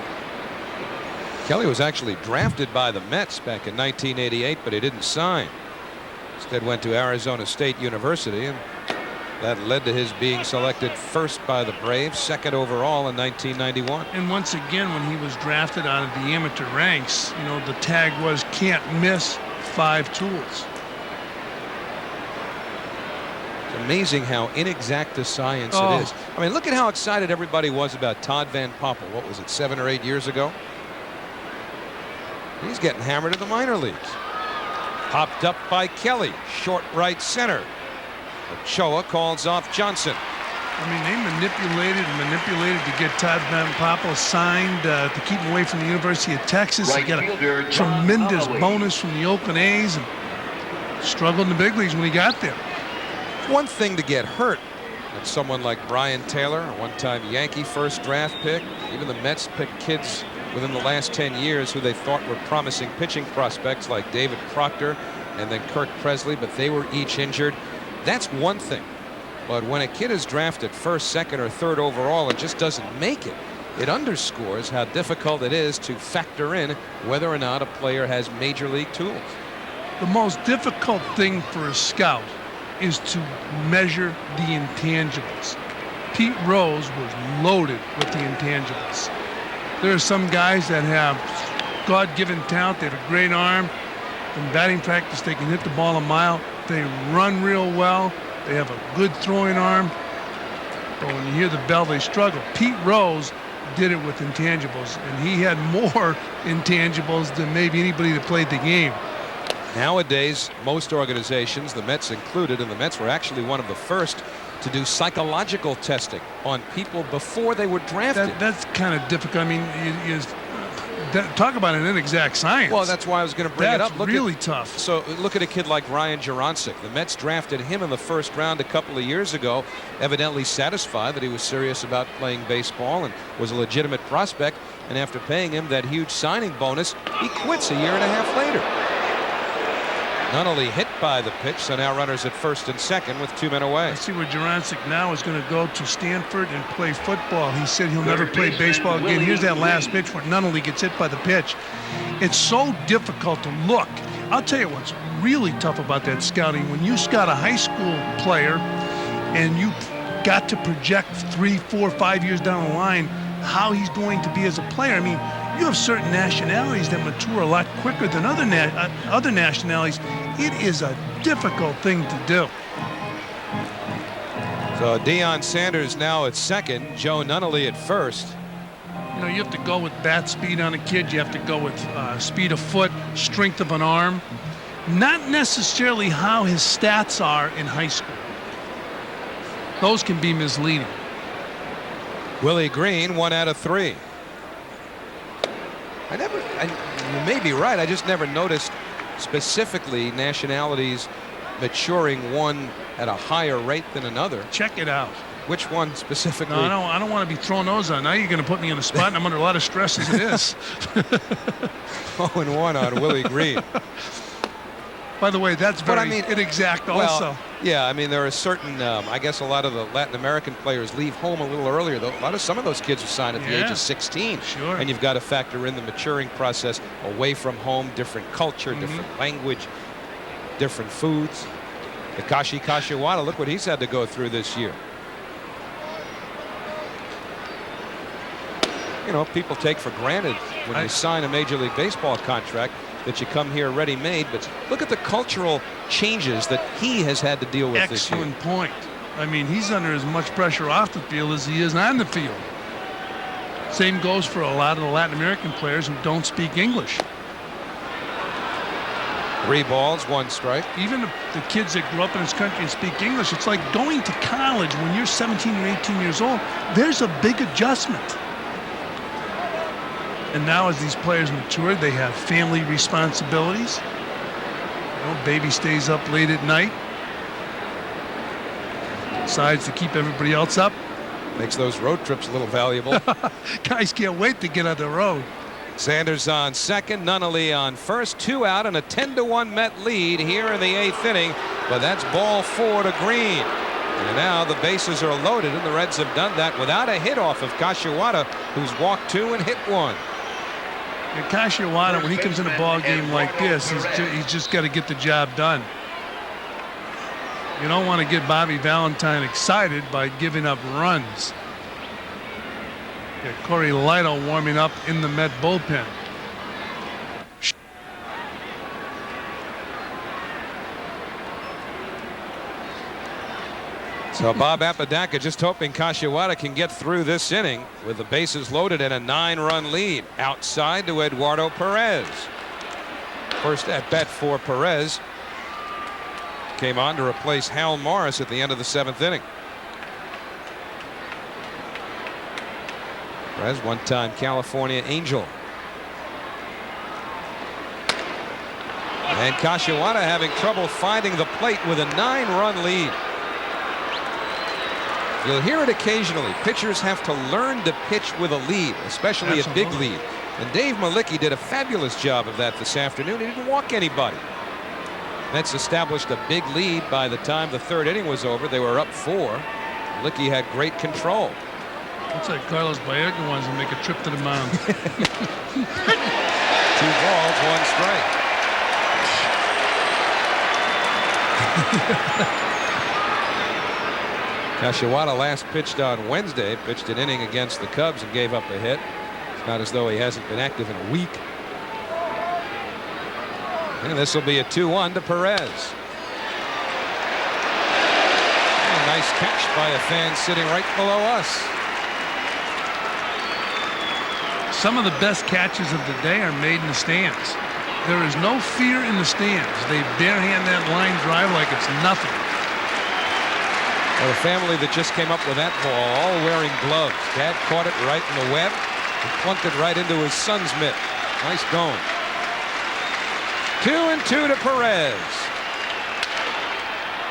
Kelly was actually drafted by the Mets back in 1988, but he didn't sign. Instead went to Arizona State University and That led to his being selected first by the Braves, second overall in 1991. And once again, when he was drafted out of the amateur ranks, you know, the tag was can't miss 5 tools. It's amazing how inexact a science Oh. it is. I mean, look at how excited everybody was about Todd Van Poppel. What was it, 7 or 8 years ago? He's getting hammered in the minor leagues. Popped up by Kelly, short right center. Ochoa calls off Johnson. I mean, they manipulated to get Todd Van Poppel signed to keep him away from the University of Texas. Right He got fielder, a John tremendous Cusack. bonus from the Oakland A's and struggled in the big leagues when he got there. One thing to get hurt, and someone like Brian Taylor, a one-time Yankee first draft pick. Even the Mets picked kids within the last 10 years who they thought were promising pitching prospects, like David Proctor and then Kirk Presley, but they were each injured. That's one thing. But when a kid is drafted first, second, or third overall and just doesn't make it, it underscores how difficult it is to factor in whether or not a player has major league tools. The most difficult thing for a scout is to measure the intangibles. Pete Rose was loaded with the intangibles. There are some guys that have God-given talent. They have a great arm. In batting practice, they can hit the ball a mile. They run real well. They have a good throwing arm. But when you hear the bell, they struggle. Pete Rose did it with intangibles, and he had more intangibles than maybe anybody that played the game. Nowadays, most organizations, the Mets included, and the Mets were actually one of the first to do psychological testing on people before they were drafted. That's kind of difficult. I mean, talk about an inexact science. Well, that's why I was going to bring it up. That's really tough. So look at a kid like Ryan Jurancic. The Mets drafted him in the first round a couple of years ago, evidently satisfied that he was serious about playing baseball and was a legitimate prospect. And after paying him that huge signing bonus, he quits a year and a half later. Not only hit by the pitch, so now runners at first and second with 2 men away. I see where Jurancic now is going to go to Stanford and play football. He said he'll never play baseball again. Here's that last pitch where Nunnally gets hit by the pitch. It's so difficult to look. I'll tell you what's really tough about that scouting. When you scout a high school player and you got to project 3, 4, 5 years down the line how he's going to be as a player. I mean, you have certain nationalities that mature a lot quicker than other nationalities. It is a difficult thing to do. So Deion Sanders now at second, Joe Nunnally at first. You know, you have to go with bat speed on a kid. You have to go with speed of foot, strength of an arm. Not necessarily how his stats are in high school. Those can be misleading. Willie Green, 1 out of 3. You may be right. I just never noticed specifically nationalities maturing one at a higher rate than another. Check it out. Which one specifically? No, I don't want to be throwing those on. Now you're going to put me on the spot, and I'm under a lot of stress as it is. 0-1 on Willie Green. By the way, that's very inexact also. Well, yeah, I mean, there are certain, I guess a lot of the Latin American players leave home a little earlier, though. Some of those kids are signed at the age of 16. Sure. And you've got to factor in the maturing process away from home, different culture, different language, different foods. Takashi Kashiwada, look what he's had to go through this year. You know, people take for granted when you sign a Major League Baseball contract that you come here ready-made, but look at the cultural changes that he has had to deal with this year. Excellent point. I mean, he's under as much pressure off the field as he is on the field. Same goes for a lot of the Latin American players who don't speak English. 3 balls, 1 strike. Even the kids that grew up in this country and speak English, it's like going to college when you're 17 or 18 years old. There's a big adjustment. And now as these players mature, they have family responsibilities. You know, baby stays up late at night. Decides to keep everybody else up. Makes those road trips a little valuable. Guys can't wait to get on the road. Sanders on second, Nunnally on first. 2 out and a 10-1 Met lead here in the 8th inning. But that's ball 4 to Green. And now the bases are loaded, and the Reds have done that without a hit off of Kashiwada, who's walked 2 and hit 1. And Kashiwada, when he comes in a ball game like this, he's just got to get the job done. You don't want to get Bobby Valentine excited by giving up runs. Get Cory Lidle warming up in the Met bullpen. So Bob Apodaca just hoping Kashiwada can get through this inning with the bases loaded and a 9-run lead. Outside to Eduardo Perez. First at bat for Perez. Came on to replace Hal Morris at the end of the 7th inning. Perez, one-time California Angel. And Kashiwada having trouble finding the plate with a 9-run lead. You'll hear it occasionally. Pitchers have to learn to pitch with a lead, especially a big lead. And Dave Mlicki did a fabulous job of that this afternoon. He didn't walk anybody. Mets established a big lead by the time the 3rd inning was over. They were up 4. Mlicki had great control. Looks like Carlos Baerga wants to make a trip to the mound. 2 balls, 1 strike. Kashiwada last pitched on Wednesday, pitched an inning against the Cubs and gave up a hit. It's not as though he hasn't been active in a week. And this will be a 2-1 to Perez. And a nice catch by a fan sitting right below us. Some of the best catches of the day are made in the stands. There is no fear in the stands. They barehand that line drive like it's nothing. Well, the family that just came up with that ball, all wearing gloves. Dad caught it right in the web and plunked it right into his son's mitt. Nice going. 2-2 to Perez.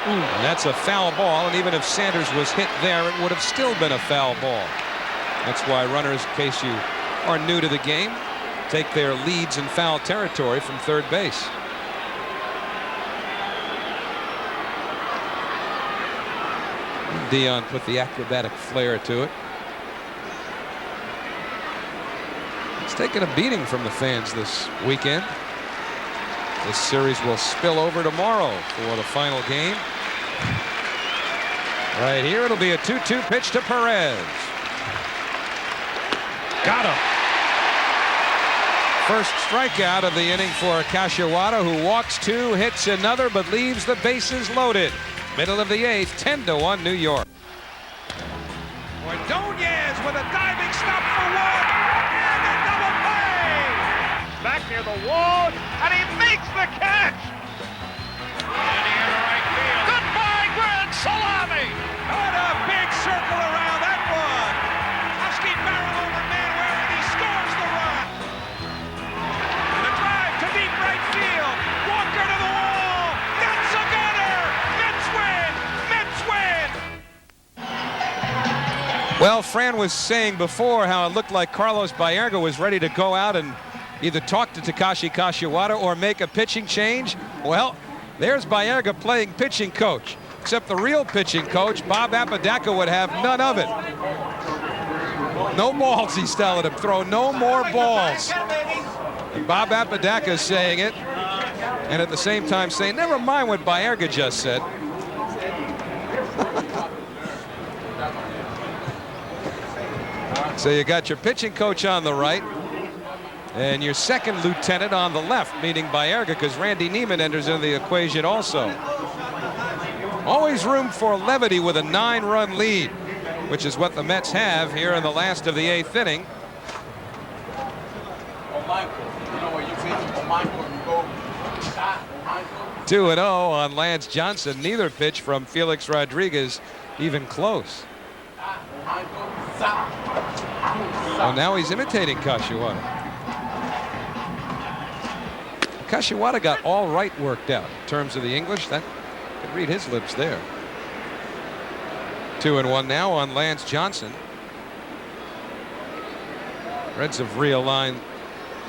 And that's a foul ball, and even if Sanders was hit there, it would have still been a foul ball. That's why runners, in case you are new to the game, take their leads in foul territory from third base. Dion put the acrobatic flair to it. It's taken a beating from the fans this weekend. This series will spill over tomorrow for the final game. Right here, it'll be a 2-2 pitch to Perez. Got him. First strikeout of the inning for Kashiwada, who walks 2, hits another, but leaves the bases loaded. Middle of the 8th, 10-1 New York. Ordonez with a diving stop for one, and a double play. Back near the wall, and he makes the catch. And he into right field. Goodbye, Grand Salami. What a big circle around that one. Husky barrel over Manware, and he scores the run. The drive to deep right field. Walker to the wall. That's a gunner. Mets win. Mets win. Well, Fran was saying before how it looked like Carlos Baerga was ready to go out and either talk to Takashi Kashiwada or make a pitching change. Well, there's Baerga playing pitching coach. Except the real pitching coach, Bob Apodaca, would have none of it. No balls, he's telling him. Throw no more balls. And Bob Apodaca is saying it, and at the same time saying, never mind what Baerga just said. So you got your pitching coach on the right and your second lieutenant on the left, meaning Baerga, because Randy Neiman enters into the equation also. Always room for levity with a 9-run lead, which is what the Mets have here in the last of the 8th inning. 2-0 on Lance Johnson. Neither pitch from Felix Rodriguez even close. Well, now he's imitating Kashiwada. Kashiwada got all right worked out in terms of the English. That could read his lips there. 2-1 now on Lance Johnson. Reds have realigned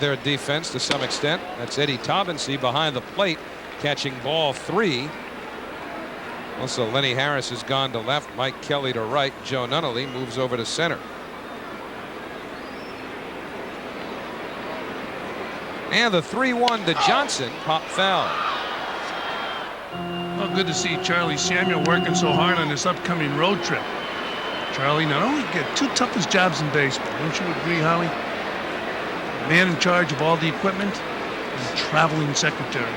their defense to some extent. That's Eddie Taubensee behind the plate catching ball 3. Also, Lenny Harris has gone to left, Mike Kelly to right, Joe Nunnally moves over to center. And the 3-1 to Johnson, pop foul. Well, good to see Charlie Samuel working so hard on this upcoming road trip. Charlie not only get 2 toughest jobs in baseball, don't you agree, Howie? Man in charge of all the equipment is a traveling secretary.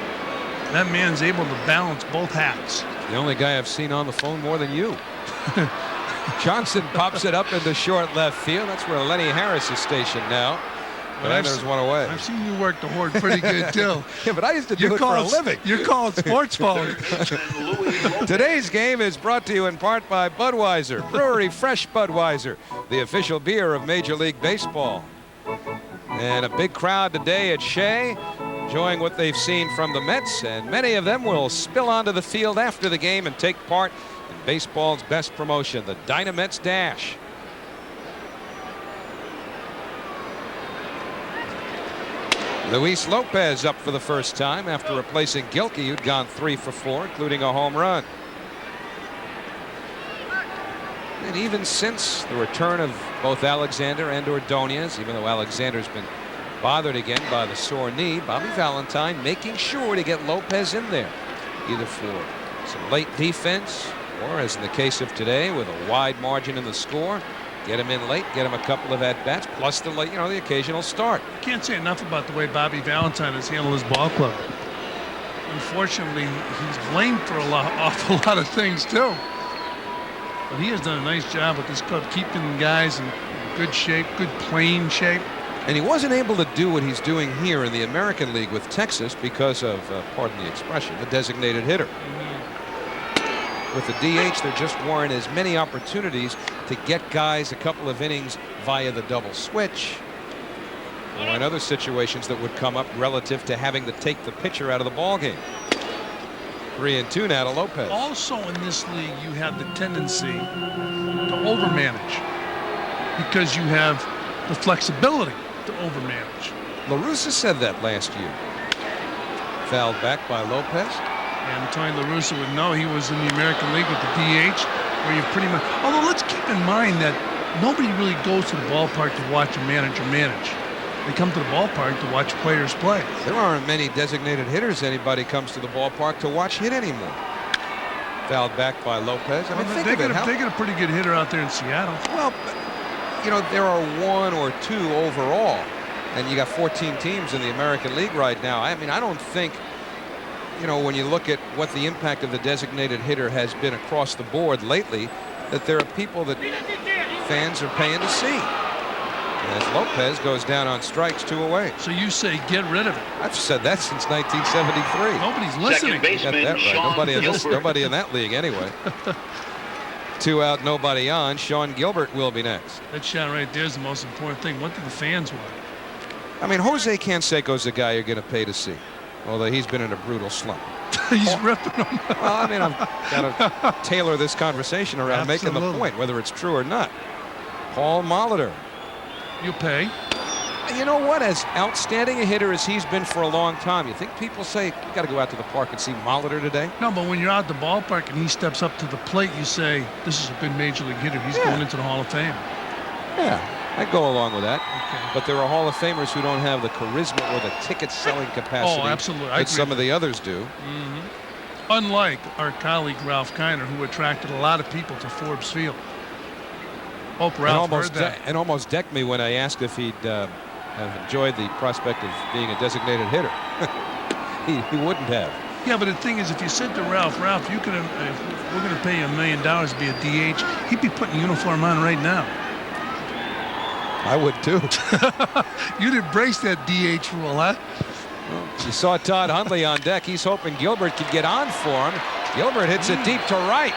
That man's able to balance both hats. The only guy I've seen on the phone more than you. Johnson pops it up into short left field. That's where Lenny Harris is stationed now. But then there's one away. I've seen you work the horde pretty good, too. Yeah, but I used to do it for a living. You're called sports phone. Today's game is brought to you in part by Budweiser, Brewery Fresh Budweiser, the official beer of Major League Baseball. And a big crowd today at Shea, enjoying what they've seen from the Mets, and many of them will spill onto the field after the game and take part in baseball's best promotion, the Dynamets Dash. Luis Lopez up for the first time after replacing Gilkey, who'd gone 3 for 4, including a home run. And even since the return of both Alexander and Ordonez, even though Alexander's been bothered again by the sore knee, Bobby Valentine making sure to get Lopez in there, either for some late defense or, as in the case of today, with a wide margin in the score, get him in late, get him a couple of at-bats, plus the late, the occasional start. Can't say enough about the way Bobby Valentine has handled his ball club. Unfortunately, he's blamed for awful lot of things too. But he has done a nice job with this club, keeping guys in good shape, good playing shape. And he wasn't able to do what he's doing here in the American League with Texas because of, pardon the expression, the designated hitter. With the DH, there just weren't as many opportunities to get guys a couple of innings via the double switch or in other situations that would come up relative to having to take the pitcher out of the ball game. 3-2 now to Lopez. Also in this league, you have the tendency to overmanage because you have the flexibility to overmanage. La Russa said that last year. Fouled back by Lopez. And Tony La Russa would know he was in the American League with the DH, where you pretty much. Although let's keep in mind that nobody really goes to the ballpark to watch a manager manage. They come to the ballpark to watch players play. There aren't many designated hitters anybody comes to the ballpark to watch hit anymore. Fouled back by Lopez. I mean, they get a pretty good hitter out there in Seattle. Well, there are 1 or 2 overall, and you got 14 teams in the American League right now. I mean, I don't think, when you look at what the impact of the designated hitter has been across the board lately, that there are people that fans are paying to see. As Lopez goes down on strikes, 2 away. So you say get rid of it. I've said that since 1973. Nobody's listening. Second baseman, Got that right. Sean Nobody in that league anyway. 2 out, nobody on. Sean Gilbert will be next. That shot right there is the most important thing. What do the fans want? I mean, Jose Canseco's a guy you're going to pay to see, although he's been in a brutal slump. He's ripping them. Well, I mean, I've got to tailor this conversation around making the point, whether it's true or not. Paul Molitor. You pay. You know what? As outstanding a hitter as he's been for a long time, you think people say, you got to go out to the park and see Molitor today? No, but when you're out at the ballpark and he steps up to the plate, you say, this is a good major league hitter. He's going into the Hall of Fame. Yeah, I'd go along with that. Okay. But there are Hall of Famers who don't have the charisma or the ticket-selling capacity absolutely. that some of the others do. Mm-hmm. Unlike our colleague Ralph Kiner, who attracted a lot of people to Forbes Field. Hope Ralph heard that. And almost decked me when I asked if he'd have enjoyed the prospect of being a designated hitter. he wouldn't have. Yeah, but the thing is, if you said to Ralph, you could if we're going to pay you $1 million to be a DH, he'd be putting a uniform on right now. I would too. You'd embrace that DH rule, huh? Well, you saw Todd Hundley on deck. He's hoping Gilbert could get on for him. Gilbert hits it deep to right.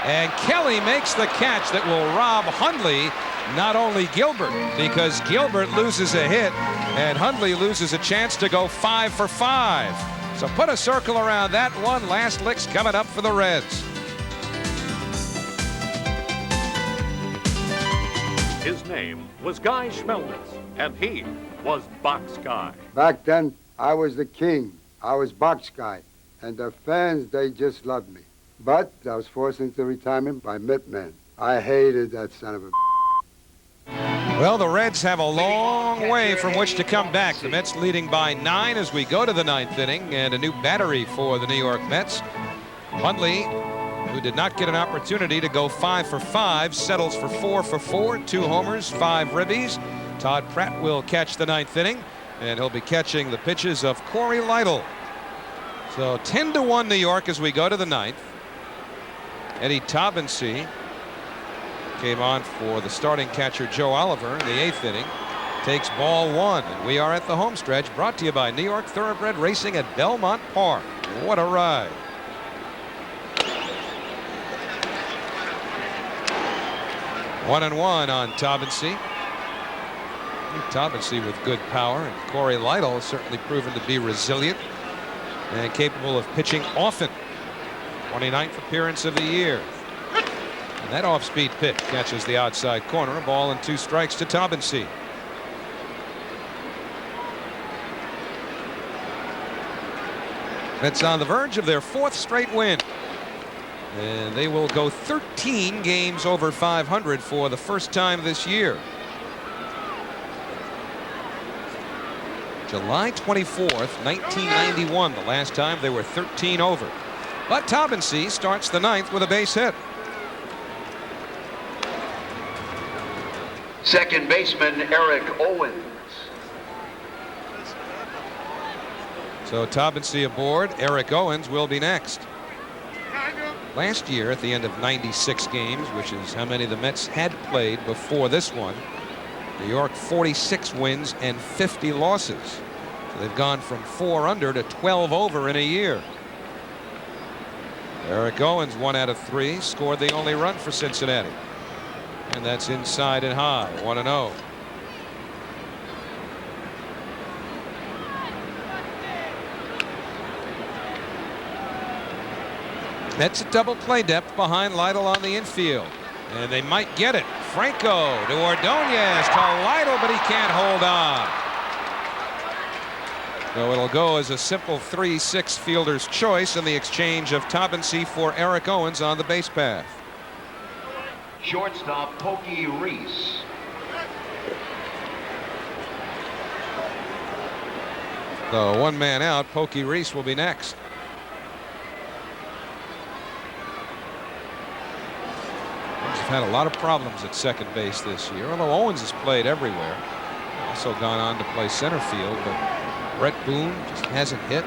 And Kelly makes the catch that will rob Hundley, not only Gilbert, because Gilbert loses a hit and Hundley loses a chance to go 5 for 5. So put a circle around that one. Last lick's coming up for the Reds. His name was Guy Schmelnitz, and he was Box Guy. Back then, I was the king. I was Box Guy. And the fans, they just loved me. But I was forced into retirement by Mitman. I hated that son of a... Well, the Reds have a long way from which to come back. The Mets leading by 9 as we go to the 9th inning, and a new battery for the New York Mets. Hundley, who did not get an opportunity to go 5 for 5, settles for 4 for 4, 2 homers, 5 ribbies. Todd Pratt will catch the 9th inning, and he'll be catching the pitches of Cory Lidle. So 10-1 New York as we go to the 9th. Eddie Taubensee came on for the starting catcher Joe Oliver in the 8th inning. Takes ball 1, and we are at the home stretch, brought to you by New York Thoroughbred Racing at Belmont Park. What a ride. One and one on Taubensee. Taubensee with good power, and Cory Lidle has certainly proven to be resilient and capable of pitching often. 29th appearance of the year. And that off-speed pitch catches the outside corner. A ball and 2 strikes to Taubensee. Mets on the verge of their 4th straight win. And they will go 13 games over 500 for the first time this year. July 24th, 1991, the last time they were 13 over. But Taubensee starts the 9th with a base hit. Second baseman Eric Owens. So Taubensee aboard. Eric Owens will be next. Last year, at the end of 96 games, which is how many the Mets had played before this one, New York 46 wins and 50 losses. So they've gone from 4 under to 12 over in a year. Eric Owens, 1 out of 3, scored the only run for Cincinnati. And that's inside and high, 1-0. Mets a double play depth behind Lidle on the infield. And they might get it. Franco to Ordonez to Lidle, but he can't hold on. So it'll go as a simple 3-6 fielder's choice in the exchange of Taubensee for Eric Owens on the base path. Shortstop Pokey Reese. So 1 man out. Pokey Reese will be next. Had a lot of problems at second base this year, although Owens has played everywhere. Also gone on to play center field, but Brett Boone just hasn't hit.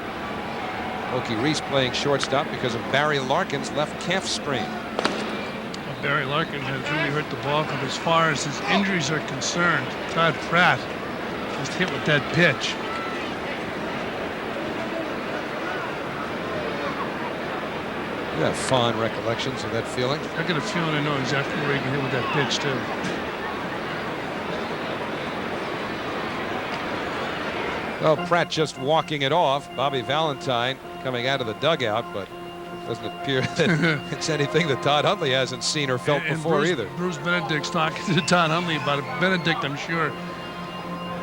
Pokey Reese playing shortstop because of Barry Larkin's left calf strain. Well, Barry Larkin has really hurt the ball club as far as his injuries are concerned. Todd Pratt just hit with that pitch. You have fond recollections of that feeling. I got a feeling I know exactly where he can hit with that pitch too. Well, Pratt just walking it off. Bobby Valentine coming out of the dugout, but it doesn't appear that it's anything that Todd Hundley hasn't seen or felt before either. Bruce Benedict's talking to Todd Hundley about it. Benedict, I'm sure,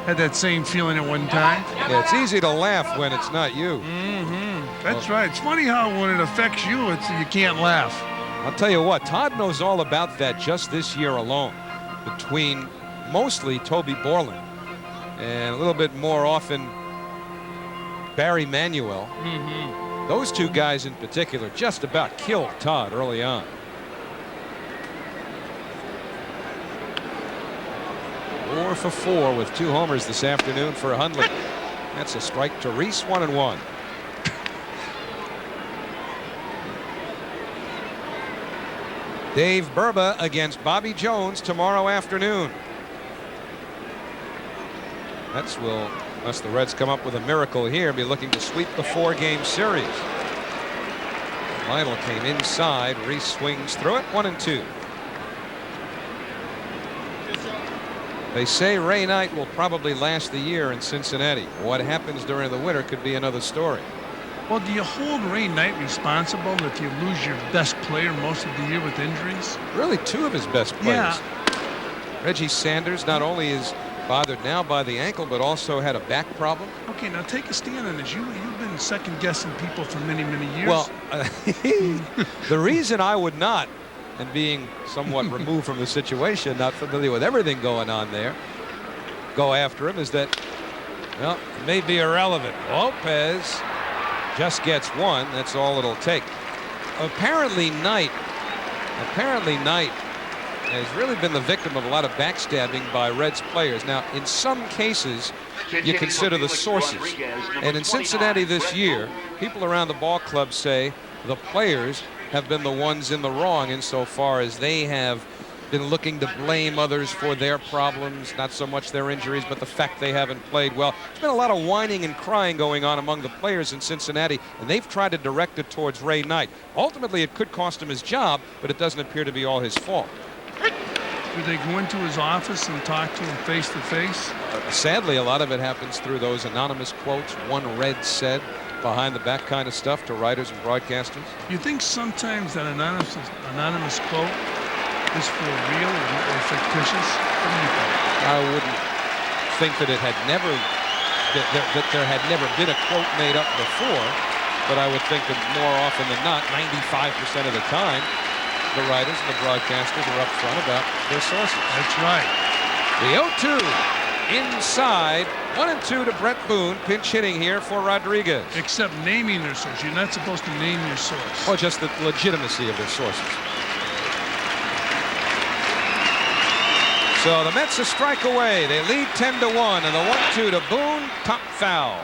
had that same feeling at one time. Yeah, it's easy to laugh when it's not you. That's right. It's funny how when it affects you, you can't laugh. I'll tell you what, Todd knows all about that just this year alone. Between mostly Toby Borland and a little bit more often Barry Manuel. Those 2 guys in particular just about killed Todd early on. Four for 4 with 2 homers this afternoon for Hundley. That's a strike to Reese, 1-1. Dave Burba against Bobby Jones tomorrow afternoon. Mets will, unless the Reds come up with a miracle here, be looking to sweep the 4-game series. Lidle came inside. Reese swings through it. 1-2. They say Ray Knight will probably last the year in Cincinnati. What happens during the winter could be another story. Well, do you hold Ray Knight responsible if you lose your best player most of the year with injuries? Really, 2 of his best players. Yeah. Reggie Sanders not only is bothered now by the ankle, but also had a back problem. Okay, now take a stand on this. You've been second-guessing people for many, many years. Well, the reason I would not, and being somewhat removed from the situation, not familiar with everything going on there, go after him is that, well, it may be irrelevant. Lopez just gets 1. That's all it'll take. apparently Knight has really been the victim of a lot of backstabbing by Reds players. Now, in some cases, you consider the sources. And in Cincinnati this year, people around the ball club say the players have been the ones in the wrong insofar as they have been looking to blame others for their problems, not so much their injuries, but the fact they haven't played well. There's been a lot of whining and crying going on among the players in Cincinnati, and they've tried to direct it towards Ray Knight. Ultimately, it could cost him his job, but it doesn't appear to be all his fault. Do they go into his office and talk to him face to face? Sadly, a lot of it happens through those anonymous quotes, one Red said, behind the back kind of stuff to writers and broadcasters. You think sometimes that anonymous quote is for real or fictitious? What do you think? I wouldn't think that it had never, that there had never been a quote made up before, but I would think that more often than not, 95% of the time, the writers and the broadcasters are up front about their sources. That's right. The 0-2 inside, 1-2 to Brett Boone, pinch hitting here for Rodriguez. Except naming their source. You're not supposed to name your source. Or just the legitimacy of their sources. So the Mets a strike away. They lead 10-1, and the 1-2 to Boone, top foul.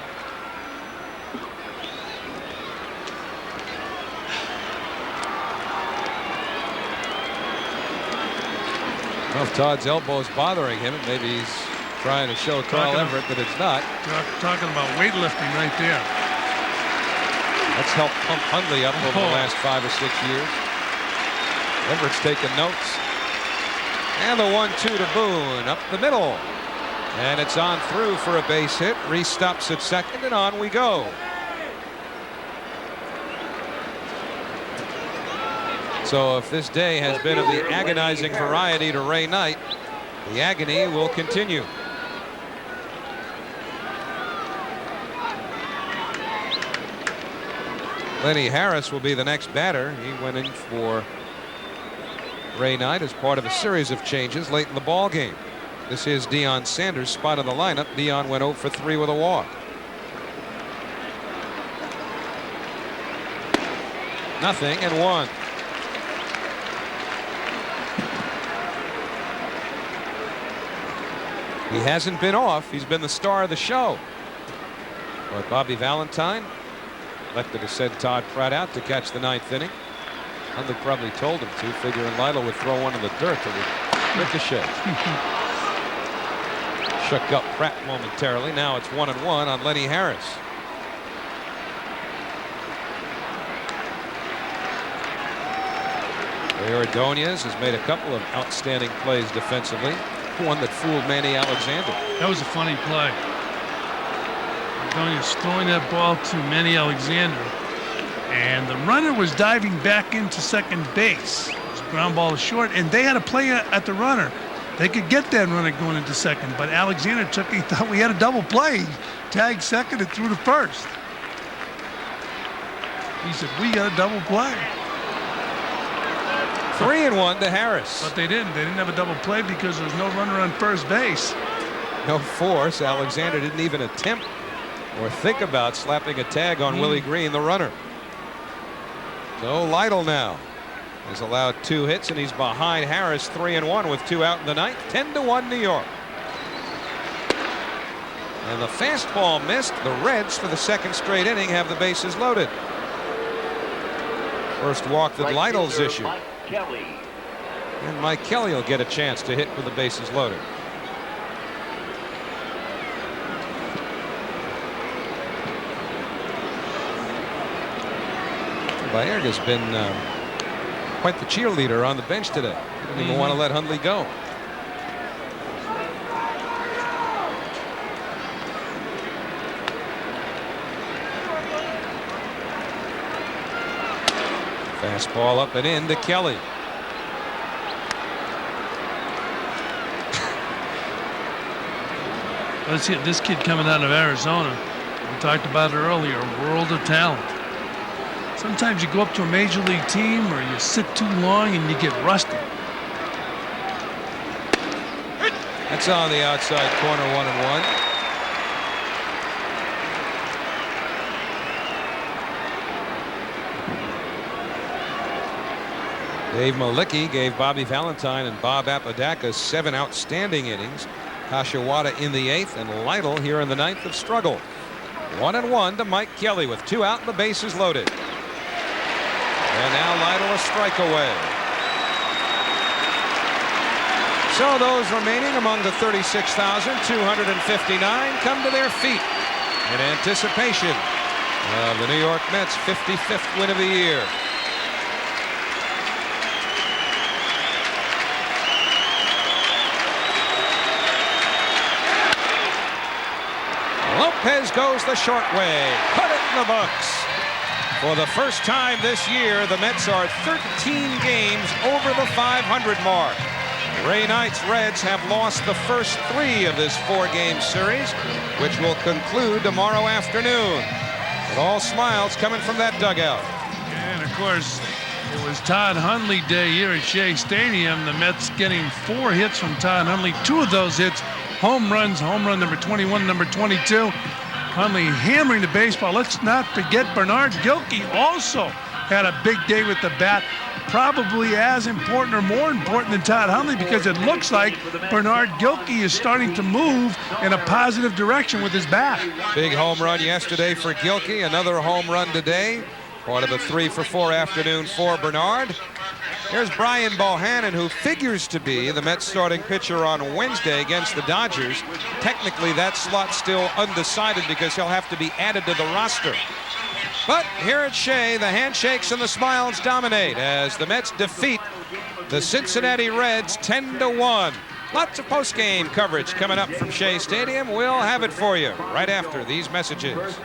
Well, if Todd's elbow is bothering him, maybe he's trying to show Carl Everett that it's not. Talking about weightlifting right there. That's helped pump Hundley up over the last 5 or 6 years. Everett's taking notes. And the 1-2 to Boone up the middle. And it's on through for a base hit. Reese stops at second, and on we go. So if this day has been of the agonizing variety to Ray Knight, the agony will continue. Lenny Harris will be the next batter. He went in for Ray Knight as part of a series of changes late in the ball game. This is Deion Sanders' spot in the lineup. Deion went 0 for 3 with a walk. Nothing and 1. He hasn't been off. He's been the star of the show. But Bobby Valentine elected to send Todd Pratt out to catch the 9th inning. Hundley probably told him to, figuring Lidle would throw one in the dirt to the ricochet. Shook up Pratt momentarily. Now it's 1-1 on Lenny Harris. Ray Ordonez has made a couple of outstanding plays defensively. One that fooled Manny Alexander. That was a funny play. Ordonez throwing that ball to Manny Alexander, and the runner was diving back into second base. It was a ground ball short, and they had a play at the runner. They could get that runner going into second, but Alexander he thought we had a double play. He tagged second and threw to first. He said, we got a double play. 3-1 to Harris. But they didn't. They didn't have a double play because there was no runner on first base. No force. Alexander didn't even attempt or think about slapping a tag on Willie Green, the runner. So Lidle now has allowed 2 hits, and he's behind Harris 3-1 with 2 out in the ninth. 10-1 New York. And the fastball missed. The Reds, for the second straight inning, have the bases loaded. First walk that Lidle's issued. Kelly. And Mike Kelly will get a chance to hit with the bases loaded. Baerga's been quite the cheerleader on the bench today. He didn't even want to let Hundley go. Fastball up and in to Kelly. Let's see this kid coming out of Arizona. We talked about it earlier, a world of talent. Sometimes you go up to a major league team or you sit too long and you get rusty. That's on the outside corner, 1-1. Dave Mlicki gave Bobby Valentine and Bob Apodaca 7 outstanding innings. Kashiwada in the 8th, and Lidle here in the 9th of struggle. 1-1 to Mike Kelly with 2 out and the bases loaded. And now Lidle a strike away. So those remaining among the 36,259 come to their feet in anticipation of the New York Mets' 55th win of the year. Lopez goes the short way. Put it in the books. For the first time this year, the Mets are 13 games over the 500 mark. Ray Knight's Reds have lost the first 3 of this 4-game series, which will conclude tomorrow afternoon. But all smiles coming from that dugout. And of course, it was Todd Hundley Day here at Shea Stadium. The Mets getting 4 hits from Todd Hundley. 2 of those hits, home runs, home run number 21, number 22. Hundley hammering the baseball. Let's not forget Bernard Gilkey also had a big day with the bat. Probably as important or more important than Todd Hundley, because it looks like Bernard Gilkey is starting to move in a positive direction with his bat. Big home run yesterday for Gilkey. Another home run today. Part of a 3-for-4 afternoon for Bernard. Here's Brian Bohannon, who figures to be the Mets starting pitcher on Wednesday against the Dodgers. Technically, that slot's still undecided because he'll have to be added to the roster. But here at Shea, the handshakes and the smiles dominate as the Mets defeat the Cincinnati Reds 10-1. Lots of post-game coverage coming up from Shea Stadium. We'll have it for you right after these messages.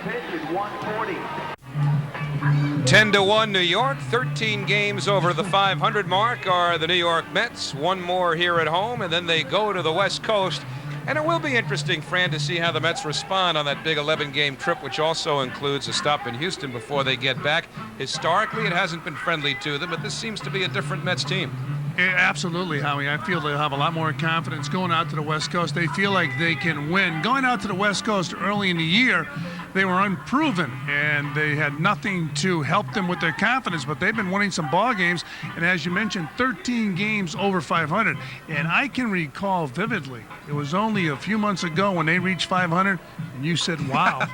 10-1 New York, 13 games over the 500 mark are the New York Mets. 1 more here at home, and then they go to the West Coast. And it will be interesting, Fran, to see how the Mets respond on that big 11-game trip, which also includes a stop in Houston before they get back. Historically, it hasn't been friendly to them, but this seems to be a different Mets team. Absolutely, Howie. I feel they'll have a lot more confidence going out to the West Coast. They feel like they can win. Going out to the West Coast early in the year, they were unproven, and they had nothing to help them with their confidence, but they've been winning some ball games, and as you mentioned, 13 games over 500. And I can recall vividly, it was only a few months ago when they reached 500, and you said, wow.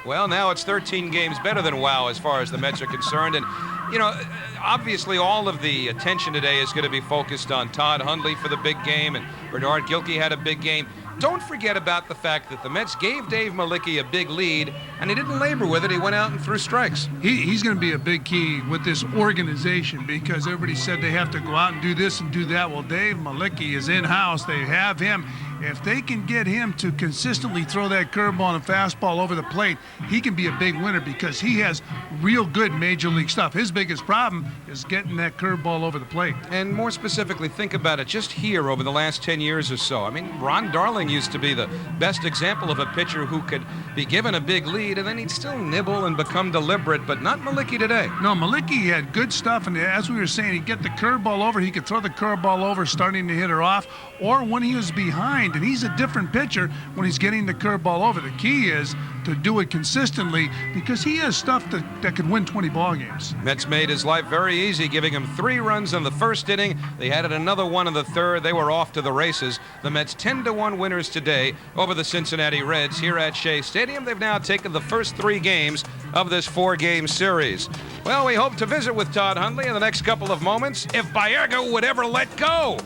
Well, now it's 13 games better than wow as far as the Mets are concerned. And, you know, obviously all of the attention today is going to be focused on Todd Hundley for the big game, and Bernard Gilkey had a big game. Don't forget about the fact that the Mets gave Dave Mlicki a big lead, and he didn't labor with it. He went out and threw strikes. He's going to be a big key with this organization, because everybody said they have to go out and do this and do that. Well, Dave Mlicki is in-house. They have him. If they can get him to consistently throw that curveball and fastball over the plate, he can be a big winner, because he has real good major league stuff. His biggest problem is getting that curveball over the plate. And more specifically, think about it just here over the last 10 years or so. I mean, Ron Darling used to be the best example of a pitcher who could be given a big lead and then he'd still nibble and become deliberate, but not Mlicki today. No, Mlicki had good stuff, and as we were saying, he'd get the curveball over. He could throw the curveball over starting to hit her off, or when he was behind, and he's a different pitcher when he's getting the curveball over. The key is to do it consistently, because he has stuff that could win 20 ball games. Mets made his life very easy, giving him 3 runs in the first inning. They added another 1 in the third. They were off to the races. The Mets 10-1 winners today over the Cincinnati Reds here at Shea Stadium. They've now taken the first 3 games of this 4-game series. Well, we hope to visit with Todd Hundley in the next couple of moments, if Baerga would ever let go.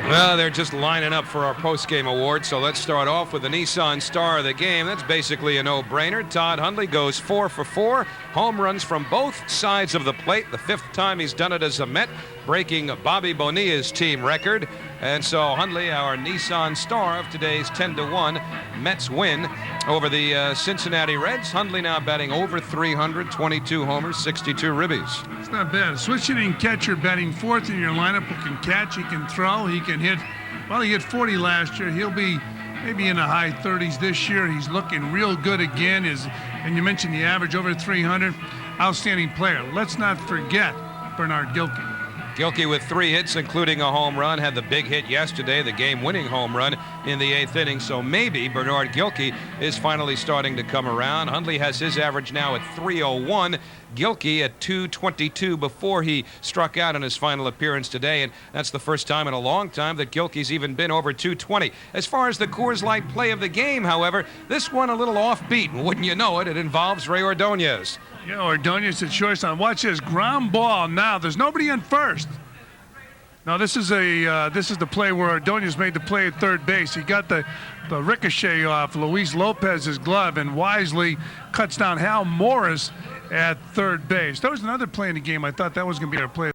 Well, they're just lining up for our post-game award, so let's start off with the Nissan Star of the Game. That's basically a no-brainer. Todd Hundley goes 4 for 4. Home runs from both sides of the plate. The 5th time he's done it as a Met, breaking Bobby Bonilla's team record. And so Hundley, our Nissan Star of today's 10-1 Mets win over the Cincinnati Reds. Hundley now batting over 300, 22 homers, 62 ribbies. It's not bad. Switch hitting catcher batting 4th in your lineup, who can catch, he can throw, he can hit. Well, he hit 40 last year. He'll be maybe in the high 30s this year. He's looking real good again. And you mentioned the average over 300. Outstanding player. Let's not forget Bernard Gilkey. Gilkey with 3 hits, including a home run, had the big hit yesterday, the game-winning home run. in the 8th inning. So maybe Bernard Gilkey is finally starting to come around. Hundley has his average now at 301. Gilkey at 222 before he struck out in his final appearance today, and that's the first time in a long time that Gilkey's even been over 220. As far as the Coors Light play of the game, however, this one a little offbeat, and wouldn't you know it, it involves Ray Ordonez. Yeah, Ordonez at shortstop. Watch this ground ball. Now there's nobody in first. Now this is the play where Ordonez made the play at third base. He got the ricochet off Luis Lopez's glove and wisely cuts down Hal Morris at third base. That was another play in the game. I thought that was going to be our play.